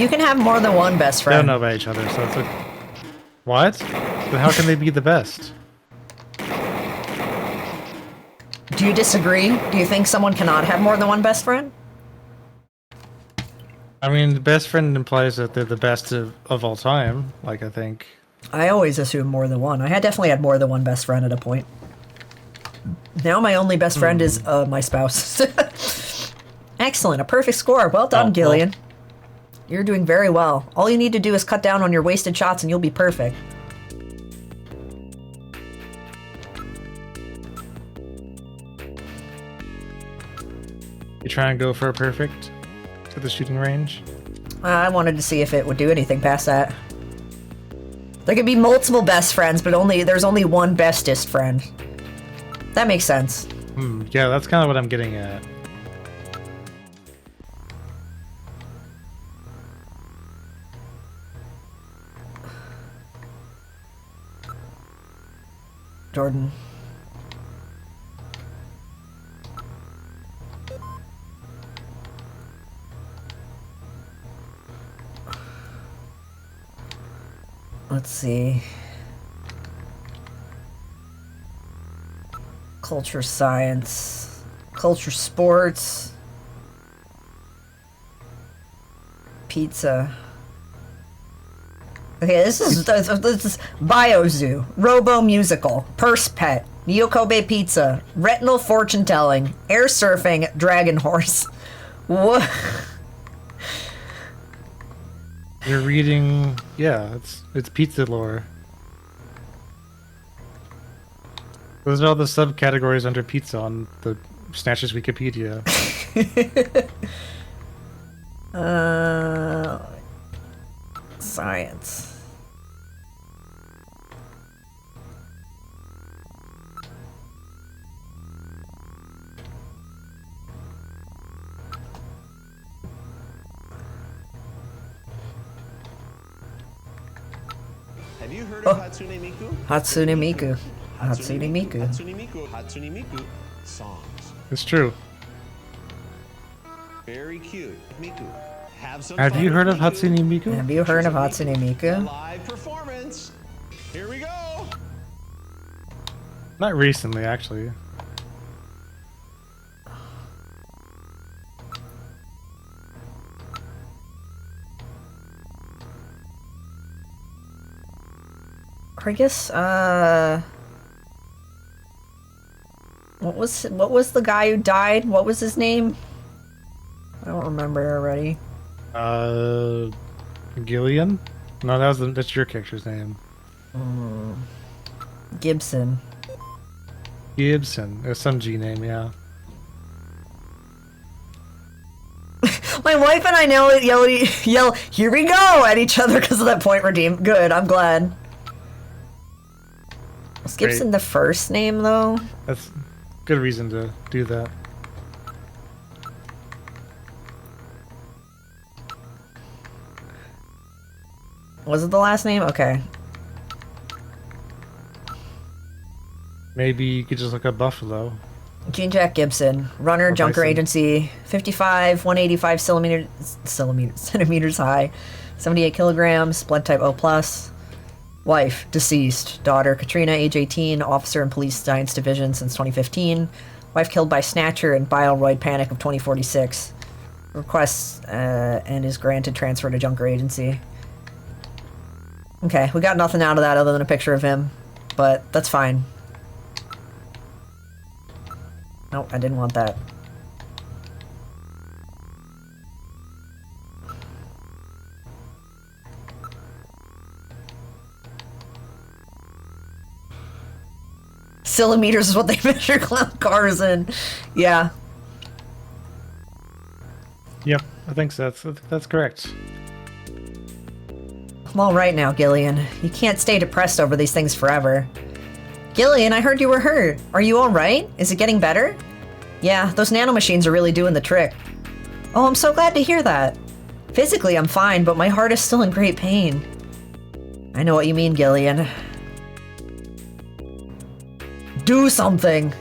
You can have more than one best friend. They don't know about each other, so it's like... What? But how can they be the best? Do you disagree? Do you think someone cannot have more than one best friend? I mean, the best friend implies that they're the best of all time, like, I think. I always assume more than one. I had definitely had more than one best friend at a point. Now my only best friend is my spouse. Excellent, a perfect score. Well done, Gillian. Well. You're doing very well. All you need to do is cut down on your wasted shots and you'll be perfect. You try and go for a perfect at the shooting range? I wanted to see if it would do anything past that. There could be multiple best friends, but there's only one bestest friend. That makes sense. Yeah, that's kind of what I'm getting at. Jordan. Let's see. Culture science. Culture sports. Pizza. Okay, this is Biozoo, Robo Musical, Purse Pet, Nyokobe Pizza, Retinal Fortune Telling, Air Surfing, Dragon Horse. What? You're reading, yeah, it's pizza lore. Those are all the subcategories under pizza on the Snatcher's Wikipedia. Science. Have you heard of Hatsune Miku? Hatsune Miku. Hatsune Miku. Hatsune Miku. Hatsune Miku songs. It's true. Very cute. Miku. Have you heard of Hatsune Miku? Have you heard of Hatsune Miku? Live performance. Here we go. Not recently, actually. I guess, what was the guy who died? What was his name? I don't remember already. Gillian? No, that's your character's name. Gibson. Gibson. There's some G name, yeah. My wife and I yell, here we go, at each other because of that point redeem. Good, I'm glad. Was Gibson the first name, though? That's good reason to do that. Was it the last name? Okay. Maybe you could just look up Buffalo. Gene Jack Gibson, runner, junker agency, 55, 185 centimeters high, 78 kilograms, blood type O+. Wife, deceased. Daughter, Katrina, age 18, officer in Police Science Division since 2015. Wife killed by Snatcher in Bioroid Panic of 2046. Requests and is granted transfer to junker agency. Okay, we got nothing out of that other than a picture of him, but that's fine. Nope, I didn't want that. Centimeters is what they measure clown cars in. Yeah. Yep, I think so. That's correct. I'm all right now, Gillian. You can't stay depressed over these things forever. Gillian, I heard you were hurt. Are you all right? Is it getting better? Yeah, those nanomachines are really doing the trick. Oh, I'm so glad to hear that. Physically, I'm fine, but my heart is still in great pain. I know what you mean, Gillian. Do something!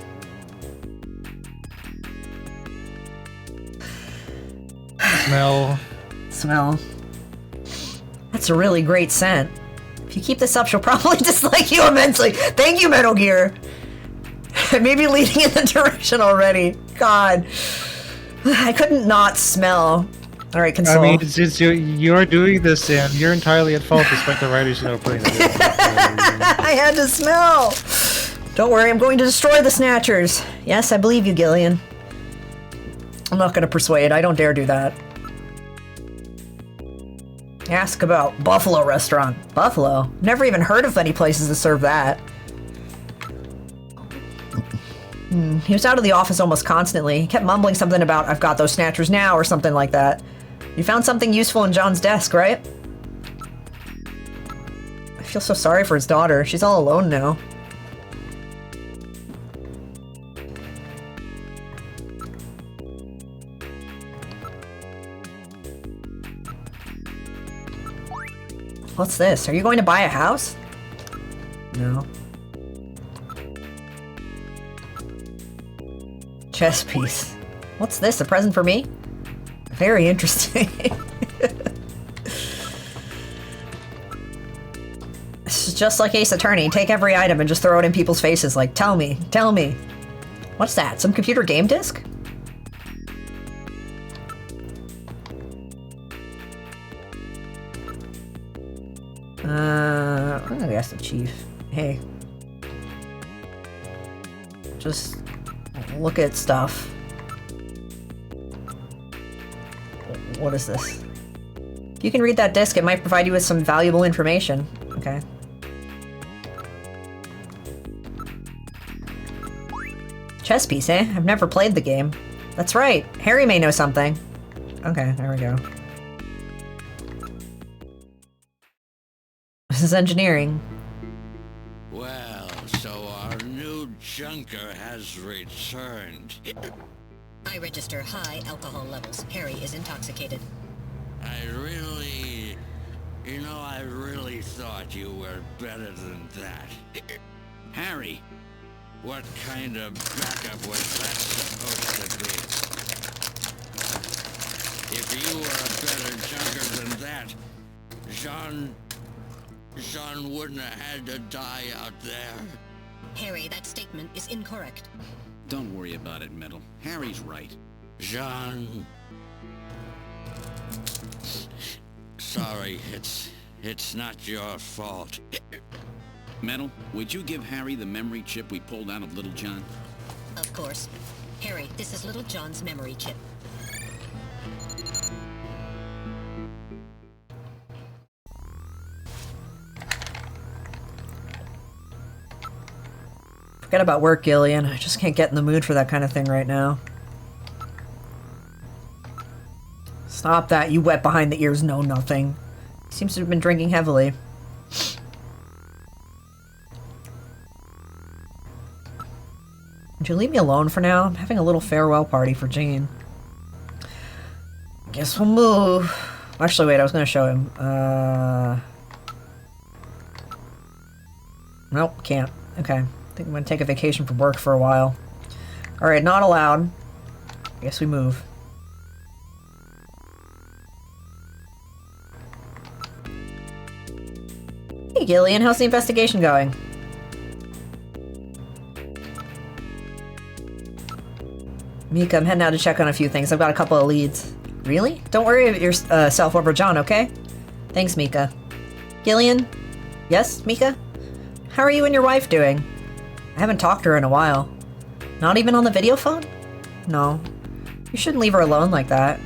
Smell. That's a really great scent. If you keep this up, she'll probably dislike you immensely. Thank you, Metal Gear! Maybe leading in the direction already. God. I couldn't not smell. Alright, console. I mean, you're doing this, and you're entirely at fault despite the writers putting it in. I had to smell! Don't worry, I'm going to destroy the Snatchers. Yes, I believe you, Gillian. I'm not going to persuade. I don't dare do that. Ask about Buffalo Restaurant. Buffalo? Never even heard of any places that serve that. He was out of the office almost constantly. He kept mumbling something about, I've got those Snatchers now, or something like that. You found something useful in John's desk, right? I feel so sorry for his daughter. She's all alone now. What's this? Are you going to buy a house? No. Chess piece. What's this? A present for me? Very interesting. This is just like Ace Attorney. Take every item and just throw it in people's faces like, tell me, tell me. What's that? Some computer game disc? I'm gonna ask the chief. Hey. Just look at stuff. What is this? If you can read that disc, it might provide you with some valuable information. Okay. Chess piece, eh? I've never played the game. That's right. Harry may know something. Okay, there we go. This is engineering. Well, so our new junker has returned. I register high alcohol levels. Harry is intoxicated. I really thought you were better than that. Harry, what kind of backup was that supposed to be? If you were a better junker than that, Jean wouldn't have had to die out there. Harry, that statement is incorrect. Don't worry about it, Metal. Harry's right. Jean... Sorry, it's not your fault. Metal, would you give Harry the memory chip we pulled out of Little John? Of course. Harry, this is Little John's memory chip. Forget about work, Gillian. I just can't get in the mood for that kind of thing right now. Stop that, you wet behind the ears know nothing. He seems to have been drinking heavily. Would you leave me alone for now? I'm having a little farewell party for Jean. Guess we'll move. Actually, wait, I was gonna show him. Nope, can't. Okay. I think I'm gonna take a vacation from work for a while. Alright, not allowed. I guess we move. Hey Gillian, how's the investigation going? Mika, I'm heading out to check on a few things. I've got a couple of leads. Really? Don't worry about yourself over John, okay? Thanks, Mika. Gillian? Yes, Mika? How are you and your wife doing? I haven't talked to her in a while. Not even on the video phone? No. You shouldn't leave her alone like that.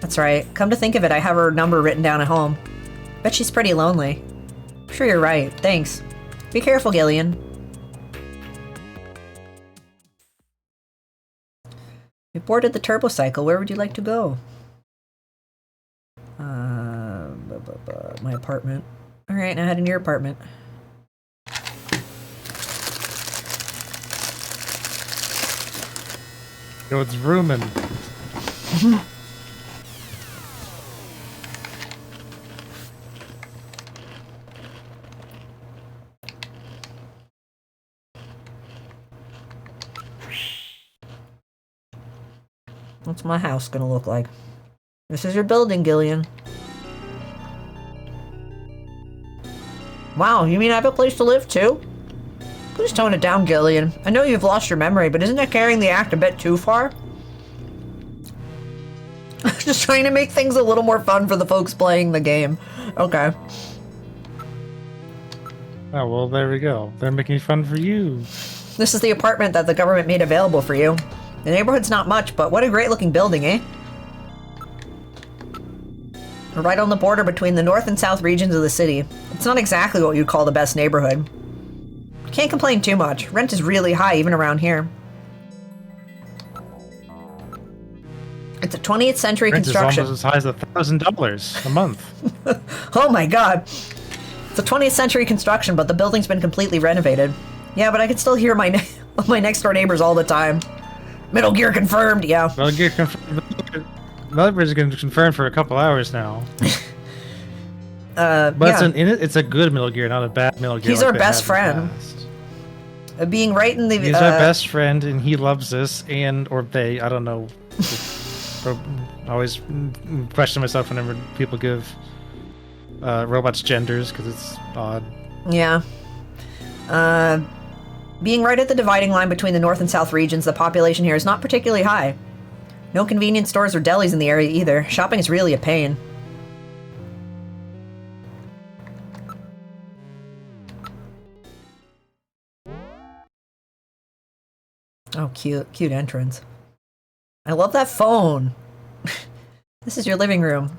That's right. Come to think of it, I have her number written down at home. Bet she's pretty lonely. Sure, you're right. Thanks. Be careful, Gillian. We boarded the turbocycle. Where would you like to go? My apartment. Alright, now head into your apartment. Yo, it's rooming. What's my house gonna look like? This is your building, Gillian. Wow, you mean I have a place to live too? Please tone it down, Gillian. I know you've lost your memory, but isn't it carrying the act a bit too far? Just trying to make things a little more fun for the folks playing the game. Okay. Oh, well, there we go. They're making fun for you. This is the apartment that the government made available for you. The neighborhood's not much, but what a great looking building, eh? We're right on the border between the north and south regions of the city. It's not exactly what you'd call the best neighborhood. Can't complain too much. Rent is really high even around here. It's a 20th century construction. Rent is almost as high as $1,000 a month. Oh my god. It's a 20th century construction, but the building's been completely renovated. Yeah, but I can still hear my next door neighbors all the time. Metal Gear confirmed, yeah. Metal Gear confirmed. Metal Gear's been confirmed for a couple hours now. But yeah. It's a good Metal Gear, not a bad Metal Gear. He's our best friend. Being right in the... He's our best friend, and he loves us, or they, I don't know. I always question myself whenever people give robots genders, because it's odd. Yeah. Being right at the dividing line between the north and south regions, the population here is not particularly high. No convenience stores or delis in the area either. Shopping is really a pain. Oh, cute entrance. I love that phone. This is your living room.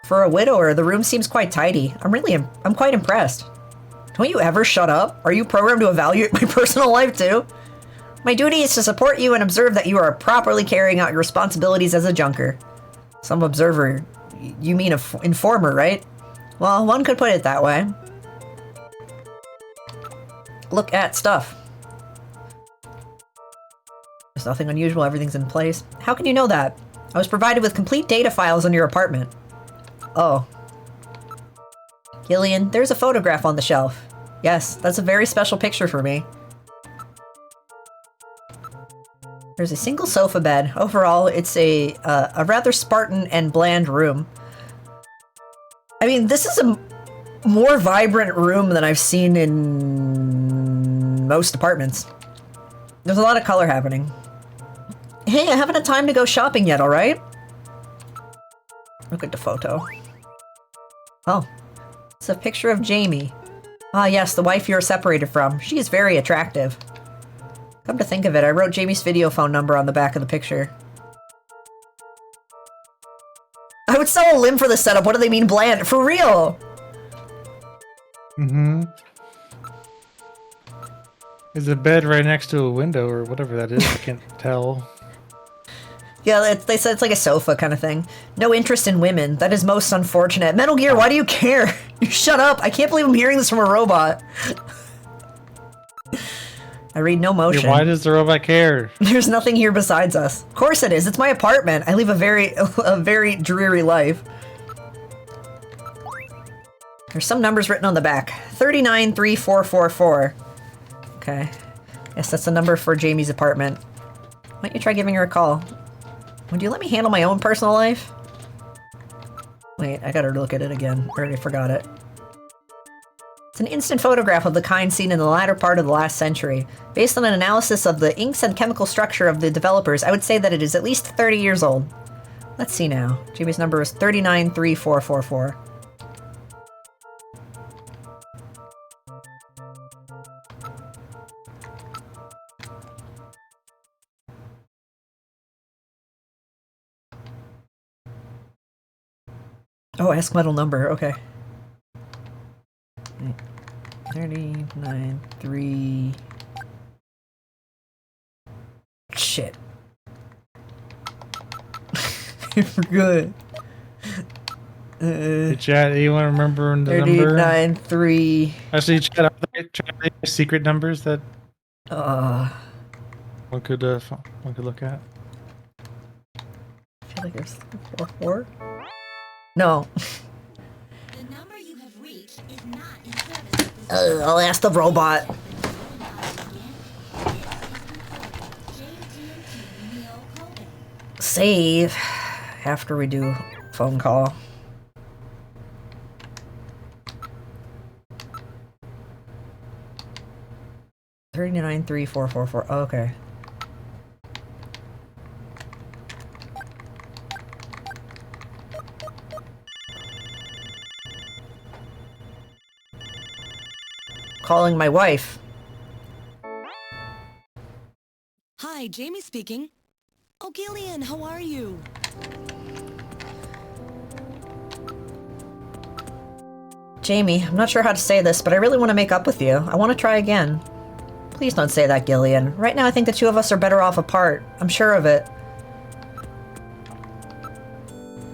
For a widower, the room seems quite tidy. I'm quite impressed. Don't you ever shut up? Are you programmed to evaluate my personal life too? My duty is to support you and observe that you are properly carrying out your responsibilities as a junker. Some observer. You mean informer, right? Well, one could put it that way. Look at stuff. There's nothing unusual, everything's in place. How can you know that? I was provided with complete data files on your apartment. Oh. Gillian, there's a photograph on the shelf. Yes, that's a very special picture for me. There's a single sofa bed. Overall, it's a rather Spartan and bland room. I mean, this is a more vibrant room than I've seen in most apartments. There's a lot of color happening. Hey, I haven't had time to go shopping yet, alright? Look at the photo. Oh. It's a picture of Jamie. Ah, yes, the wife you're separated from. She is very attractive. Come to think of it, I wrote Jamie's video phone number on the back of the picture. I would sell a limb for the setup. What do they mean bland? For real! Mm-hmm. There's a bed right next to a window or whatever that is. I can't tell. Yeah, they said it's like a sofa kind of thing. No interest in women. That is most unfortunate. Metal Gear, why do you care? You shut up. I can't believe I'm hearing this from a robot. I read no motion. Yeah, why does the robot care? There's nothing here besides us. Of course it is. It's my apartment. I live a very dreary life. There's some numbers written on the back. 393444. Okay. Yes, that's the number for Jamie's apartment. Why don't you try giving her a call? Would you let me handle my own personal life? Wait, I gotta look at it again. I already forgot it. It's an instant photograph of the kind seen in the latter part of the last century. Based on an analysis of the inks and chemical structure of the developers, I would say that it is at least 30 years old. Let's see now. Jamie's number is 393444. Oh, ask metal number, okay. 39.3... Shit. I forgot. Chat, you want to remember the number? 39.3... Actually, chat, are there secret numbers that... one could look at? I feel like there's 4. No. The number you have reached is not in service. I'll ask the robot. Save after we do phone call. $39.344. Okay. Calling my wife. Hi, Jamie speaking. Oh, Gillian, how are you? Jamie, I'm not sure how to say this, but I really want to make up with you. I want to try again. Please don't say that, Gillian. Right now I think the two of us are better off apart. I'm sure of it.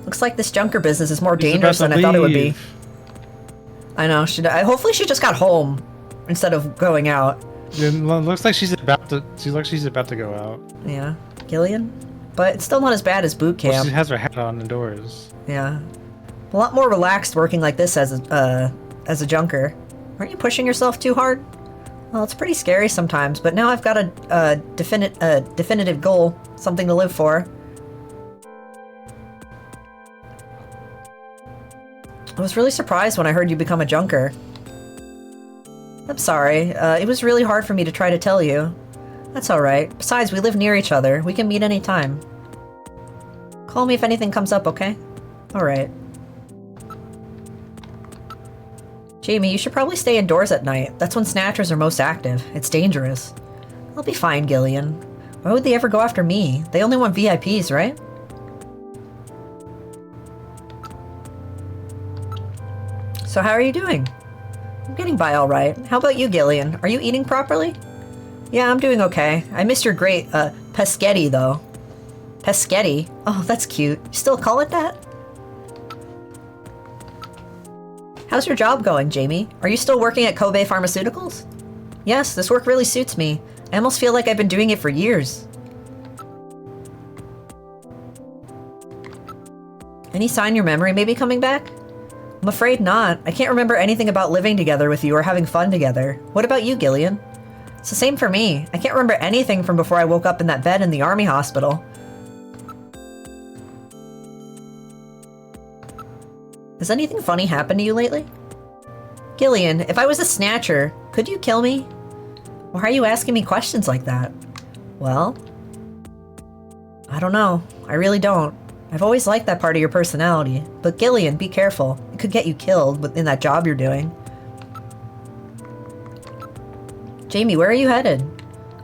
Looks like this junker business is more dangerous than I thought it would be. I know. Hopefully she just got home instead of going out. It looks like she's about to. She looks like she's about to go out. Yeah, Gillian, but it's still not as bad as boot camp. Well, she has her hat on indoors. Yeah, a lot more relaxed working like this as a junker. Aren't you pushing yourself too hard? Well, it's pretty scary sometimes, but now I've got a definitive goal, something to live for. I was really surprised when I heard you become a junker. I'm sorry. It was really hard for me to try to tell you. That's alright. Besides, we live near each other. We can meet anytime. Call me if anything comes up, okay? Alright. Jamie, you should probably stay indoors at night. That's when snatchers are most active. It's dangerous. I'll be fine, Gillian. Why would they ever go after me? They only want VIPs, right? So how are you doing? I'm getting by all right. How about you, Gillian? Are you eating properly? Yeah, I'm doing okay. I missed your great, pescetti, though. Pescetti? Oh, that's cute. You still call it that? How's your job going, Jamie? Are you still working at Kobe Pharmaceuticals? Yes, this work really suits me. I almost feel like I've been doing it for years. Any sign your memory may be coming back? I'm afraid not. I can't remember anything about living together with you or having fun together. What about you, Gillian? It's the same for me. I can't remember anything from before I woke up in that bed in the army hospital. Has anything funny happened to you lately? Gillian, if I was a Snatcher, could you kill me? Why are you asking me questions like that? Well, I don't know. I really don't. I've always liked that part of your personality. But Gillian, be careful. It could get you killed in that job you're doing. Jamie, where are you headed?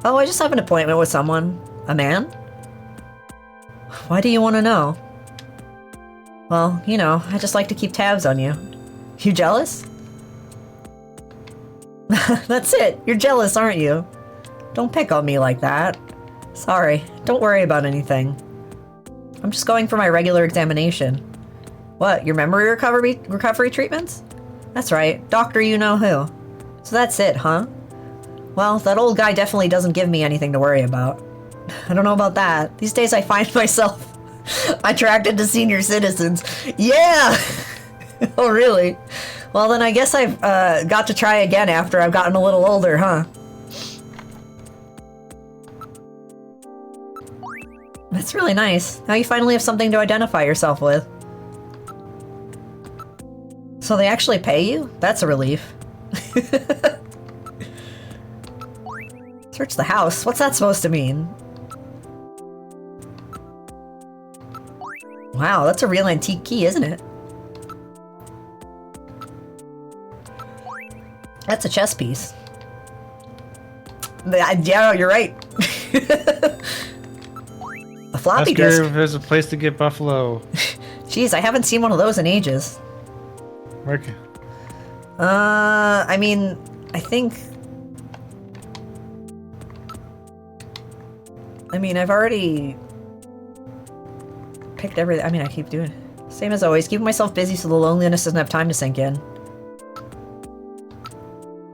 Oh, I just have an appointment with someone. A man? Why do you want to know? Well, you know, I just like to keep tabs on you. You jealous? That's it. You're jealous, aren't you? Don't pick on me like that. Sorry. Don't worry about anything. I'm just going for my regular examination. What, your memory recovery treatments? That's right. Doctor you know who. So that's it, huh? Well, that old guy definitely doesn't give me anything to worry about. I don't know about that. These days I find myself attracted to senior citizens. Yeah! Oh, really? Well, then I guess I've got to try again after I've gotten a little older, huh? That's really nice. Now you finally have something to identify yourself with. So they actually pay you? That's a relief. Search the house? What's that supposed to mean? Wow, that's a real antique key, isn't it? That's a chess piece. Yeah, you're right. A floppy disk. If there's a place to get buffalo. Jeez, I haven't seen one of those in ages. Okay. I mean, I think... I mean, I've already picked everything. I mean, I keep doing it. Same as always, keeping myself busy so the loneliness doesn't have time to sink in.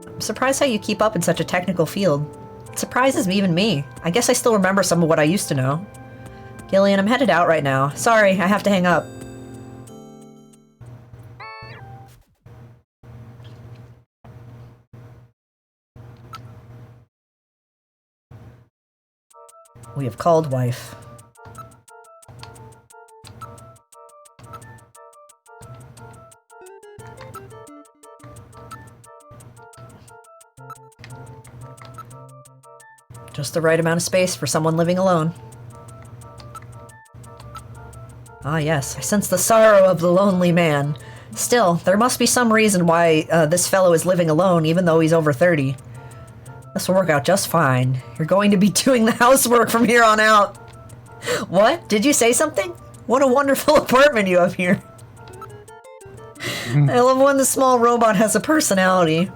I'm surprised how you keep up in such a technical field. It surprises me, even me. I guess I still remember some of what I used to know. Gillian, I'm headed out right now. Sorry, I have to hang up. We have called wife. Just the right amount of space for someone living alone. Ah yes, I sense the sorrow of the lonely man. Still, there must be some reason why this fellow is living alone even though he's over 30. This will work out just fine. You're going to be doing the housework from here on out. What? Did you say something? What a wonderful apartment you have here. I love when the small robot has a personality.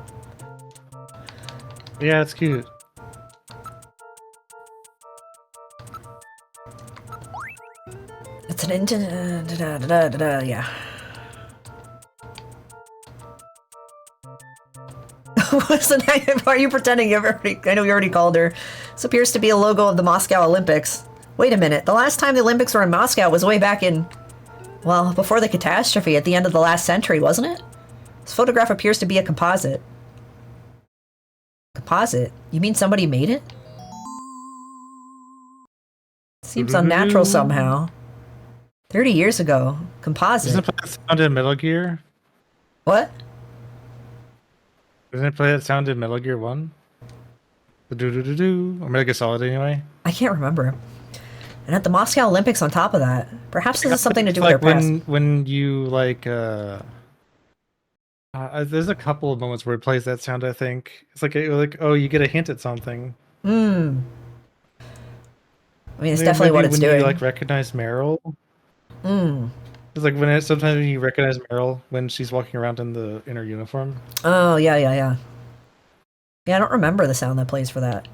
Yeah, it's cute. It's an yeah. What's the name? Why are you pretending you've already... I know you already called her. This appears to be a logo of the Moscow Olympics. Wait a minute. The last time the Olympics were in Moscow was way back in... Well, before the catastrophe at the end of the last century, wasn't it? This photograph appears to be a composite. Composite? You mean somebody made it? Seems unnatural somehow. 30 years ago. Composite. Doesn't it play that sound in Metal Gear? What? Doesn't it play that sound in Metal Gear 1? The do-do-do-do. Or Metal Gear Solid anyway? I can't remember. And at the Moscow Olympics on top of that. Perhaps this has something to do with their past. When you, like, there's a couple of moments where it plays that sound, I think. It's like, oh, you get a hint at something. Hmm. I mean, it's definitely what it's doing. You like recognize Meryl. It's like sometimes when you recognize Meryl when she's walking around in her uniform. Oh yeah. Yeah, I don't remember the sound that plays for that.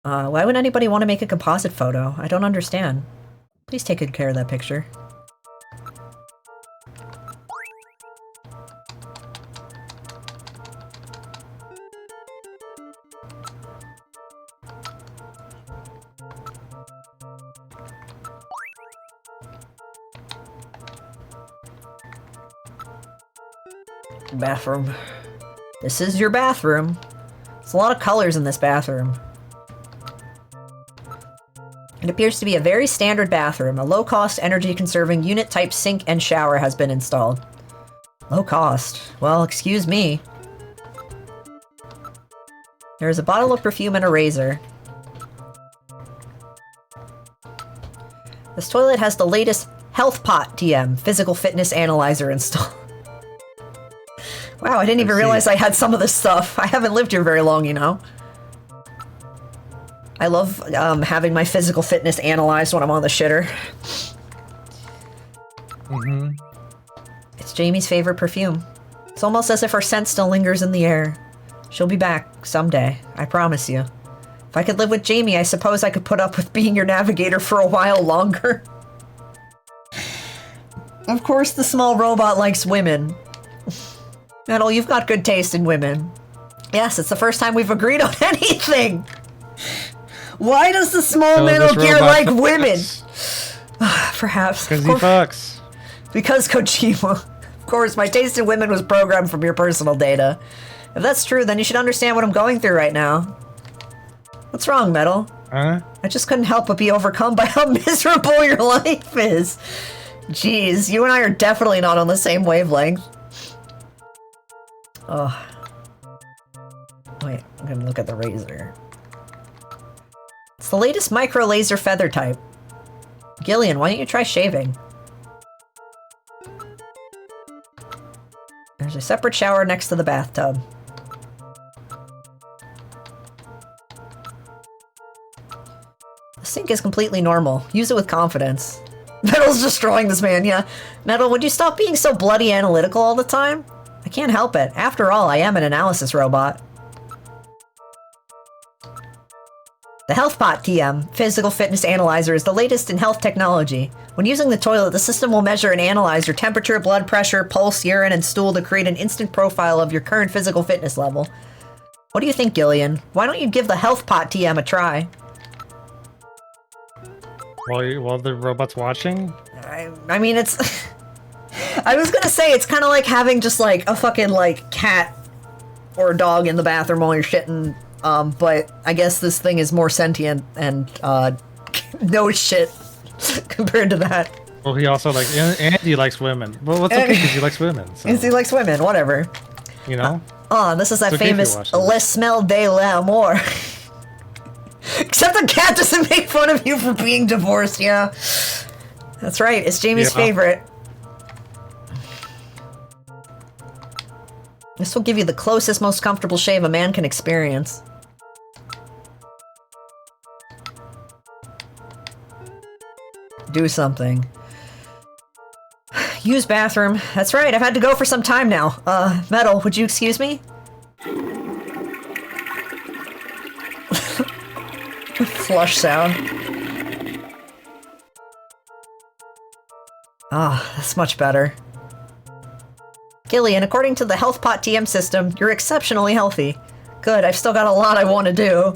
Why would anybody want to make a composite photo? I don't understand. Please take good care of that picture. Bathroom. This is your bathroom. There's a lot of colors in this bathroom. It appears to be a very standard bathroom. A low-cost, energy-conserving unit-type sink and shower has been installed. Low cost? Well, excuse me. There is a bottle of perfume and a razor. This toilet has the latest Health Pot TM physical fitness analyzer installed. Wow, I didn't even realize I had some of this stuff. I haven't lived here very long, you know. I love having my physical fitness analyzed when I'm on the shitter. It's Jamie's favorite perfume. It's almost as if her scent still lingers in the air. She'll be back someday, I promise you. If I could live with Jamie, I suppose I could put up with being your navigator for a while longer. Of course the small robot likes women. Metal, you've got good taste in women. Yes, it's the first time we've agreed on anything! Why does the small Metal Gear like women? Perhaps. Because he fucks. Because Kojima. Of course, my taste in women was programmed from your personal data. If that's true, then you should understand what I'm going through right now. What's wrong, Metal? Huh? I just couldn't help but be overcome by how miserable your life is. Jeez, you and I are definitely not on the same wavelength. Oh. Wait, I'm gonna look at the razor. It's the latest micro laser feather type. Gillian, why don't you try shaving? There's a separate shower next to the bathtub. The sink is completely normal. Use it with confidence. Metal's destroying this man, yeah. Metal, would you stop being so bloody analytical all the time? I can't help it. After all, I am an analysis robot. The HealthPot TM, Physical Fitness Analyzer, is the latest in health technology. When using the toilet, the system will measure and analyze your temperature, blood pressure, pulse, urine, and stool to create an instant profile of your current physical fitness level. What do you think, Gillian? Why don't you give the HealthPot TM a try? While the robot's watching? I mean, it's... I was gonna say, it's kind of like having just, like, a fucking, like, cat or a dog in the bathroom while you're shitting, but I guess this thing is more sentient and, knows shit compared to that. Well, he also likes... And he likes women. Well, it's okay, because he likes women. So. He likes women, whatever. You know? This is that famous Le Smell de l'Amour. Except the cat doesn't make fun of you for being divorced, yeah. That's right, it's Jamie's favorite. This will give you the closest, most comfortable shave a man can experience. Do something. Use bathroom. That's right, I've had to go for some time now. Metal, would you excuse me? Flush sound. That's much better. Gillian, according to the HealthPot TM system, you're exceptionally healthy. Good, I've still got a lot I want to do.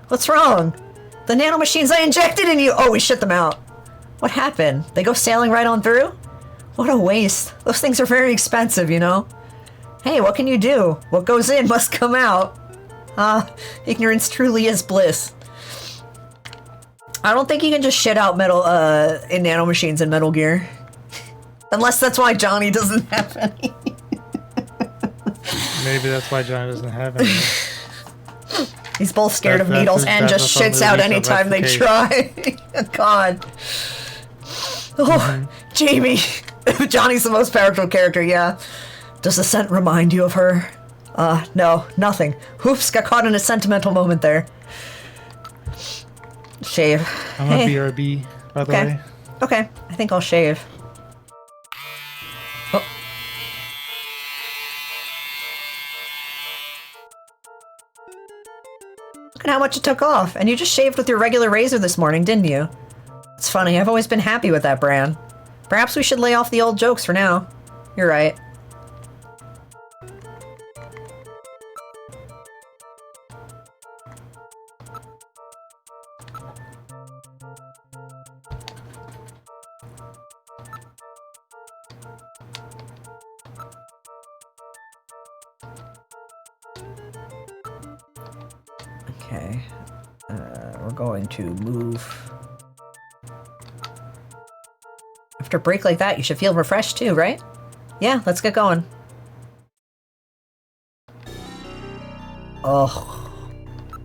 What's wrong? The nanomachines I injected in you! Oh, we shit them out. What happened? They go sailing right on through? What a waste. Those things are very expensive, you know? Hey, what can you do? What goes in must come out. Ignorance truly is bliss. I don't think you can just shit out metal, in nanomachines in Metal Gear. Unless that's why Johnny doesn't have any. Maybe that's why Johnny doesn't have any. He's both scared of needles and just shits out anytime they try. God. Jamie. Johnny's the most powerful character, yeah. Does the scent remind you of her? No, nothing. Oops, got caught in a sentimental moment there. Shave. I'm a BRB, by the way. Okay, I think I'll shave. Oh. Look at how much it took off. And you just shaved with your regular razor this morning, didn't you? It's funny, I've always been happy with that brand. Perhaps we should lay off the old jokes for now. You're right. Okay. We're going to move. After a break like that, you should feel refreshed too, right? Yeah, let's get going. Oh,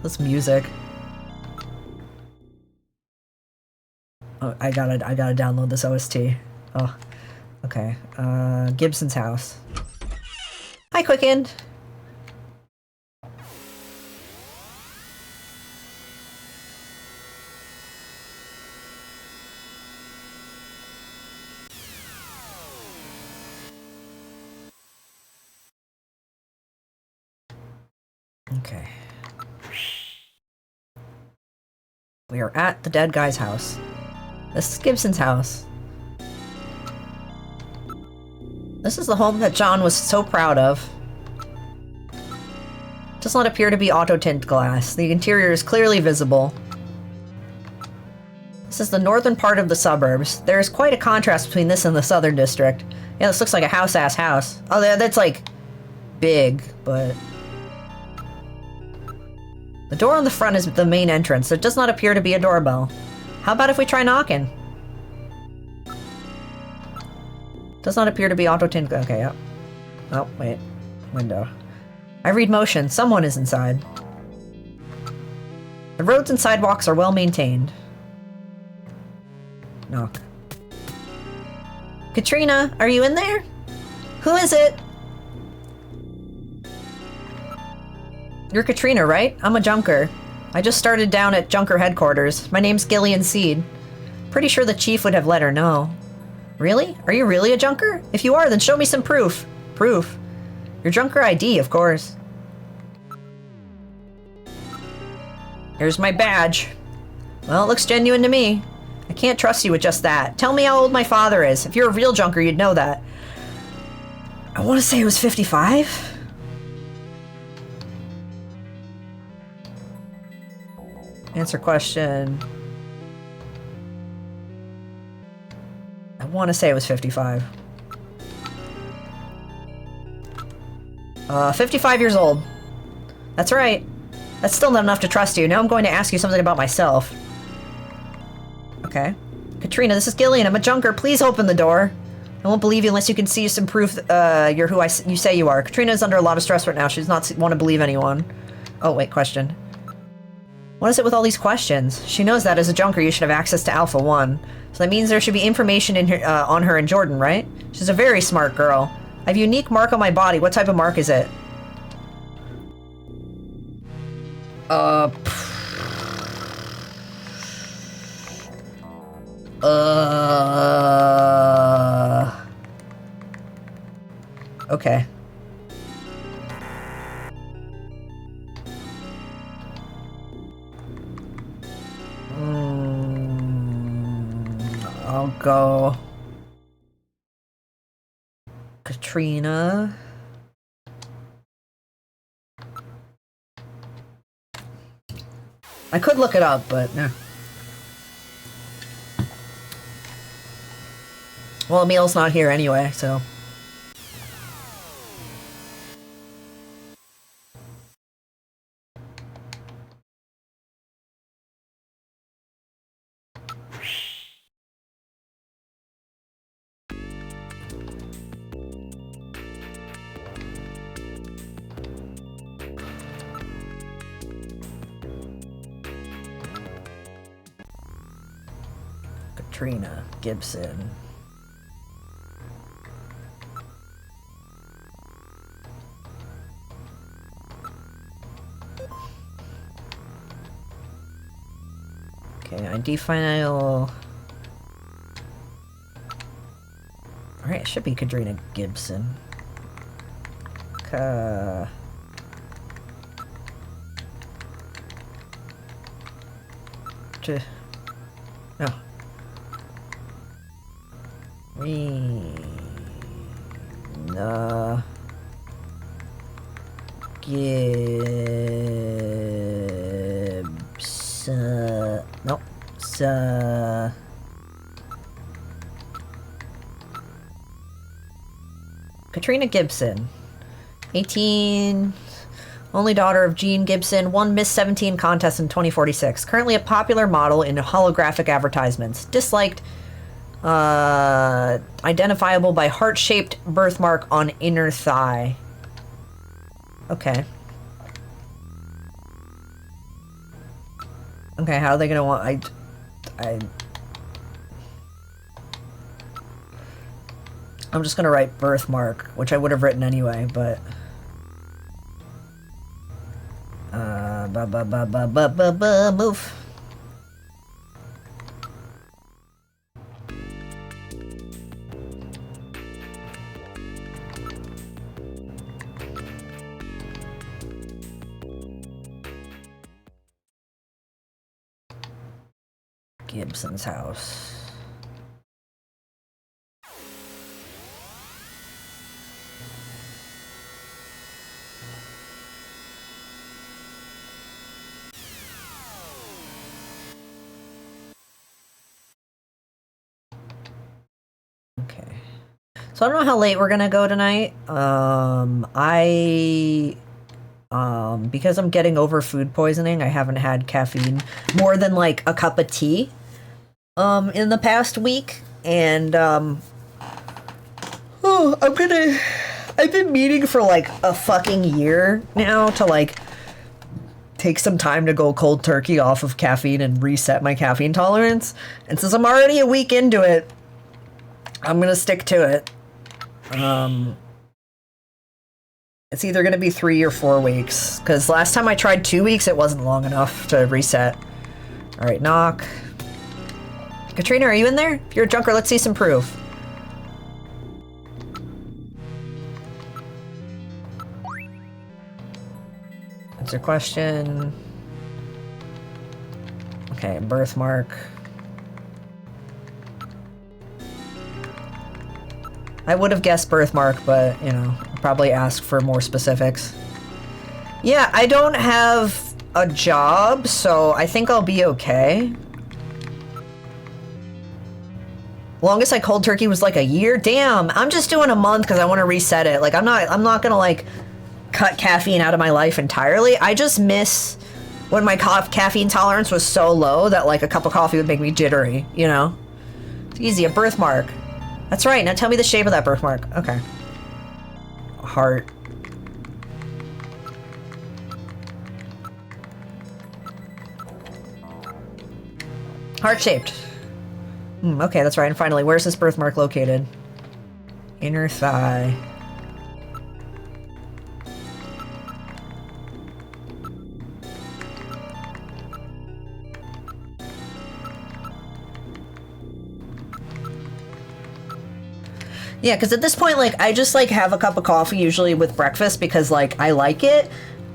this music. Oh, I gotta download this OST. Oh, okay. Gibson's house. Hi, Quicken. Okay. We are at the dead guy's house. This is Gibson's house. This is the home that John was so proud of. Does not appear to be auto-tint glass. The interior is clearly visible. This is the northern part of the suburbs. There is quite a contrast between this and the southern district. Yeah, this looks like a house-ass house. Oh, that's like big, but... The door on the front is the main entrance. There does not appear to be a doorbell. How about if we try knocking? Does not appear to be auto-tint. Okay, yep. Oh, wait. Window. I read motion. Someone is inside. The roads and sidewalks are well maintained. Knock. Katrina, are you in there? Who is it? You're Katrina, right? I'm a junker. I just started down at Junker headquarters. My name's Gillian Seed. Pretty sure the chief would have let her know. Really? Are you really a junker? If you are, then show me some proof. Proof? Your junker ID, of course. Here's my badge. Well, it looks genuine to me. I can't trust you with just that. Tell me how old my father is. If you're a real junker, you'd know that. I want to say it was 55? Answer question. I want to say it was 55. 55 years old. That's right. That's still not enough to trust you. Now I'm going to ask you something about myself. Okay. Katrina, this is Gillian. I'm a junker. Please open the door. I won't believe you unless you can see some proof you're who you say you are. Katrina is under a lot of stress right now. She does not want to believe anyone. Oh, wait, question. What is it with all these questions? She knows that as a junker you should have access to Alpha 1. So that means there should be information in her, on her in Jordan, right? She's a very smart girl. I have a unique mark on my body. What type of mark is it? Okay. I'll go... Katrina... I could look it up, but no. Well, Emil's not here anyway, so... Katrina Gibson. Okay, ID file. Alright, it should be Katrina Gibson. No. Gibson. Nope. Katrina Gibson. 18. Only daughter of Jean Gibson, won Miss 17 contest in 2046. Currently a popular model in holographic advertisements. Disliked, identifiable by heart-shaped birthmark on inner thigh. Okay. Okay, how are they gonna want... I'm just gonna write birthmark, which I would have written anyway, but... move. Gibson's house. Okay. So I don't know how late we're gonna go tonight. Because I'm getting over food poisoning, I haven't had caffeine more than like a cup of tea in the past week, and I've been meaning for like a fucking year now to like take some time to go cold turkey off of caffeine and reset my caffeine tolerance, and since I'm already a week into it, I'm gonna stick to it. It's either gonna be 3 or 4 weeks, because last time I tried 2 weeks, it wasn't long enough to reset. Alright, knock. Katrina, are you in there? If you're a junker, let's see some proof. Answer question. Okay, birthmark. I would have guessed birthmark, but, you know, probably ask for more specifics. Yeah, I don't have a job, so I think I'll be okay. Longest I cold turkey was like a year? Damn, I'm just doing a month because I want to reset it. Like, I'm not gonna, like, cut caffeine out of my life entirely. I just miss when my caffeine tolerance was so low that, like, a cup of coffee would make me jittery, you know? It's easy, a birthmark. That's right, now tell me the shape of that birthmark. Okay. Heart. Heart-shaped. Okay, that's right, and finally, where's this birthmark located? Inner thigh. Yeah, because at this point, like, I just, like, have a cup of coffee usually with breakfast because, like, I like it.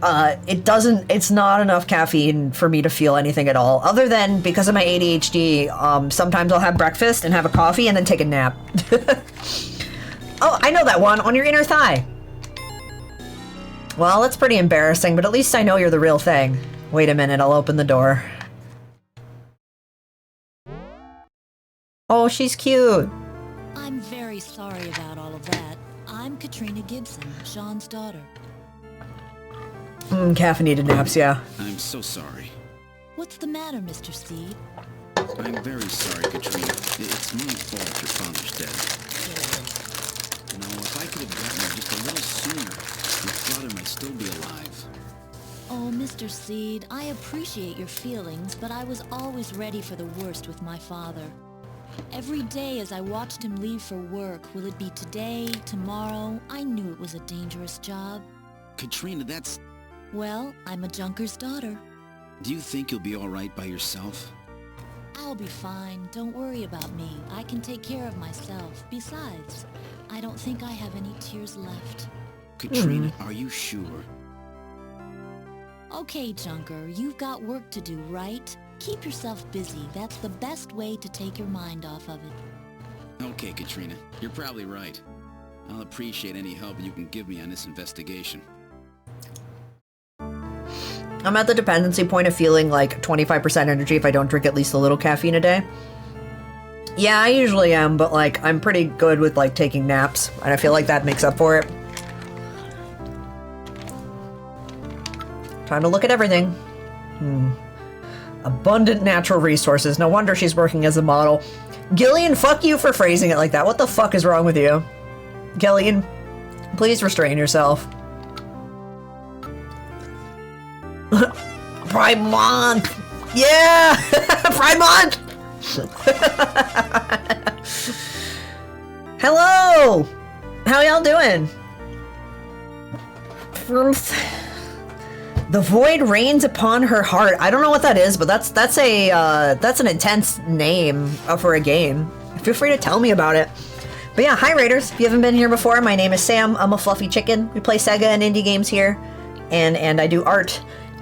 It's not enough caffeine for me to feel anything at all. Other than, because of my ADHD, sometimes I'll have breakfast and have a coffee and then take a nap. Oh, I know that one, on your inner thigh. Well, that's pretty embarrassing, but at least I know you're the real thing. Wait a minute, I'll open the door. Oh, she's cute. I'm very sorry about all of that. I'm Katrina Gibson, Sean's daughter. Caffeinated naps, yeah. I'm so sorry. What's the matter, Mr. Seed? I'm very sorry, Katrina. It's my fault your father's dead. You know, if I could have gotten there just a little sooner, your father might still be alive. Oh, Mr. Seed, I appreciate your feelings, but I was always ready for the worst with my father. Every day as I watched him leave for work, will it be today, tomorrow? I knew it was a dangerous job. Katrina, that's... Well, I'm a junker's daughter. Do you think you'll be all right by yourself? I'll be fine. Don't worry about me. I can take care of myself. Besides, I don't think I have any tears left. Katrina, are you sure? Okay, Junker, you've got work to do, right? Keep yourself busy. That's the best way to take your mind off of it. Okay, Katrina, you're probably right. I'll appreciate any help you can give me on this investigation. I'm at the dependency point of feeling like 25% energy if I don't drink at least a little caffeine a day. Yeah, I usually am, but like I'm pretty good with like taking naps, and I feel like that makes up for it. Time to look at everything. Abundant natural resources. No wonder she's working as a model. Gillian, fuck you for phrasing it like that. What the fuck is wrong with you? Gillian, please restrain yourself. Prime Month! Yeah! Prime Month! Hello! How y'all doing? The void rains upon her heart. I don't know what that is, but that's an intense name for a game. Feel free to tell me about it. But yeah, hi Raiders. If you haven't been here before, my name is Sam. I'm a fluffy chicken. We play SEGA and indie games here, and I do art.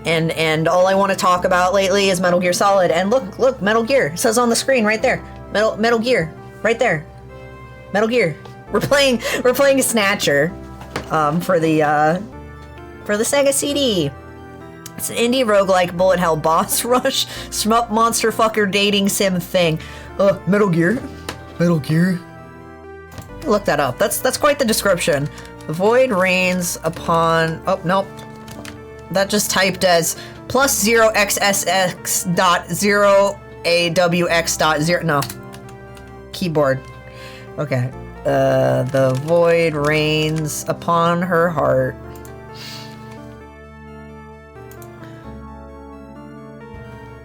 And all I want to talk about lately is Metal Gear Solid. And look, Metal Gear. It says on the screen right there. Metal Gear. Right there. Metal Gear. We're playing Snatcher for the SEGA CD. It's an indie roguelike bullet hell boss rush shmup monster fucker dating sim thing. Metal Gear. Metal Gear. Look that up. That's quite the description. The void rains upon... Oh, nope. That just typed as plus 0xsx dot 0awx dot 0. No. Keyboard. Okay. The void rains upon her heart.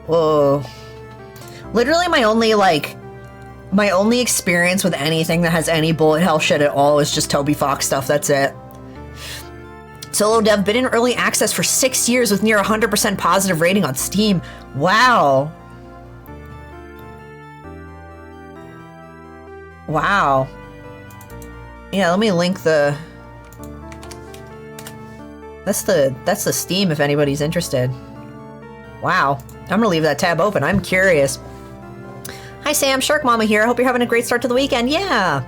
Whoa. Literally my only experience with anything that has any bullet hell shit at all is just Toby Fox stuff. That's it. Solo dev been in early access for 6 years with near 100% positive rating on Steam. Wow. Wow. Yeah, let me link the... That's the Steam if anybody's interested. Wow. I'm gonna leave that tab open. I'm curious. Hi Sam, Shark Mama here. I hope you're having a great start to the weekend. Yeah.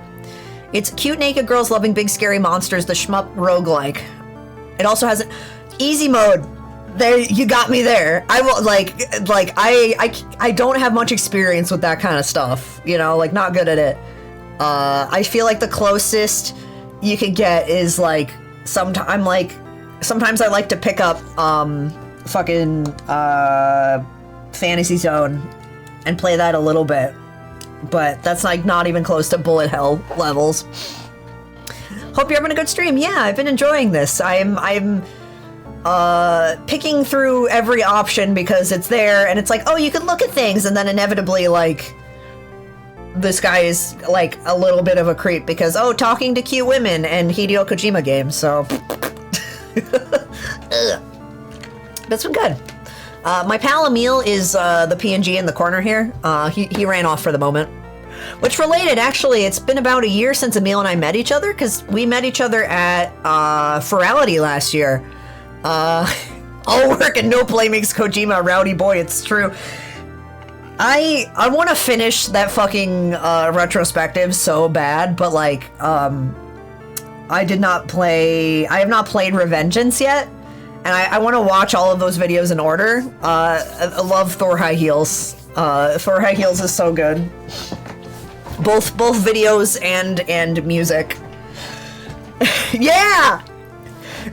It's cute naked girls loving big scary monsters, the shmup roguelike. It also has an easy mode. There, you got me there. I will I don't have much experience with that kind of stuff. You know, like not good at it. I feel like the closest you could get is like sometimes I like to pick up fucking Fantasy Zone and play that a little bit, but that's like not even close to bullet hell levels. Hope you're having a good stream. Yeah, I've been enjoying this. I'm picking through every option because it's there, and it's like, oh, you can look at things, and then inevitably, like, this guy is like a little bit of a creep because, oh, talking to cute women and Hideo Kojima games. So that's been good. My pal Emil is the PNG in the corner here. He ran off for the moment. Which related, actually, it's been about a year since Emil and I met each other, because we met each other at Ferality last year. All work and no play makes Kojima a rowdy boy, it's true. I want to finish that fucking retrospective so bad, but like, I have not played Revengeance yet, and I want to watch all of those videos in order. I love Thor High Heels. Thor High Heels is so good. Both videos and music. Yeah!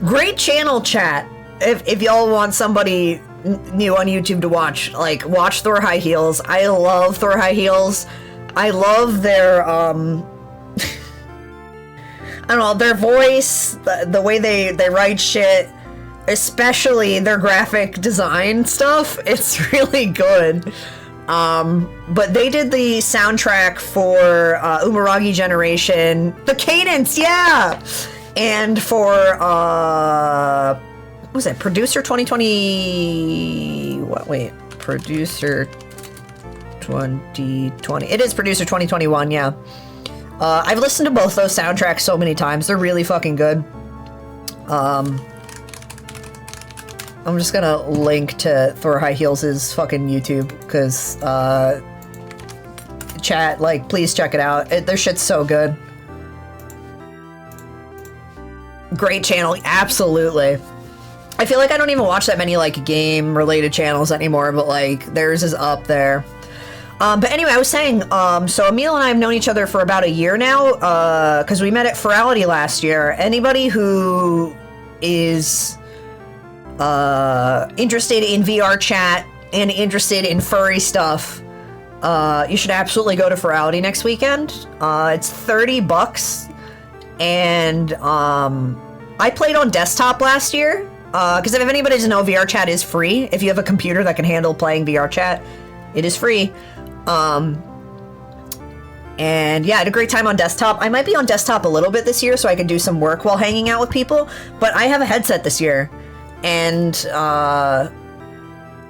Great channel chat. If y'all want somebody new on YouTube to watch, like, watch Thor High Heels. I love Thor High Heels. I love their, I don't know, their voice, the way they write shit, especially their graphic design stuff. It's really good. But they did the soundtrack for Umaragi Generation, the Cadence, yeah, and for what was it? Producer 2020? What? Wait, Producer 2020. It is Producer 2021, yeah. I've listened to both those soundtracks so many times. They're really fucking good. I'm just gonna link to Thor High Heels' fucking YouTube, because, chat, like, please check it out. Their shit's so good. Great channel, absolutely. I feel like I don't even watch that many, like, game-related channels anymore, but, like, theirs is up there. But anyway, I was saying, so Emil and I have known each other for about a year now, because we met at Ferality last year. Anybody who is interested in VR chat and interested in furry stuff, you should absolutely go to Ferality next weekend. It's $30, and I played on desktop last year, because if anybody doesn't know, VR chat is free. If you have a computer that can handle playing VR chat, it is free. And yeah, I had a great time on desktop. I might be on desktop a little bit this year so I can do some work while hanging out with people, but I have a headset this year, and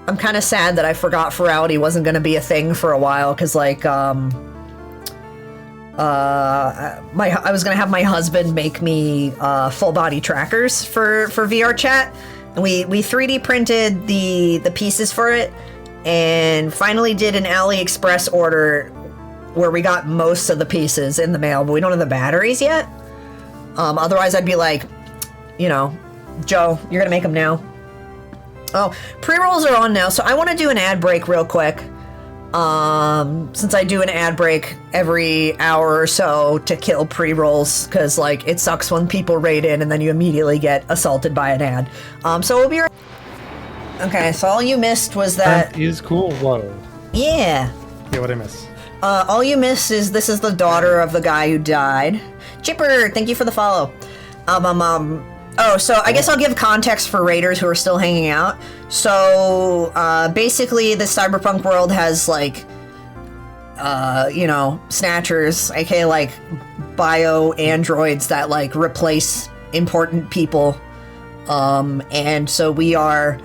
I'm kind of sad that I forgot Ferality wasn't going to be a thing for a while, because, like, I was going to have my husband make me full body trackers for VR chat, and we 3D printed the pieces for it, and finally did an AliExpress order where we got most of the pieces in the mail, but we don't have the batteries yet. Otherwise I'd be like, you know, Joe, you're gonna make them now. Oh, pre-rolls are on now, so I want to do an ad break real quick. Since I do an ad break every hour or so to kill pre-rolls, because, like, it sucks when people raid in and then you immediately get assaulted by an ad. So we'll be right. Okay, so all you missed was that... That is cool, whoa. Yeah. Yeah, what'd I miss? All you missed is this is the daughter of the guy who died. Chipper, thank you for the follow. Oh, so I guess I'll give context for raiders who are still hanging out. So, basically, the cyberpunk world has, like, you know, snatchers, aka, like, bio-androids that, like, replace important people. And so we are,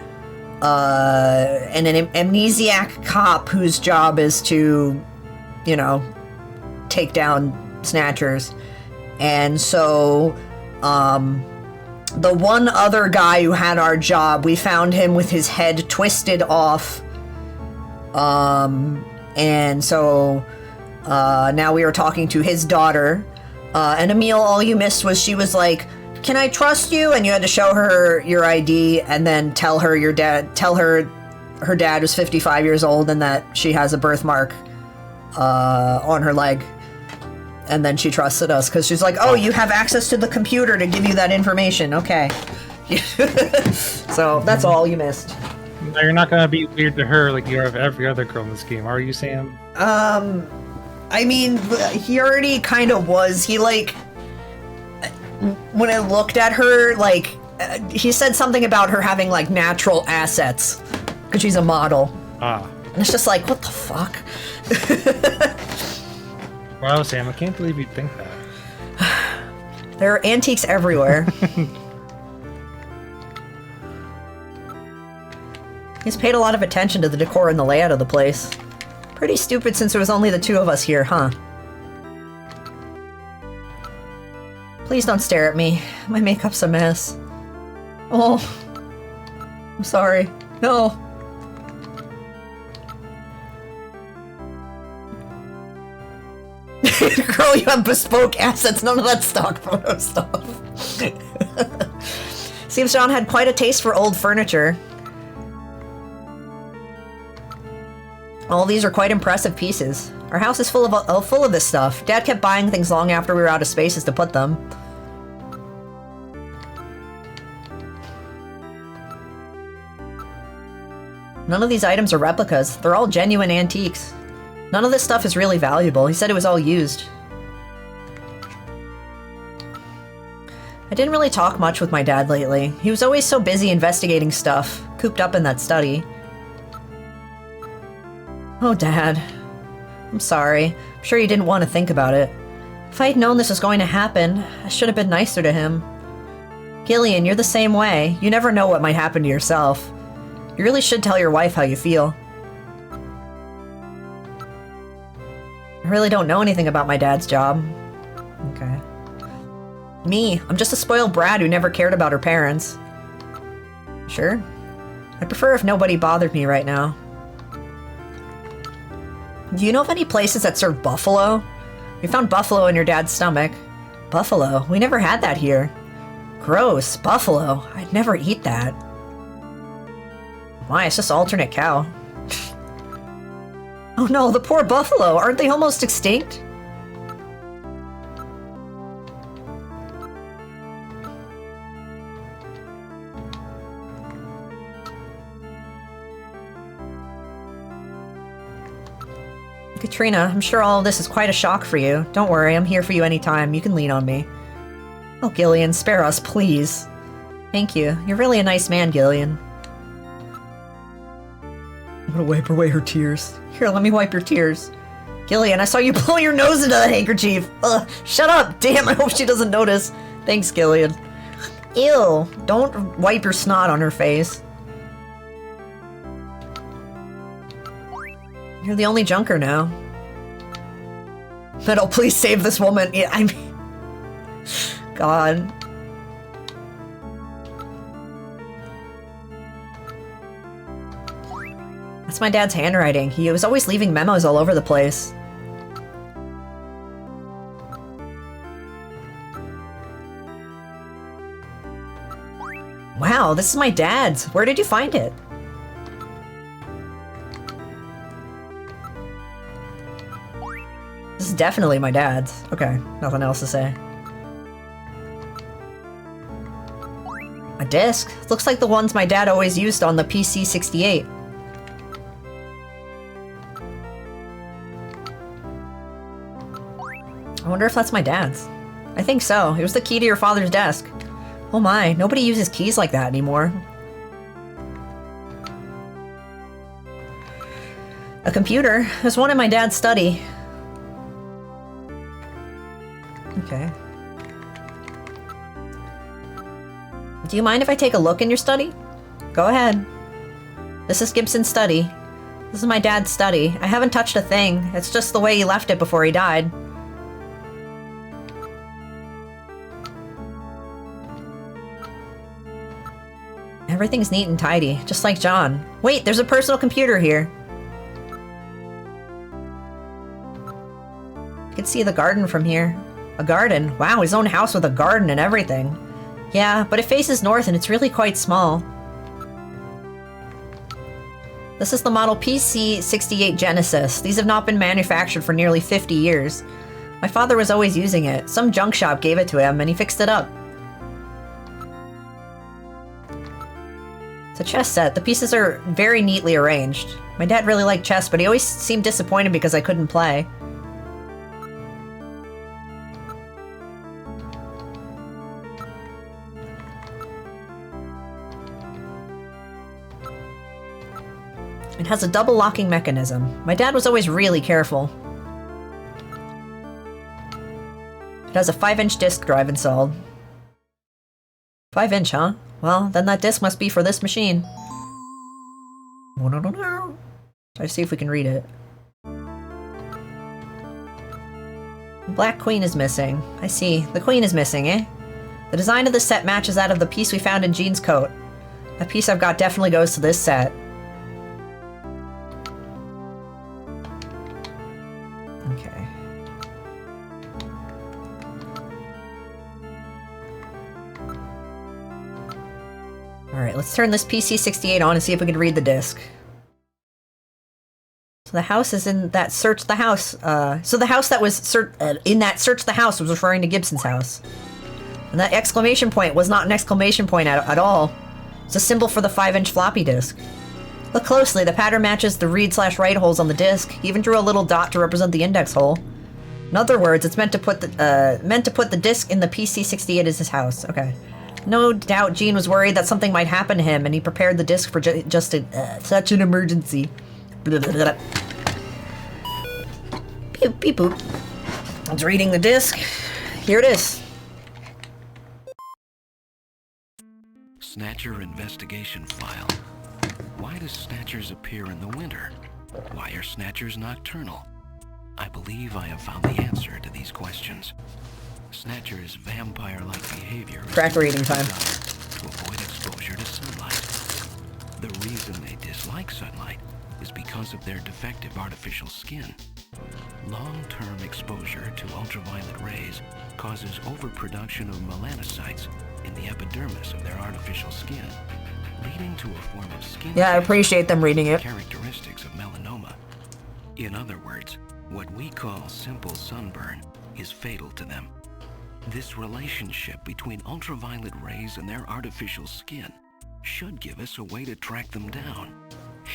an amnesiac cop whose job is to, you know, take down snatchers. And so, the one other guy who had our job, we found him with his head twisted off. And so, now we are talking to his daughter. And Emil, all you missed was she was like, "Can I trust you?" And you had to show her your ID and then tell her her dad was 55 years old and that she has a birthmark, on her leg. And then she trusted us because she's like, "Oh, you have access to the computer to give you that information. Okay." So that's all you missed. No, you're not gonna be weird to her like you are of every other girl in this game, are you, Sam? I mean, he already kind of was. He, like, when I looked at her, like, he said something about her having, like, natural assets because she's a model. Ah. And it's just like, what the fuck? Wow, Sam, I can't believe you'd think that. There are antiques everywhere. He's paid a lot of attention to the decor and the layout of the place. Pretty stupid since there was only the two of us here, huh? Please don't stare at me. My makeup's a mess. Oh. I'm sorry. No. Girl, you have bespoke assets, none of that stock photo stuff. Seems John had quite a taste for old furniture. All these are quite impressive pieces. Our house is full of this stuff. Dad kept buying things long after we were out of spaces to put them. None of these items are replicas. They're all genuine antiques. None of this stuff is really valuable. He said it was all used. I didn't really talk much with my dad lately. He was always so busy investigating stuff, cooped up in that study. Oh, Dad. I'm sorry. I'm sure you didn't want to think about it. If I had known this was going to happen, I should have been nicer to him. Gillian, you're the same way. You never know what might happen to yourself. You really should tell your wife how you feel. I really don't know anything about my dad's job. Okay. Me, I'm just a spoiled brat who never cared about her parents. Sure. I'd prefer if nobody bothered me right now. Do you know of any places that serve buffalo? We found buffalo in your dad's stomach. Buffalo? We never had that here. Gross. Buffalo. I'd never eat that. Why, it's just alternate cow. Oh no, the poor buffalo. Aren't they almost extinct? Katrina, I'm sure all of this is quite a shock for you. Don't worry, I'm here for you anytime. You can lean on me. Oh, Gillian, spare us, please. Thank you. You're really a nice man, Gillian. I'm gonna wipe away her tears. Here, let me wipe your tears. Gillian, I saw you blow your nose into that handkerchief. Ugh, shut up! Damn, I hope she doesn't notice. Thanks, Gillian. Ew, don't wipe your snot on her face. You're the only junker now. Metal, please save this woman. Yeah, I mean... God. That's my dad's handwriting. He was always leaving memos all over the place. Wow, this is my dad's. Where did you find it? This is definitely my dad's. Okay, nothing else to say. A disc? Looks like the ones my dad always used on the PC-68. I wonder if that's my dad's. I think so. It was the key to your father's desk. Oh my, nobody uses keys like that anymore. A computer. There's one in my dad's study. Okay. Do you mind if I take a look in your study? Go ahead. This is Gibson's study. This is my dad's study. I haven't touched a thing. It's just the way he left it before he died. Everything's neat and tidy, just like John. Wait, there's a personal computer here. You can see the garden from here. A garden? Wow, his own house with a garden and everything. Yeah, but it faces north and it's really quite small. This is the model PC-68 Genesis. These have not been manufactured for nearly 50 years. My father was always using it. Some junk shop gave it to him and he fixed it up. It's a chess set. The pieces are very neatly arranged. My dad really liked chess, but he always seemed disappointed because I couldn't play. It has a double locking mechanism. My dad was always really careful. It has a 5-inch disk drive installed. 5-inch, huh? Well, then that disk must be for this machine. Let's see if we can read it. The Black Queen is missing. I see. The Queen is missing, eh? The design of the set matches that of the piece we found in Jean's coat. That piece I've got definitely goes to this set. Okay. Alright, let's turn this PC-68 on and see if we can read the disc. So the house is in that search the house. So the house that was in that search the house was referring to Gibson's house. And that exclamation point was not an exclamation point at all. It's a symbol for the 5-inch floppy disk. Look closely, the pattern matches the read/write holes on the disk. He even drew a little dot to represent the index hole. In other words, it's meant to put the disk in the PC-68 as his house. Okay. No doubt Jean was worried that something might happen to him, and he prepared the disk for just such an emergency. Blah, blah, blah. Beep, beep, boop. It's reading the disk. Here it is. Snatcher investigation file. Why do Snatchers appear in the winter? Why are Snatchers nocturnal? I believe I have found the answer to these questions. Snatcher's vampire-like behavior is Cracker eating time. to avoid exposure to sunlight. The reason they dislike sunlight is because of their defective artificial skin. Long-term exposure to ultraviolet rays causes overproduction of melanocytes in the epidermis of their artificial skin, leading to a form of skin Yeah, I appreciate them reading it. characteristics of melanoma. In other words, what we call simple sunburn is fatal to them. This relationship between ultraviolet rays and their artificial skin should give us a way to track them down.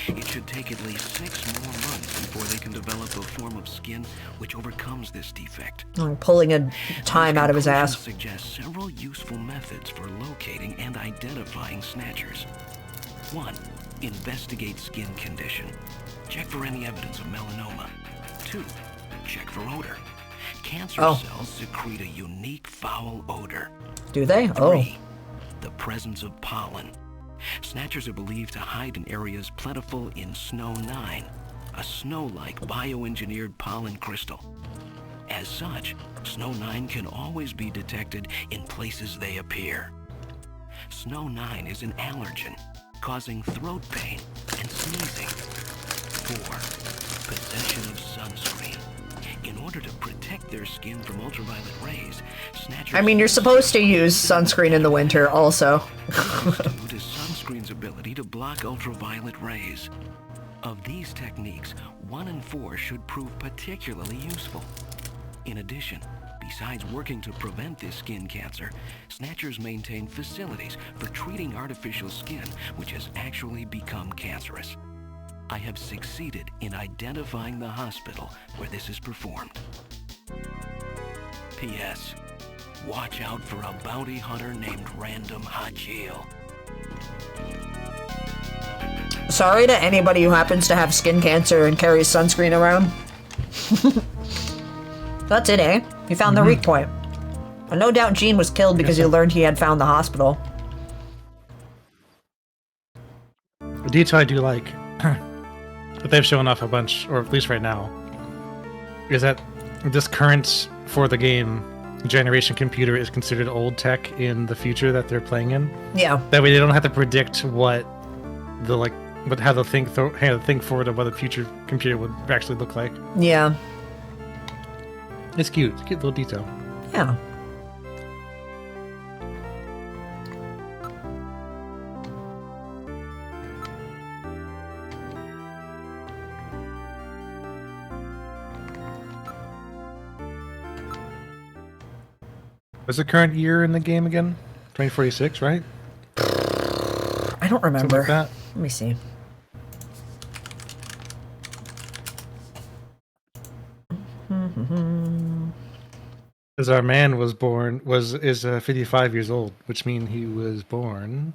It should take at least 6 more months before they can develop a form of skin which overcomes this defect. I'm pulling a time out of his ass. Suggests several useful methods for locating and identifying snatchers. 1. Investigate skin condition. Check for any evidence of melanoma. 2. Check for odor. Cancer cells secrete a unique foul odor. Do they? 3. The presence of pollen. Snatchers are believed to hide in areas plentiful in Snow 9, a snow-like bioengineered pollen crystal. As such, Snow 9 can always be detected in places they appear. Snow 9 is an allergen, causing throat pain and sneezing. 4. Possession of sunscreen. In order to protect their skin from ultraviolet rays, snatchers... I mean, you're supposed to use sunscreen in the winter, also. due to sunscreen's ability to block ultraviolet rays. Of these techniques, 1 and 4 should prove particularly useful. In addition, besides working to prevent this skin cancer, snatchers maintain facilities for treating artificial skin which has actually become cancerous. I have succeeded in identifying the hospital where this is performed. P.S. Watch out for a bounty hunter named Random Hajil. Sorry to anybody who happens to have skin cancer and carries sunscreen around. That's it, eh? You found the weak point. And no doubt Gene was killed because he learned he had found the hospital. The detail I do like, that they've shown off a bunch, or at least right now, is that this current, for the game, generation computer is considered old tech in the future that they're playing in. Yeah. That way they don't have to predict what the, like, how they'll think forward of what a future computer would actually look like. Yeah. It's cute. It's a cute little detail. Yeah. What's the current year in the game again? 2046, right? I don't remember. Like that. Let me see. Because our man was born is 55 years old, which means he was born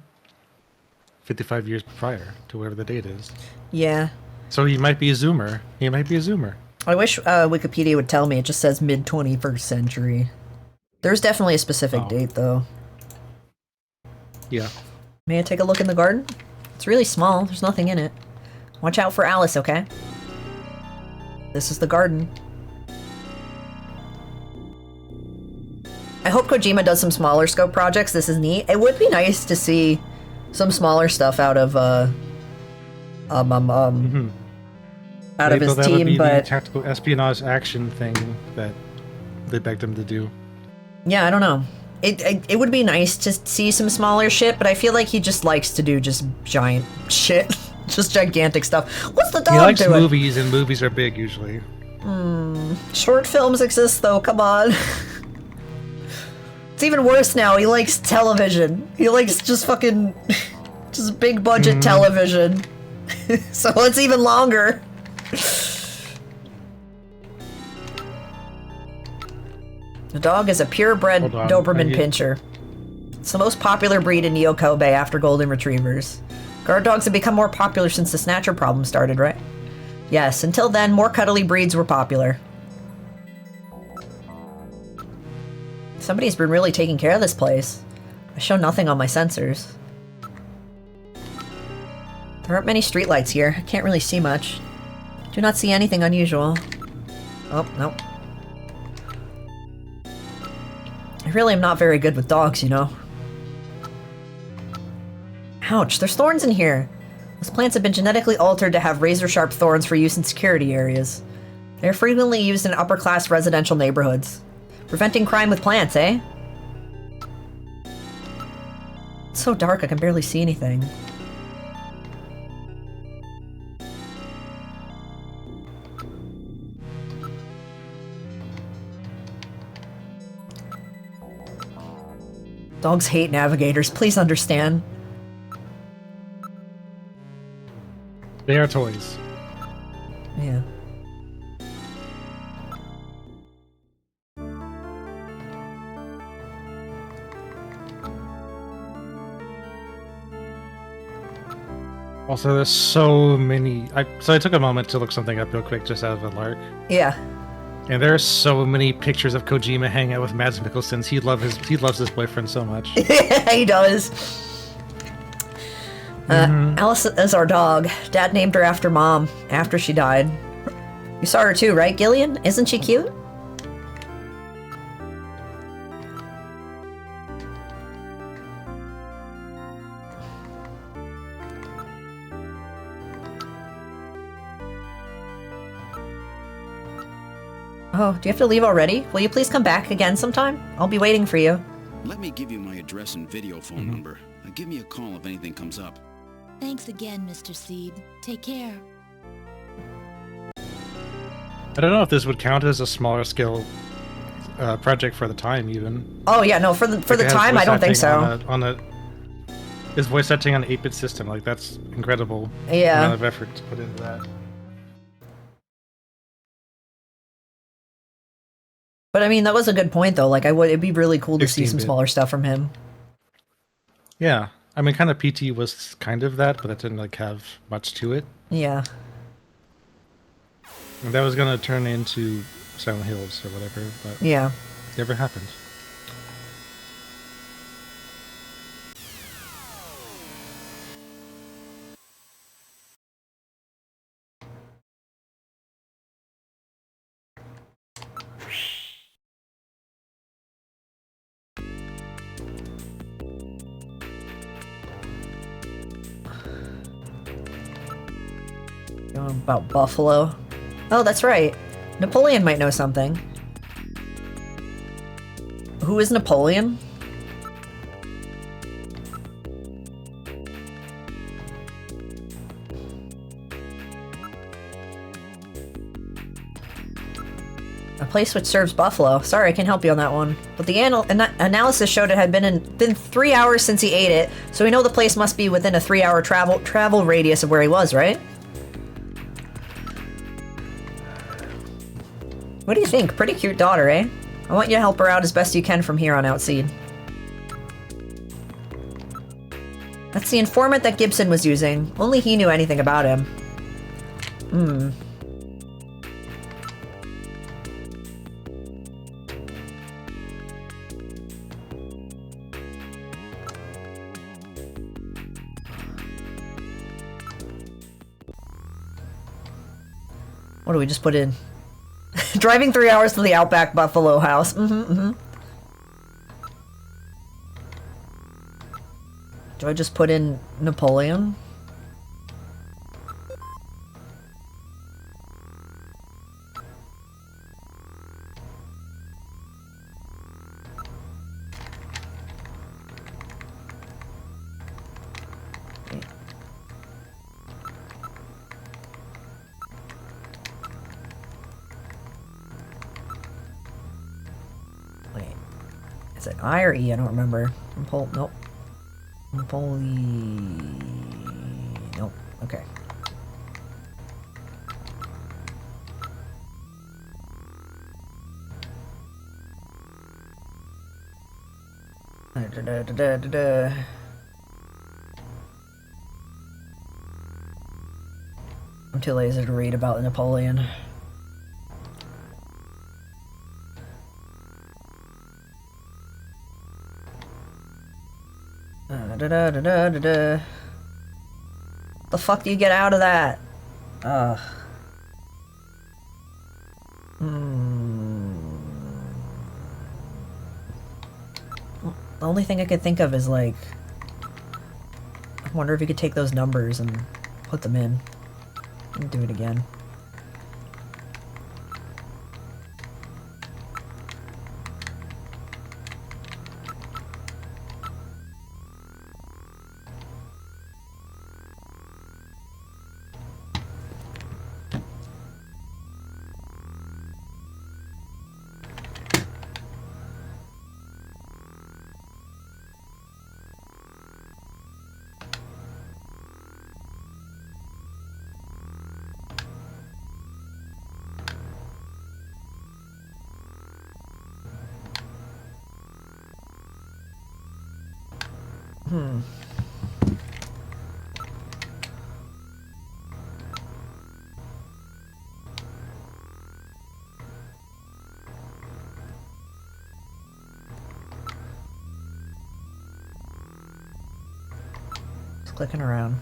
55 years prior to whatever the date is. Yeah. So he might be a Zoomer. He might be a Zoomer. I wish Wikipedia would tell me. It just says mid-21st century. There's definitely a specific date, though. Yeah. May I take a look in the garden? It's really small. There's nothing in it. Watch out for Alice, okay? This is the garden. I hope Kojima does some smaller scope projects. This is neat. It would be nice to see some smaller stuff out of out of his that team, would be but the tactical espionage action thing that they begged him to do. Yeah, I don't know. It would be nice to see some smaller shit, but I feel like he just likes to do just giant shit. Just gigantic stuff. What's the dog He likes doing? movies, and movies are big usually. Short films exist though, come on. It's even worse now. He likes television. He likes just fucking just big budget television. So it's even longer. The dog is a purebred Doberman Pinscher. It's the most popular breed in Neo Kobe after Golden Retrievers. Guard dogs have become more popular since the Snatcher problem started, right? Yes, until then, more cuddly breeds were popular. Somebody's been really taking care of this place. I show nothing on my sensors. There aren't many streetlights here. I can't really see much. Do not see anything unusual. Oh, no. I really am not very good with dogs, you know. Ouch, there's thorns in here. Those plants have been genetically altered to have razor-sharp thorns for use in security areas. They're frequently used in upper-class residential neighborhoods. Preventing crime with plants, eh? It's so dark I can barely see anything. Dogs hate navigators, please understand. They are toys. Yeah. Also, there's so many. So I took a moment to look something up real quick, just out of a lark. Yeah. And there are so many pictures of Kojima hanging out with Mads Mikkelsen. He loves his boyfriend so much. He does. Alice is our dog. Dad named her after Mom, after she died. You saw her too, right, Gillian? Isn't she cute? Oh, do you have to leave already? Will you please come back again sometime? I'll be waiting for you. Let me give you my address and video phone number. Give me a call if anything comes up. Thanks again, Mr. Seed. Take care. I don't know if this would count as a smaller scale project for the time, even. Oh yeah, no, for the time, I don't think so. His voice acting on an 8-bit system, like that's incredible. Yeah. Amount of effort to put into that. But I mean, that was a good point, though. Like, it'd be really cool to see some smaller stuff from him. Yeah, I mean, kind of PT was kind of that, but that didn't like have much to it. Yeah. And that was gonna turn into Silent Hills or whatever, but yeah, never happened. About Buffalo. Oh, that's right. Napoleon might know something. Who is Napoleon? A place which serves buffalo. Sorry, I can't help you on that one. But the analysis showed it had been 3 hours since he ate it, so we know the place must be within a 3-hour travel radius of where he was, right? What do you think? Pretty cute daughter, eh? I want you to help her out as best you can from here on out, Seed. That's the informant that Gibson was using. Only he knew anything about him. What do we just put in? Driving 3 hours to the Outback Buffalo house. Do I just put in Napoleon? Is it I or E? I don't remember. Nope. Nope. Okay. I'm too lazy to read about Napoleon. The fuck do you get out of that? The only thing I could think of is like, I wonder if you could take those numbers and put them in and do it again. Just clicking around.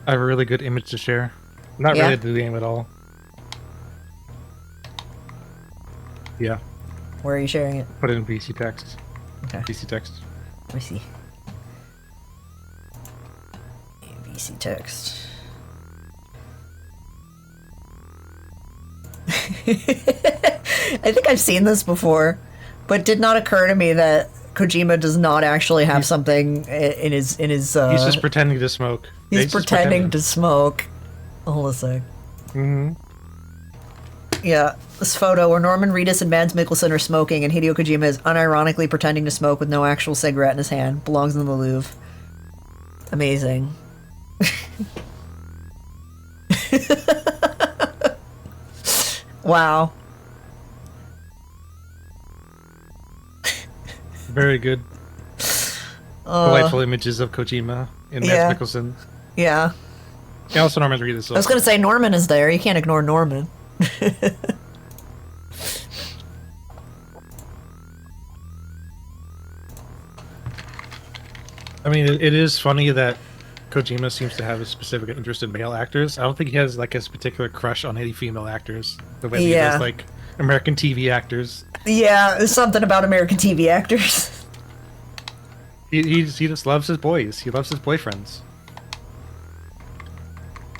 I have a really good image to share. Not Yeah? related to the game at all. Yeah. Where are you sharing it? Put it in VC text. Okay. VC text. Let me see. VC text. I think I've seen this before, but it did not occur to me that Kojima does not actually have something in his He's just pretending to smoke. He's pretending to smoke. Hold a sec. Yeah, this photo where Norman Reedus and Mads Mikkelsen are smoking and Hideo Kojima is unironically pretending to smoke with no actual cigarette in his hand belongs in the Louvre. Amazing. Wow. Very good. Delightful images of Kojima and Mads Mikkelsen. Yeah. And also Norman Reedus. I was gonna say Norman is there. You can't ignore Norman. I mean, it is funny that Kojima seems to have a specific interest in male actors. I don't think he has like a particular crush on any female actors. The way he does like American TV actors. Yeah, there's something about American TV actors. He just loves his boys. He loves his boyfriends.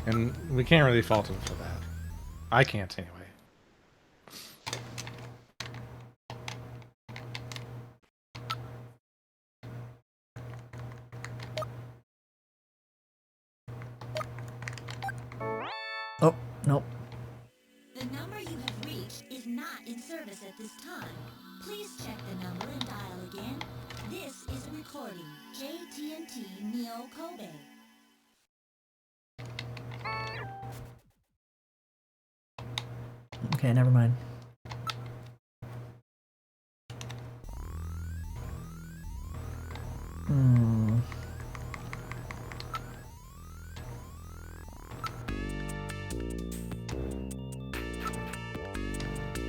And we can't really fault him for that. I can't anyway. Oh, nope. The number you have reached is not in service at this time. Please check the number and dial again. This is a recording. JTNT Neo Kobe. Okay, never mind.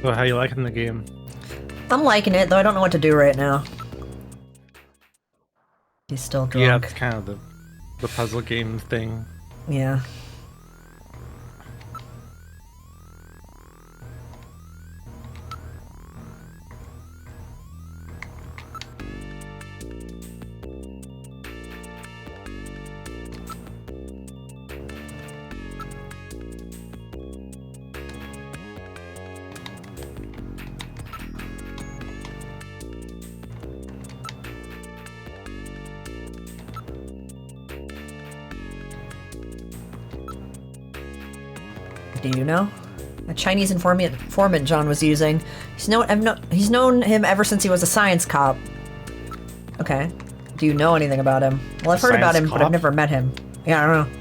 So how you liking the game? I'm liking it, though I don't know what to do right now. He's still drunk. Yeah, it's kind of the puzzle game thing. Yeah. Do you know? A Chinese informant John was using. He's known him ever since he was a science cop. Okay. Do you know anything about him? Well, I've heard about him, but I've never met him. Yeah, I don't know.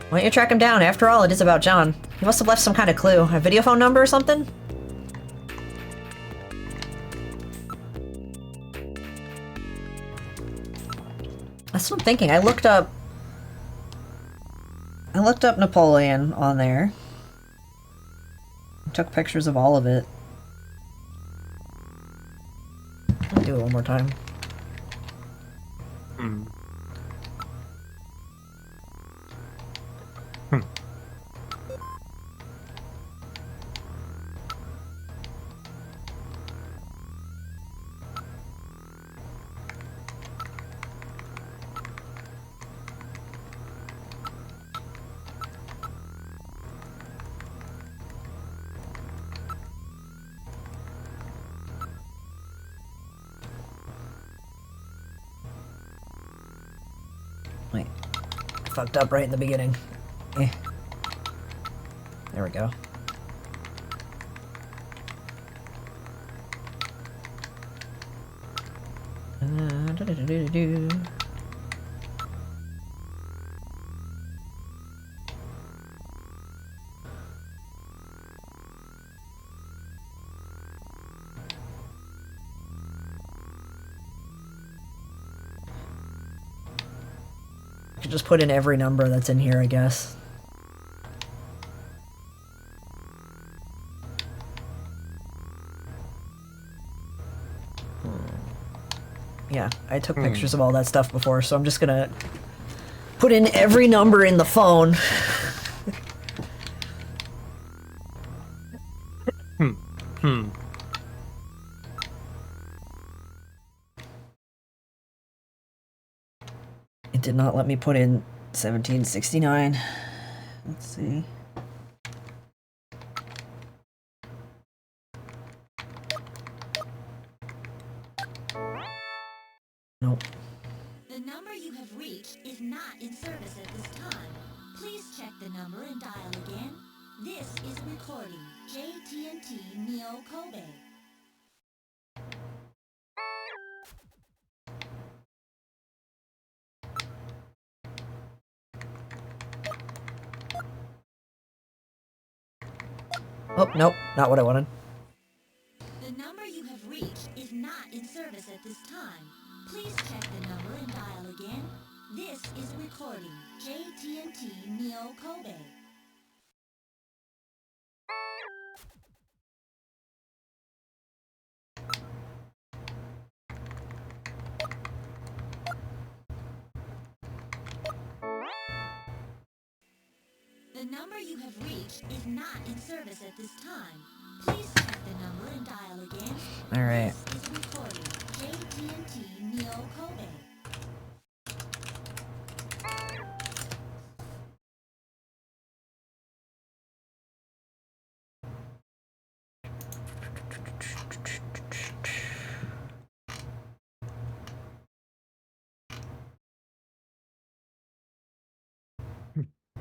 Why don't you track him down? After all, it is about John. He must have left some kind of clue. A video phone number or something? That's what I'm thinking. I looked up Napoleon on there. Took pictures of all of it. I'll do it one more time. Wait, I fucked up right in the beginning. There we go. I could just put in every number that's in here, I guess. Yeah, I took pictures of all that stuff before, so I'm just gonna put in every number in the phone. It did not let me put in 1769. Let's see. Nope. The number you have reached is not in service at this time. Please check the number and dial again. This is recording JTNT Neo Kobe. Oh, nope, not what I wanted. The number you have reached is not in service at this time. Please check the number and dial again. This is recording JTNT Neo Kobe. The number you have reached is not in service at this time. Please check the number and dial again. Alright. This is recording JTNT Neo Kobe.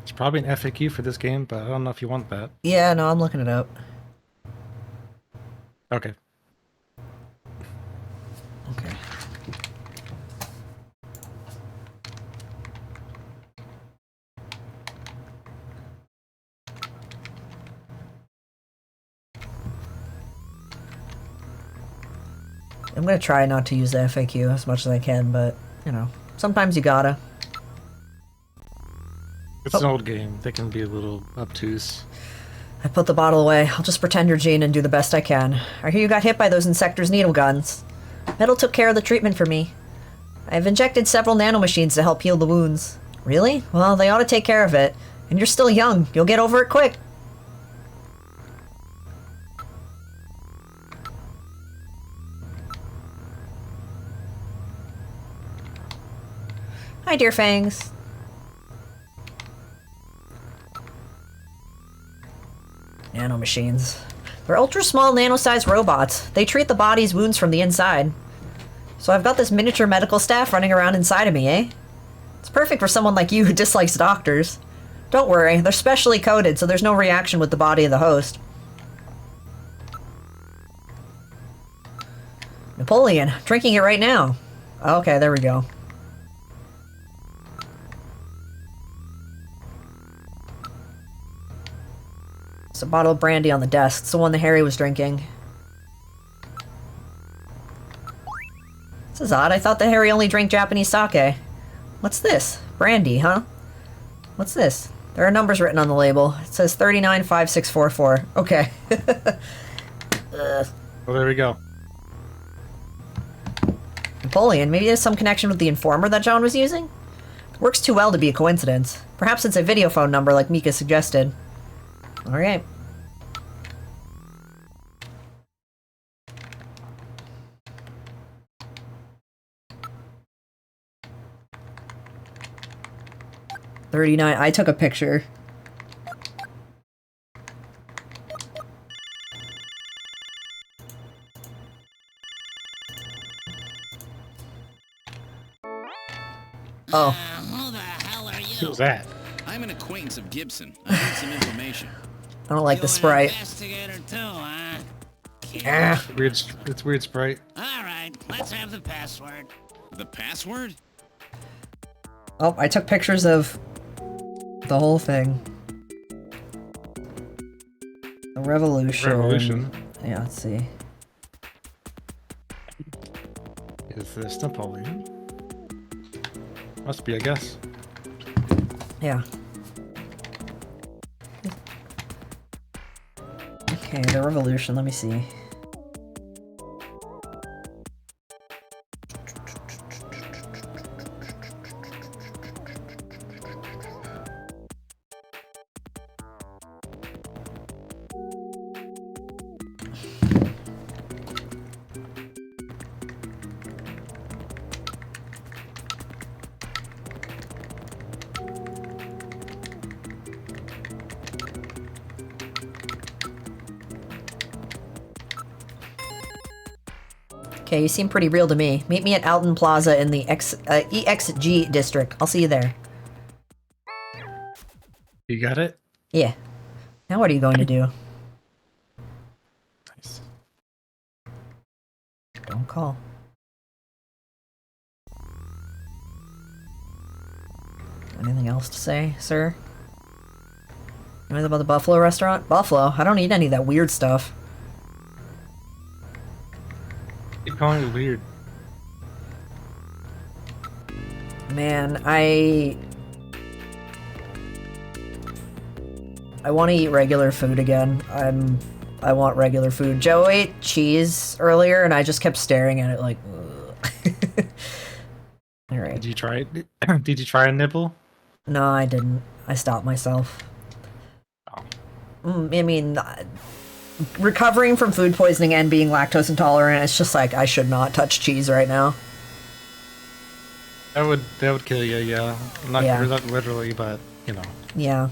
It's probably an FAQ for this game, but I don't know if you want that. Yeah, no, I'm looking it up. Okay. Okay. I'm gonna try not to use the FAQ as much as I can, but, you know, sometimes you gotta. It's an old game. They can be a little obtuse. I put the bottle away. I'll just pretend you're Jean and do the best I can. I hear you got hit by those Insector's needle guns. Metal took care of the treatment for me. I've injected several nanomachines to help heal the wounds. Really? Well, they ought to take care of it. And you're still young. You'll get over it quick. Hi, dear Fangs. Nanomachines. They're ultra-small, nano-sized robots. They treat the body's wounds from the inside. So I've got this miniature medical staff running around inside of me, eh? It's perfect for someone like you who dislikes doctors. Don't worry, they're specially coded, so there's no reaction with the body of the host. Napoleon, drinking it right now. Okay, there we go. It's a bottle of brandy on the desk. It's the one that Harry was drinking. This is odd. I thought that Harry only drank Japanese sake. What's this? Brandy, huh? What's this? There are numbers written on the label. It says 395644. Okay. Well, there we go. Napoleon, maybe there's some connection with the informer that John was using? Works too well to be a coincidence. Perhaps it's a video phone number like Mika suggested. Alright. $39. I took a picture. Oh. Who the hell are you? Who's that? I'm an acquaintance of Gibson. I need some information. I don't like the sprite. Investigator too, huh? Ah, weird. It's weird sprite. All right, let's have the password. The password? Oh, I took pictures of the whole thing. The revolution. Revolution. Yeah, let's see. Is this Napoleon? Must be, I guess. Yeah. Okay, the revolution, let me see. Okay, you seem pretty real to me. Meet me at Alton Plaza in the EXG district. I'll see you there. You got it? Yeah. Now what are you going to do? Nice. Don't call. Anything else to say, sir? Anything about the Buffalo restaurant? Buffalo? I don't eat any of that weird stuff. Keep calling it weird. Man, I want to eat regular food again. I want regular food. Joe ate cheese earlier, and I just kept staring at it like. All right. Did you try it? Did you try a nibble? No, I didn't. I stopped myself. Oh. I mean, recovering from food poisoning and being lactose intolerant, it's just like I should not touch cheese right now. That would kill you, yeah. Not literally, but you know. Yeah.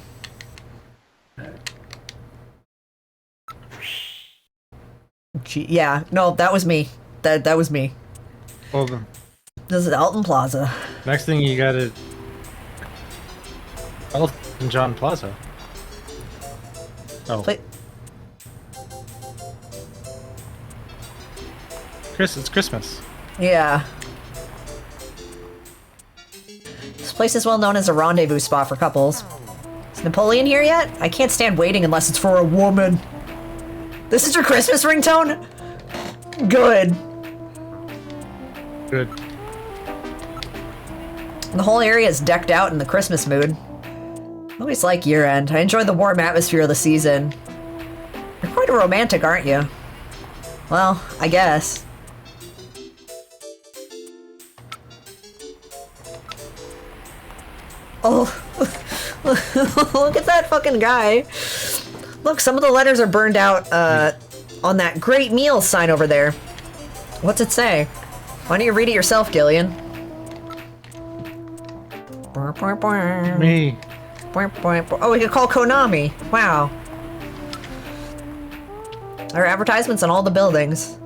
Yeah, no, that was me. That was me. Well, then, this is Alton Plaza. next thing you gotta Elton John Plaza. Oh. It's Christmas. Yeah. This place is well known as a rendezvous spot for couples. Is Napoleon here yet? I can't stand waiting unless it's for a woman. This is your Christmas ringtone? Good. Good. The whole area is decked out in the Christmas mood. I always like year-end. I enjoy the warm atmosphere of the season. You're quite a romantic, aren't you? Well, I guess. Oh, look at that fucking guy. Look, some of the letters are burned out on that great meal sign over there. What's it say? Why don't you read it yourself, Gillian? Me. Oh, we could call Konami. Wow. There are advertisements on all the buildings.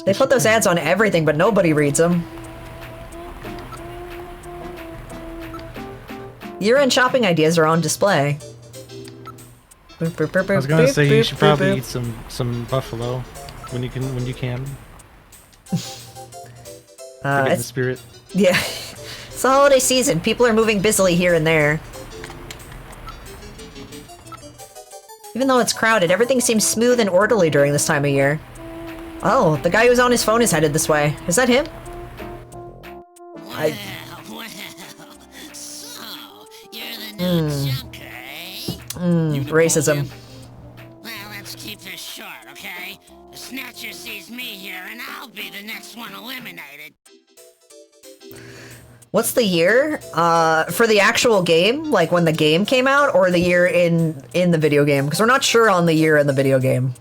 They put those ads on everything, but nobody reads them. Year-end shopping ideas are on display. I was gonna say you should probably eat some buffalo when you can. Get in the spirit. Yeah. It's the holiday season. People are moving busily here and there. Even though it's crowded, everything seems smooth and orderly during this time of year. Oh, the guy who's on his phone is headed this way. Is that him? Racism. Well, let's keep this short, okay? The Snatcher sees me here, and I'll be the next one eliminated. What's the year? For the actual game? Like when the game came out, or the year in the video game? Because we're not sure on the year in the video game.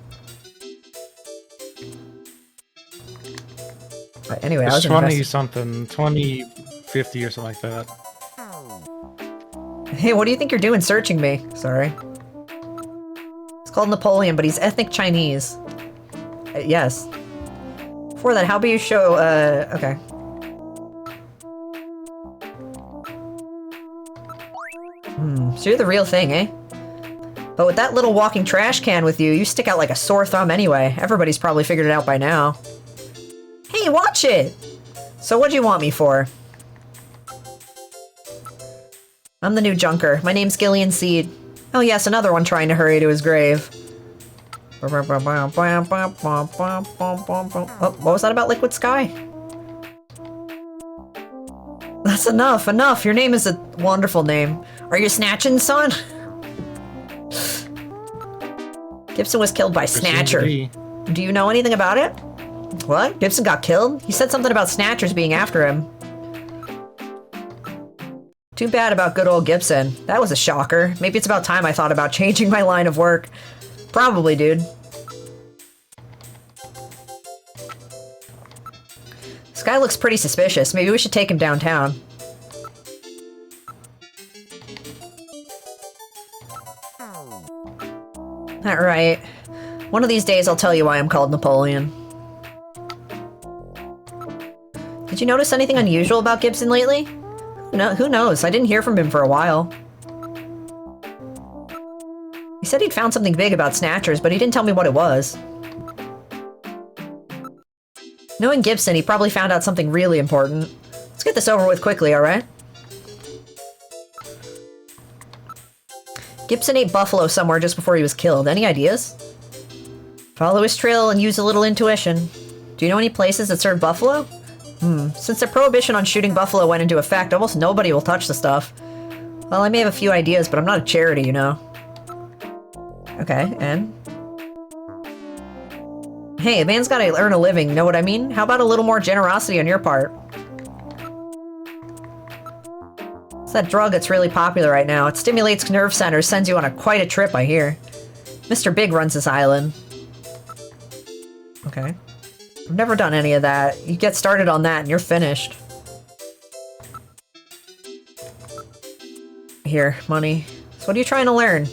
But anyway, it's 20-something, 2050 or something like that. Hey, what do you think you're doing searching me? Sorry. It's called Napoleon, but he's ethnic Chinese. Yes. Before that, how about you show, okay. So you're the real thing, eh? But with that little walking trash can with you, you stick out like a sore thumb anyway. Everybody's probably figured it out by now. Hey, watch it! So what do you want me for? I'm the new junker. My name's Gillian Seed. Oh yes, another one trying to hurry to his grave. Oh, what was that about Liquid Sky? That's enough, enough. Your name is a wonderful name. Are you snatching, son? Gibson was killed by Snatcher. Do you know anything about it? What? Gibson got killed? He said something about Snatchers being after him. Too bad about good old Gibson. That was a shocker. Maybe it's about time I thought about changing my line of work. Probably, dude. This guy looks pretty suspicious. Maybe we should take him downtown. Alright. One of these days I'll tell you why I'm called Napoleon. Did you notice anything unusual about Gibson lately? No, who knows? I didn't hear from him for a while. He said he'd found something big about Snatchers, but he didn't tell me what it was. Knowing Gibson, he probably found out something really important. Let's get this over with quickly, alright? Gibson ate buffalo somewhere just before he was killed. Any ideas? Follow his trail and use a little intuition. Do you know any places that serve buffalo? Since the prohibition on shooting buffalo went into effect, almost nobody will touch the stuff. Well, I may have a few ideas, but I'm not a charity, you know. Okay, and? Hey, a man's gotta earn a living, know what I mean? How about a little more generosity on your part? It's that drug that's really popular right now. It stimulates nerve centers, sends you on quite a trip, I hear. Mr. Big runs this island. Okay. I've never done any of that. You get started on that and you're finished. Here, money. So what are you trying to learn?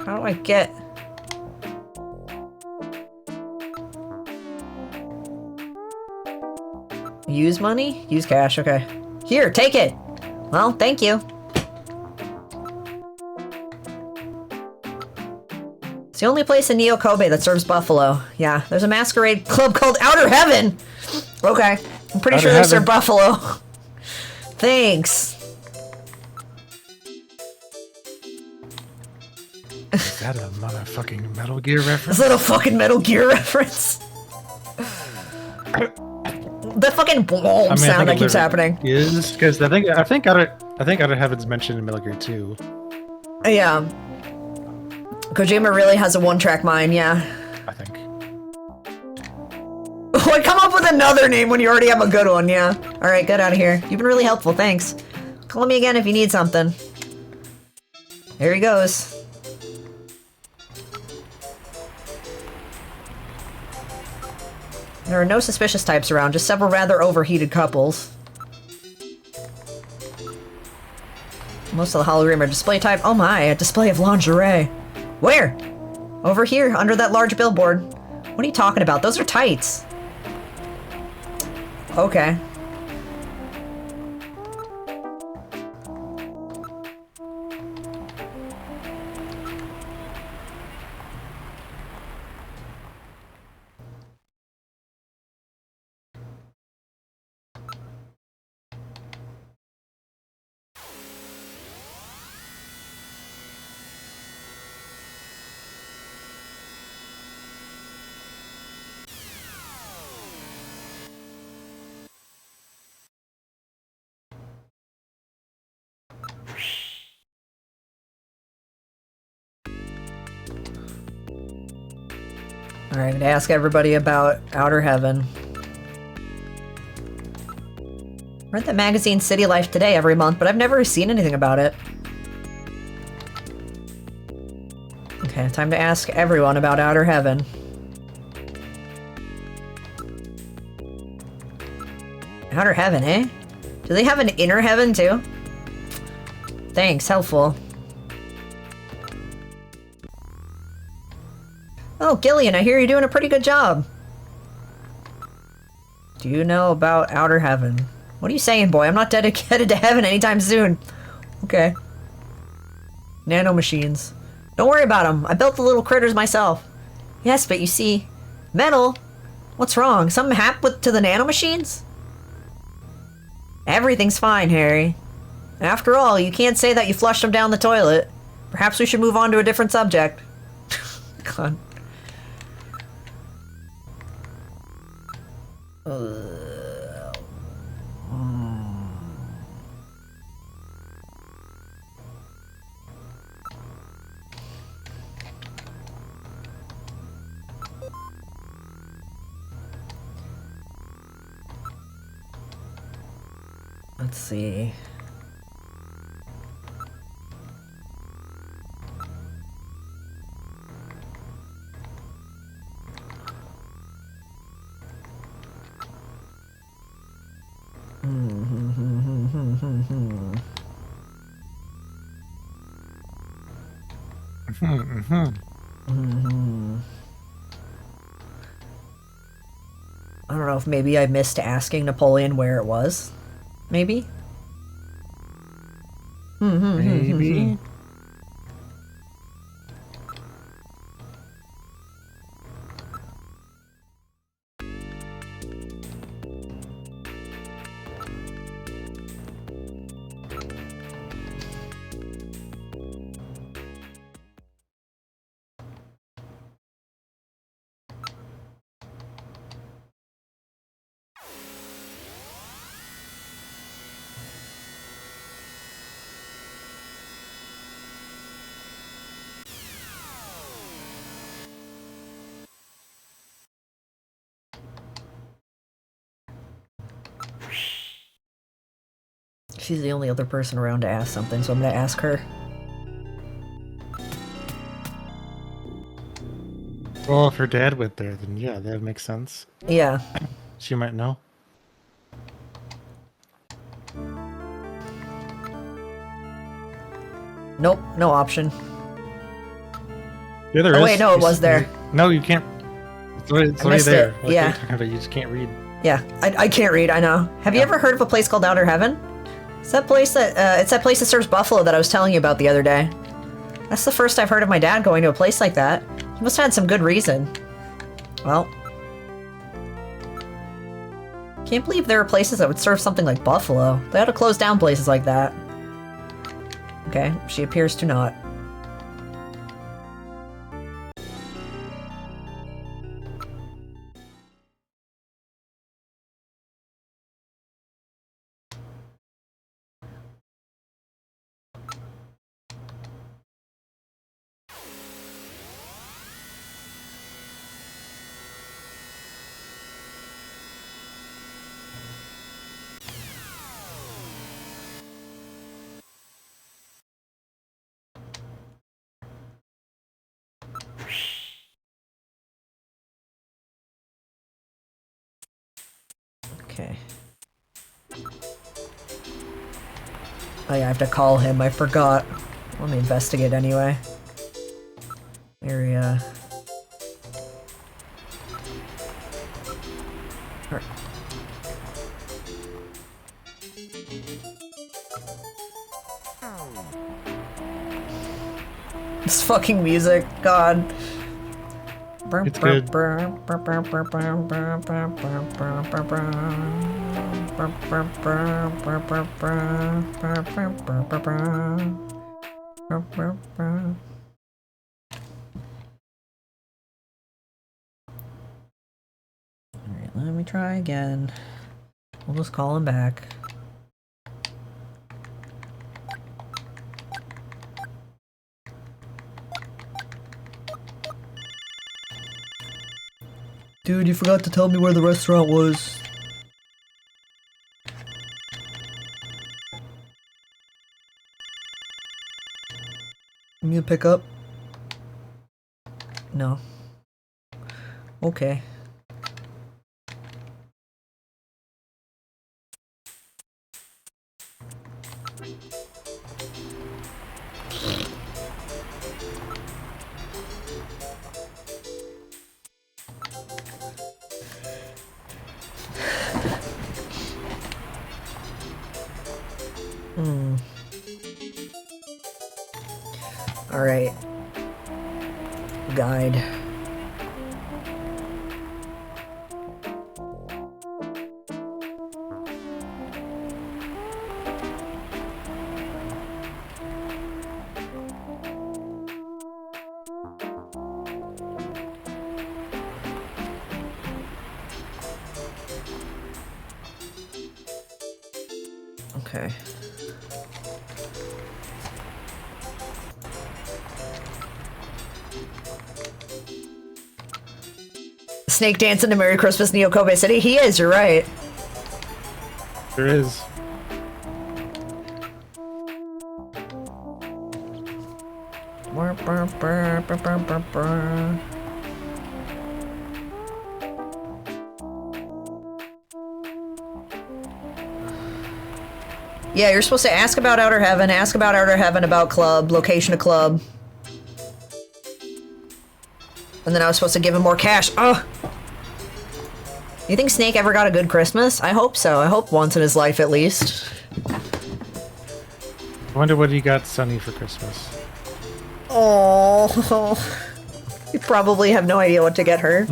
How do I get... Use money? Use cash, okay. Here, take it! Well, thank you. It's the only place in Neo Kobe that serves buffalo. Yeah, there's a masquerade club called Outer Heaven! Okay, I'm pretty sure they serve buffalo. Thanks. Is that a motherfucking Metal Gear reference? Is that a fucking Metal Gear reference? The fucking boom sound that keeps happening. Is because I think Outer Heaven's mentioned in Metal Gear 2. Yeah. Kojima really has a one-track mind, yeah. I think. Why come up with another name when you already have a good one, yeah. Alright, get out of here. You've been really helpful, thanks. Call me again if you need something. Here he goes. There are no suspicious types around, just several rather overheated couples. Most of the hologram are display type. Oh my, a display of lingerie. Where? Over here, under that large billboard. What are you talking about? Those are tights. Okay. Alright, I'm gonna ask everybody about Outer Heaven. I read the magazine City Life Today every month, but I've never seen anything about it. Okay, time to ask everyone about Outer Heaven. Outer Heaven, eh? Do they have an Inner Heaven too? Thanks, helpful. Oh, Gillian, I hear you're doing a pretty good job. Do you know about Outer Heaven? What are you saying, boy? I'm not dedicated to heaven anytime soon. Okay. Nanomachines. Don't worry about them. I built the little critters myself. Yes, but you see... Metal? What's wrong? Something happened to the nanomachines? Everything's fine, Harry. After all, you can't say that you flushed them down the toilet. Perhaps we should move on to a different subject. God. Let's see. I don't know if maybe I missed asking Napoleon where it was. Maybe? Maybe? She's the only other person around to ask something, so I'm gonna ask her. Well, if her dad went there, then yeah, that makes sense. Yeah. She might know. Nope, no option. Yeah, there oh is. wait, no, it was there. No, you can't. It's already there. It. Like Yeah. you're talking about, you just can't read. Yeah, I can't read, I know. Have you ever heard of a place called Outer Heaven? It's that place that, it's that place that serves buffalo that I was telling you about the other day. That's the first I've heard of my dad going to a place like that. He must have had some good reason. Well. Can't believe there are places that would serve something like buffalo. They ought to close down places like that. Okay, she appears to not. Okay. Oh yeah, I have to call him. I forgot. Let me investigate anyway. Area. This fucking music, God. It's good. Alright, let me try again. We'll just call him back. Dude, you forgot to tell me where the restaurant was. You need to pick up? No. Okay. Alright. Guide. Okay. Snake dancing to Merry Christmas, Neo Kobe City? He is, you're right. There is. Yeah, you're supposed to ask about Outer Heaven, about club, location of club. And then I was supposed to give him more cash. Ugh! You think Snake ever got a good Christmas? I hope so. I hope once in his life at least. I wonder what he got Sunny for Christmas. Oh, you probably have no idea what to get her.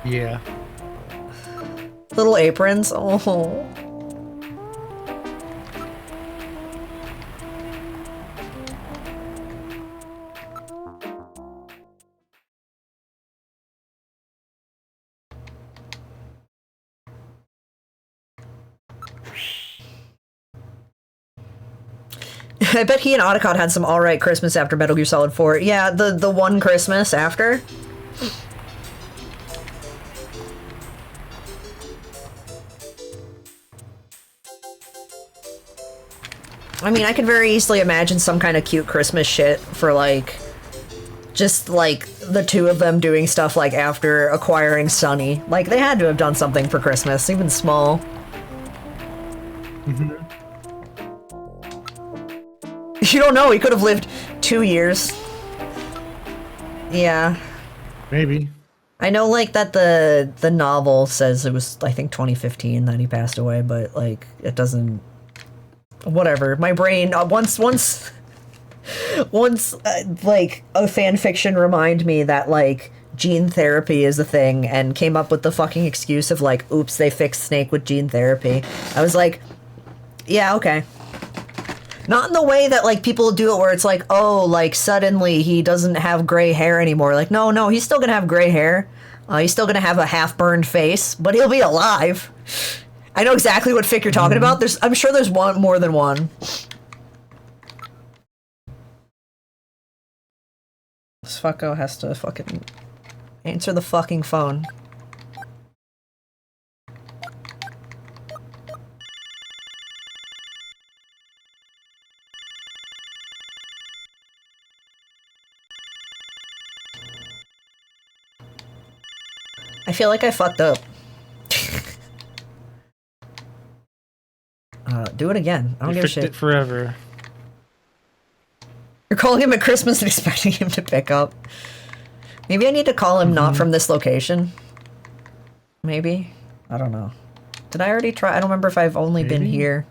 Yeah. Little aprons. Oh. I bet he and Otacon had some alright Christmas after Metal Gear Solid 4. Yeah, the one Christmas after. I mean, I could very easily imagine some kind of cute Christmas shit for, like, just, like, the two of them doing stuff, like, after acquiring Sunny. Like, they had to have done something for Christmas, even small. Mm-hmm. You don't know, he could have lived 2 years. Yeah. Maybe. I know, like, that the novel says it was, I think, 2015 that he passed away, but, like, it doesn't... Whatever. My brain, once, like, a fan fiction remind me that, like, gene therapy is a thing, and came up with the fucking excuse of, like, oops, they fixed Snake with gene therapy. I was like, yeah, okay. Not in the way that, like, people do it where it's like, oh, like, suddenly he doesn't have gray hair anymore. Like, no, he's still gonna have gray hair. He's still gonna have a half-burned face, but he'll be alive. I know exactly what fic you're talking about. I'm sure there's more than one. This fucko has to fucking answer the fucking phone. I feel like I fucked up. Do it again. I don't give a shit. It forever. You're calling him at Christmas and expecting him to pick up. Maybe I need to call him not from this location. Maybe? I don't know. Did I already try? I don't remember if I've only been here.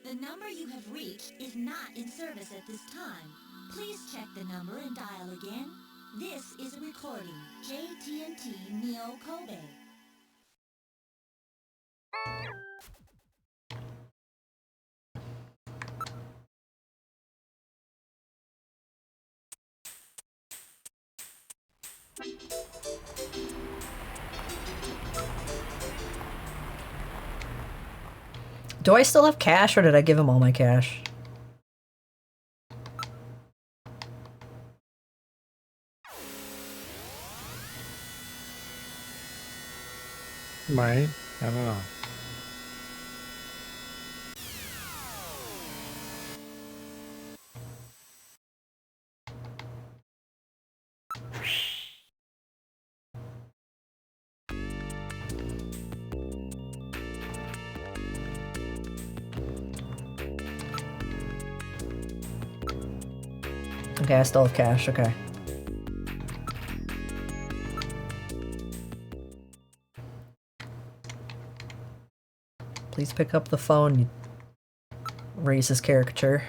The number you have reached is not in service at this time. Please check the number and dial again. This is a recording. JTNT Neo Kobe. Do I still have cash, or did I give him all my cash? Might. I don't know. Okay, I still have cash, okay. Please pick up the phone, you racist caricature.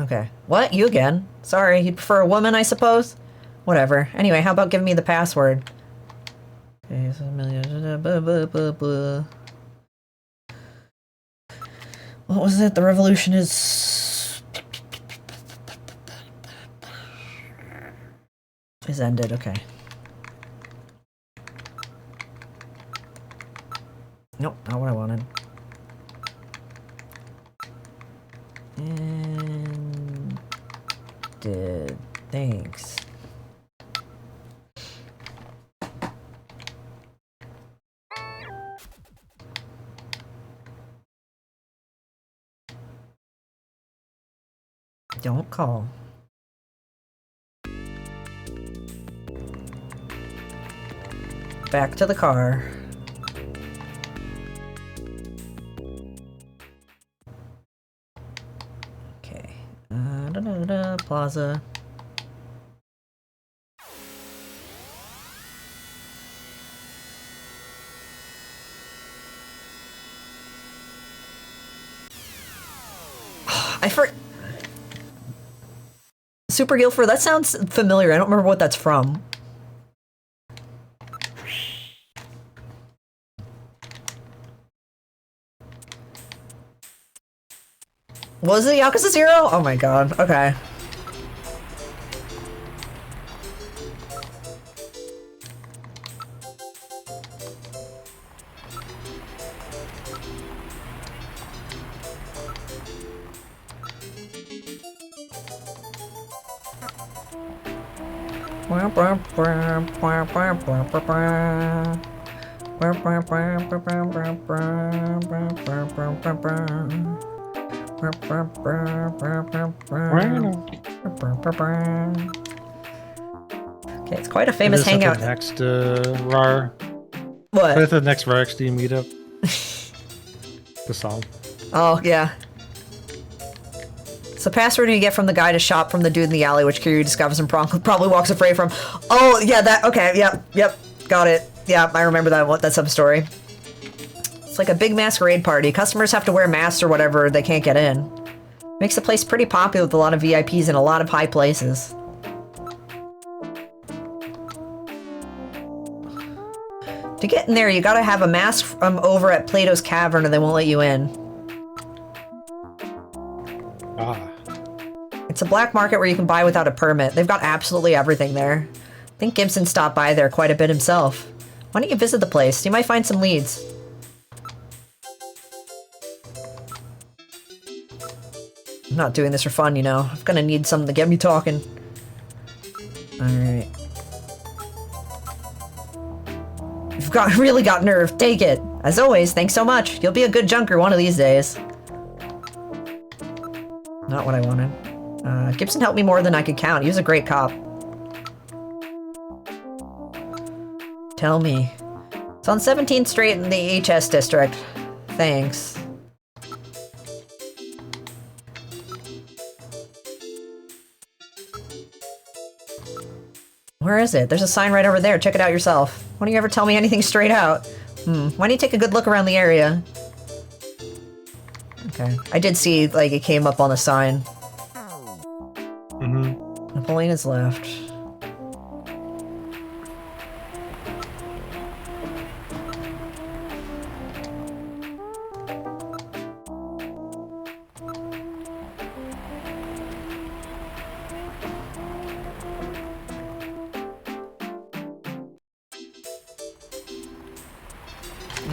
Okay. What? You again? Sorry, you'd prefer a woman, I suppose? Whatever. Anyway, how about giving me the password? Okay, so what was it? The revolution is ended. Okay. Nope, not what I wanted. And thanks. Don't call. Back to the car. Okay. Plaza. Super Guilford, that sounds familiar. I don't remember what that's from. Was it Yakuza 0? Oh my god, okay. Okay, it's quite a famous hangout. The next RAR. What? At the next RAR XD meetup. The song. Oh yeah. It's the password you get from the guy to shop from the dude in the alley, which Kiryu discovers and probably walks afraid from. Oh yeah, that. Okay, yep, got it. Yeah, I remember that sub-story. It's like a big masquerade party. Customers have to wear masks or whatever, they can't get in. Makes the place pretty popular with a lot of VIPs in a lot of high places. To get in there, you gotta have a mask from over at Plato's Cavern or they won't let you in. Ah. It's a black market where you can buy without a permit. They've got absolutely everything there. I think Gibson stopped by there quite a bit himself. Why don't you visit the place? You might find some leads. I'm not doing this for fun, you know. I'm gonna need something to get me talking. Alright. You've really got nerve. Take it. As always, thanks so much. You'll be a good junker one of these days. Not what I wanted. Gibson helped me more than I could count. He was a great cop. Tell me. It's on 17th Street in the HS district. Thanks. Where is it? There's a sign right over there. Check it out yourself. Why don't you ever tell me anything straight out? Why don't you take a good look around the area? Okay. I did see, like, it came up on the sign. Mm-hmm. Napoleon is left.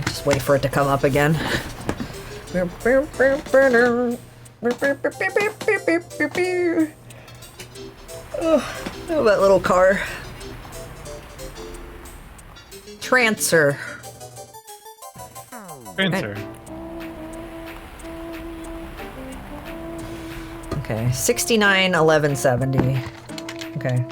Just wait for it to come up again. Oh, that little car. Trancer. Okay, 69 1170. Okay.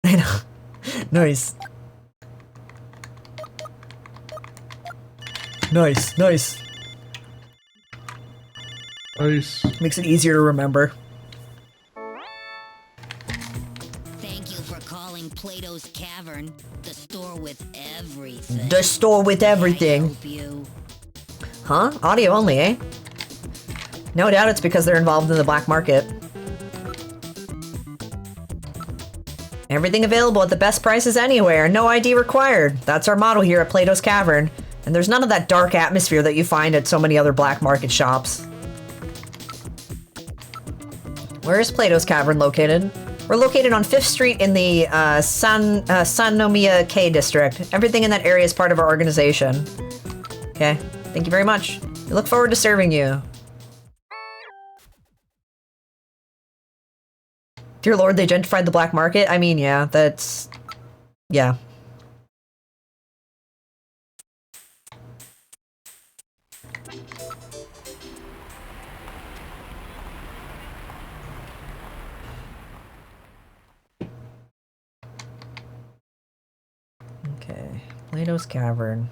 I know. Nice. Nice, nice. Nice. Makes it easier to remember. Thank you for calling Plato's Cavern, the store with everything. The store with everything. Huh? Audio only, eh? No doubt it's because they're involved in the black market. Everything available at the best prices anywhere, no ID required. That's our motto here at Plato's Cavern. And there's none of that dark atmosphere that you find at so many other black market shops. Where is Plato's Cavern located? We're located on 5th Street in the Sannomiya K district. Everything in that area is part of our organization. Okay, thank you very much. We look forward to serving you. Dear Lord, they gentrified the black market? I mean, yeah, that's... yeah. Okay, Plato's Cavern.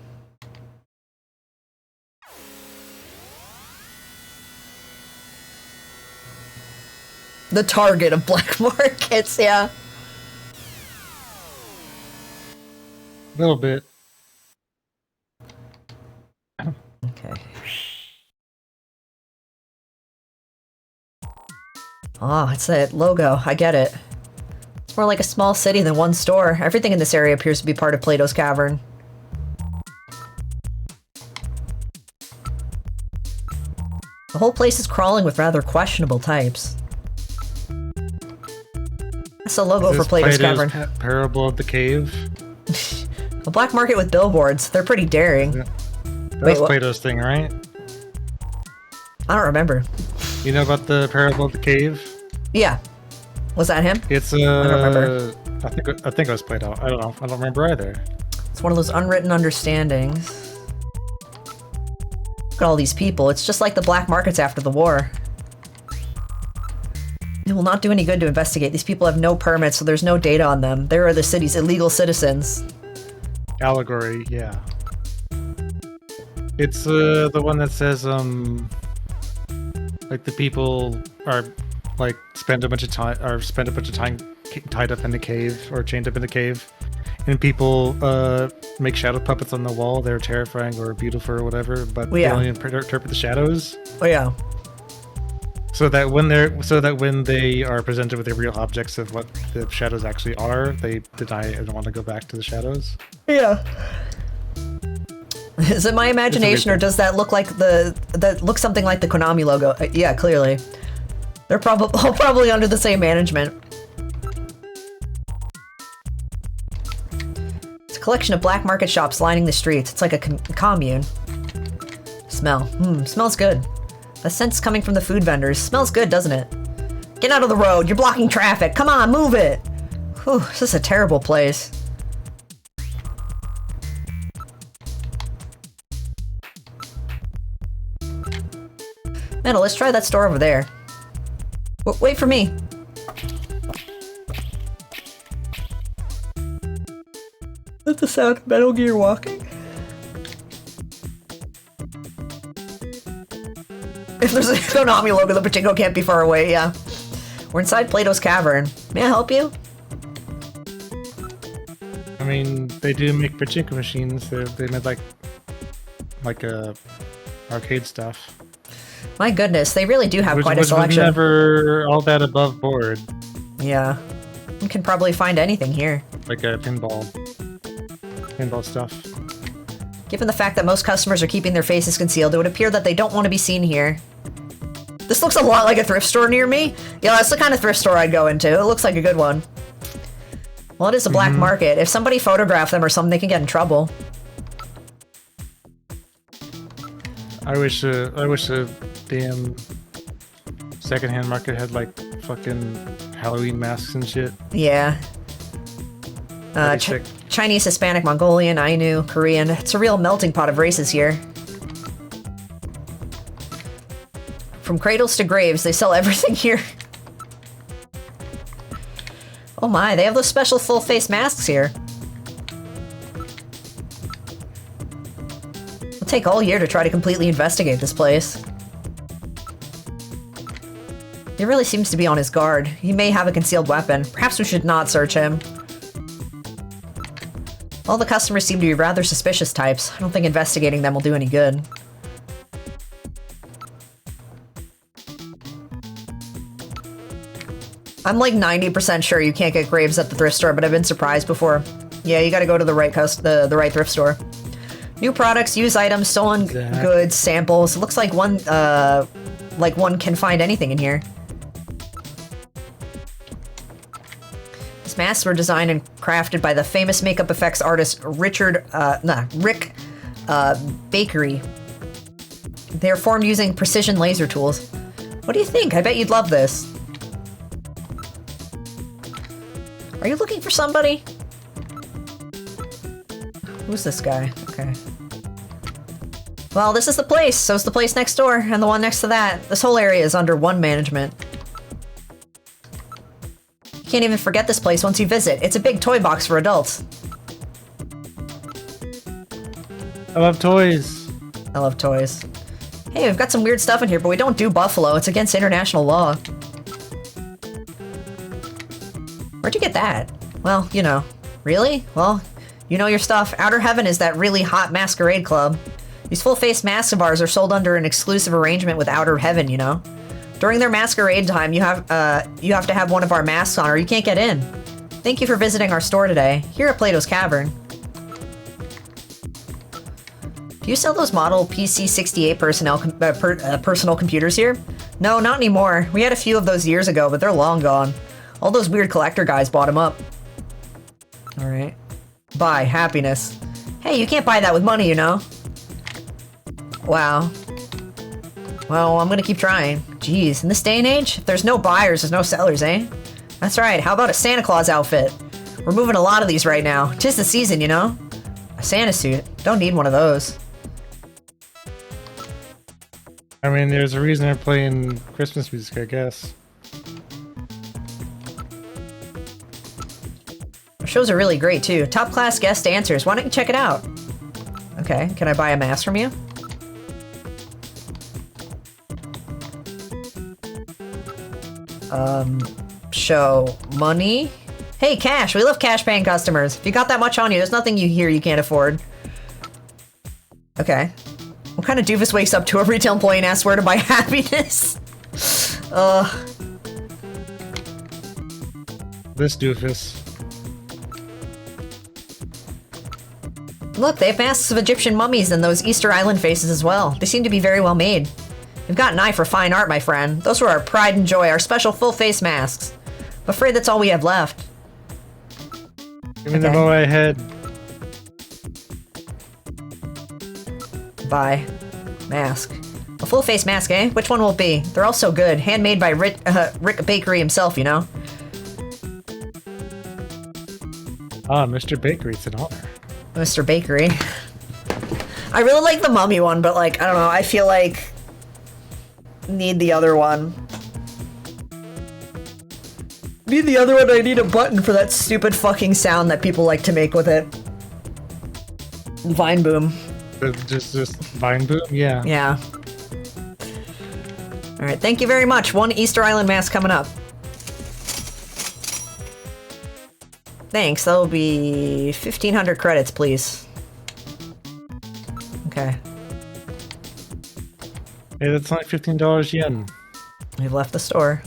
The target of black markets, yeah. A little bit. Okay. Ah, it's that logo. I get it. It's more like a small city than one store. Everything in this area appears to be part of Plato's Cavern. The whole place is crawling with rather questionable types. That's the logo for Plato's Cavern. Parable of the Cave. A black market with billboards. They're pretty daring. Yeah. That's Plato's thing, right? I don't remember. You know about the Parable of the Cave? Yeah. Was that him? It's I don't remember. I think it was Plato. I don't know. I don't remember either. It's one of those unwritten understandings. Look at all these people. It's just like the black markets after the war. It will not do any good to investigate. These people have no permits, so there's no data on them. They are the city's illegal citizens. Allegory, yeah. It's the one that says like the people are like spend a bunch of time tied up in the cave or chained up in the cave, and people make shadow puppets on the wall. They're terrifying or beautiful or whatever, but they only interpret the shadows. Oh yeah. So that when they are presented with the real objects of what the shadows actually are, they deny and want to go back to the shadows. Yeah. Is it my imagination, or does that look like that looks something like the Konami logo? Yeah, clearly. They're probably under the same management. It's a collection of black market shops lining the streets. It's like a commune. Smell. Smells good. The scent's coming from the food vendors. Smells good, doesn't it? Get out of the road. You're blocking traffic. Come on, move it. Whew, this is a terrible place. Metal, let's try that store over there. Wait for me. That's the sound of Metal Gear walking. If there's a Konami logo, the pachinko can't be far away, yeah. We're inside Plato's Cavern. May I help you? I mean, they do make pachinko machines. They made like arcade stuff. My goodness, they really do have quite a selection. Was never all that above board. Yeah. You can probably find anything here. Like a pinball stuff. Given the fact that most customers are keeping their faces concealed, it would appear that they don't want to be seen here. This looks a lot like a thrift store near me. Yeah, that's the kind of thrift store I'd go into. It looks like a good one. Well, it is a black market. If somebody photographed them or something, they can get in trouble. I wish a damn secondhand market had like fucking Halloween masks and shit. Yeah. Chinese, Hispanic, Mongolian, Ainu, Korean. It's a real melting pot of races here. From cradles to graves, they sell everything here. Oh my, they have those special full-face masks here. It'll take all year to try to completely investigate this place. He really seems to be on his guard. He may have a concealed weapon. Perhaps we should not search him. All the customers seem to be rather suspicious types. I don't think investigating them will do any good. I'm like 90% sure you can't get graves at the thrift store, but I've been surprised before. Yeah, you gotta go to the right thrift store. New products, used items, stolen goods, samples. It looks like one can find anything in here. These masks were designed and crafted by the famous makeup effects artist Rick Bakery. They are formed using precision laser tools. What do you think? I bet you'd love this. Are you looking for somebody? Who's this guy? Okay. Well, this is the place. So's the place next door, and the one next to that. This whole area is under one management. You can't even forget this place once you visit. It's a big toy box for adults. I love toys. I love toys. Hey, we've got some weird stuff in here, but we don't do buffalo. It's against international law. Where'd you get that? Well, you know. Really? Well, you know your stuff. Outer Heaven is that really hot masquerade club. These full-face masks of ours are sold under an exclusive arrangement with Outer Heaven, you know? During their masquerade time, you have to have one of our masks on or you can't get in. Thank you for visiting our store today, here at Plato's Cavern. Do you sell those model PC-68 personal computers here? No, not anymore. We had a few of those years ago, but they're long gone. All those weird collector guys bought them up. Alright. Buy. Happiness. Hey, you can't buy that with money, you know? Wow. Well, I'm gonna keep trying. Jeez, in this day and age, if there's no buyers, there's no sellers, eh? That's right, how about a Santa Claus outfit? We're moving a lot of these right now. 'Tis the season, you know? A Santa suit. Don't need one of those. I mean, there's a reason they're playing Christmas music, I guess. Shows are really great too. Top class guest answers. Why don't you check it out? Okay, can I buy a mask from you? Show money? Hey, cash! We love cash paying customers. If you got that much on you, there's nothing you can't afford. Okay. What kind of doofus wakes up to a retail employee and asks where to buy happiness? This doofus. Look, they have masks of Egyptian mummies and those Easter Island faces as well. They seem to be very well made. You've got an eye for fine art, my friend. Those were our pride and joy, our special full-face masks. I'm afraid that's all we have left. Give me the bow ahead. Buy. Mask. A full-face mask, eh? Which one will it be? They're all so good. Handmade by Rick Bakery himself, you know? Ah, Mr. Bakery, it's an honor. Mr. Bakery. I really like the mummy one, but like, I don't know, I feel like Need the other one. Need the other one. I need a button for that stupid fucking sound that people like to make with it. Vine boom. Just Vine boom? Yeah. Yeah. Alright, thank you very much. 1 Easter Island mask coming up. Thanks, that'll be 1,500 credits, please. Okay. Hey, that's only $15 yen. We've left the store.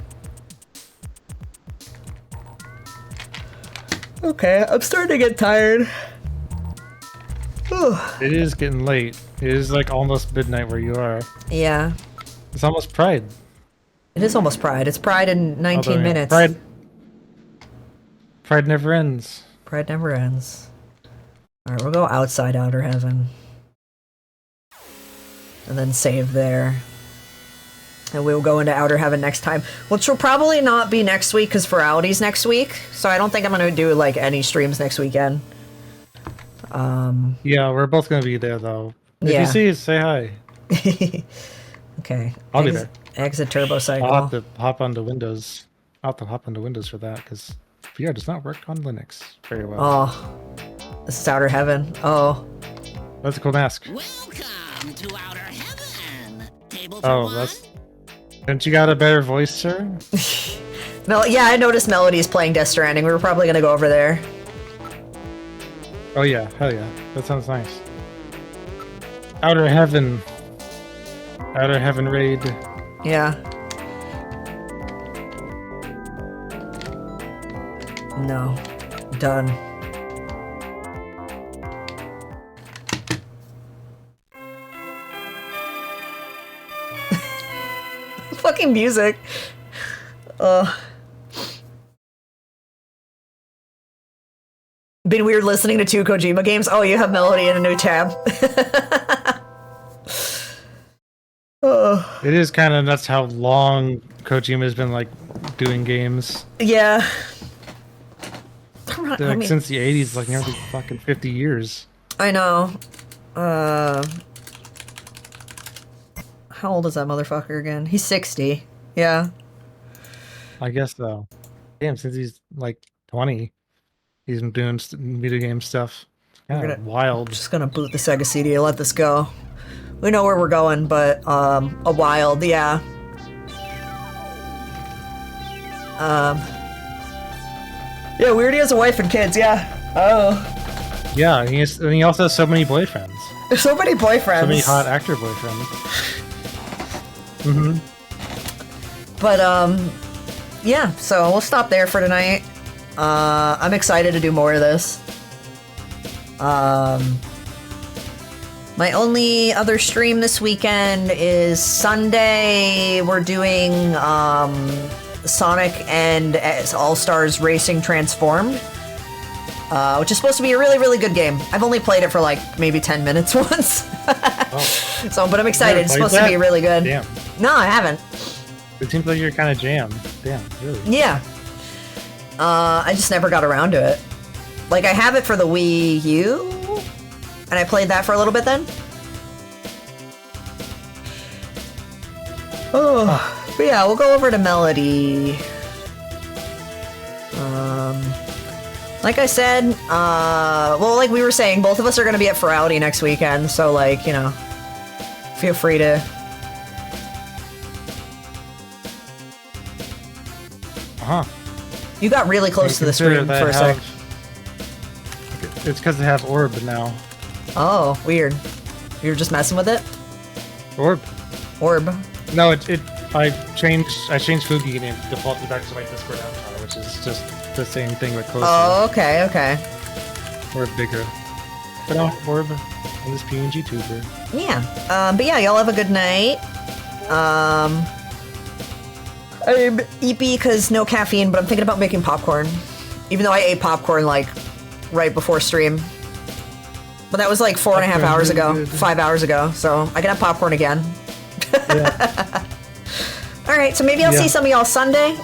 Okay, I'm starting to get tired. It is getting late. It is like almost midnight where you are. Yeah. It's almost Pride. It is almost Pride. It's Pride in 19 Although, minutes. Pride never ends. Pride never ends. Alright, we'll go outside Outer Heaven. And then save there. And we'll go into Outer Heaven next time. Which will probably not be next week, because Ferality's next week. So I don't think I'm going to do, like, any streams next weekend. Yeah, we're both going to be there, though. If Yeah. you see us, say hi. Okay. I'll be there. Exit Turbo Cycle. I'll have to hop onto Windows. I'll have to hop onto Windows for that, because VR does not work on Linux very well. Oh. This is Outer Heaven. Oh. That's a cool mask. Welcome to Outer Heaven. Table for Oh, one? that's... Haven't you got a better voice, sir? Yeah, I noticed Melody's playing Death Stranding. We were probably going to go over there. Oh yeah, hell yeah. That sounds nice. Outer Heaven. Outer Heaven raid. Yeah. No. Done. Fucking music. Been weird listening to 2 Kojima games. Oh, you have Melody in a new tab. It is kind of nuts how long Kojima's been like doing games. Yeah. Like, since the 80s, like nearly fucking 50 years. I know. How old is that motherfucker again? He's 60. Yeah. I guess so. Damn, since he's like 20, he's been doing video game stuff. Yeah, wild. Just gonna boot the Sega CD and let this go. We know where we're going, but a wild, yeah. Yeah, Weirdy has a wife and kids, yeah. Oh. Yeah, and he also has so many boyfriends. There's so many boyfriends. So many hot actor boyfriends. Mm-hmm. But, yeah, so we'll stop there for tonight. I'm excited to do more of this. My only other stream this weekend is Sunday. We're doing, Sonic and All-Stars Racing Transformed. Which is supposed to be a really, really good game. I've only played it for like maybe 10 minutes once. So, but I'm excited. It's supposed to be really good. Damn. No, I haven't. It seems like you're kind of jammed. Damn, really. Yeah. I just never got around to it. Like, I have it for the Wii U, and I played that for a little bit then. Oh, but yeah, we'll go over to Melody. Like I said, well, like we were saying, both of us are going to be at Ferality next weekend, so, like, you know, feel free to... Uh-huh. You got really close to the screen for a sec. It's because they have Orb now. Oh, weird. You were just messing with it? Orb. No, I changed Fugi and it defaulted back to my Discord avatar, which is just the same thing but closer. Oh, okay. Or bigger. But no, Orb and this PNG tuber. Yeah. But yeah, y'all have a good night. I'm eepy because no caffeine, but I'm thinking about making popcorn. Even though I ate popcorn, like, right before stream. But that was like 4.5 hours ago, 5 hours ago, so I can have popcorn again. Yeah. Alright, so maybe I'll see some of y'all Sunday.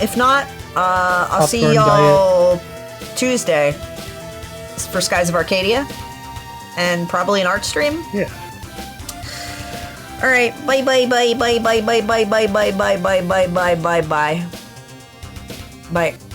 If not, I'll see y'all Tuesday for Skies of Arcadia. And probably an art stream. Yeah. All right, bye bye bye bye bye bye bye bye bye bye bye bye bye bye bye. Bye.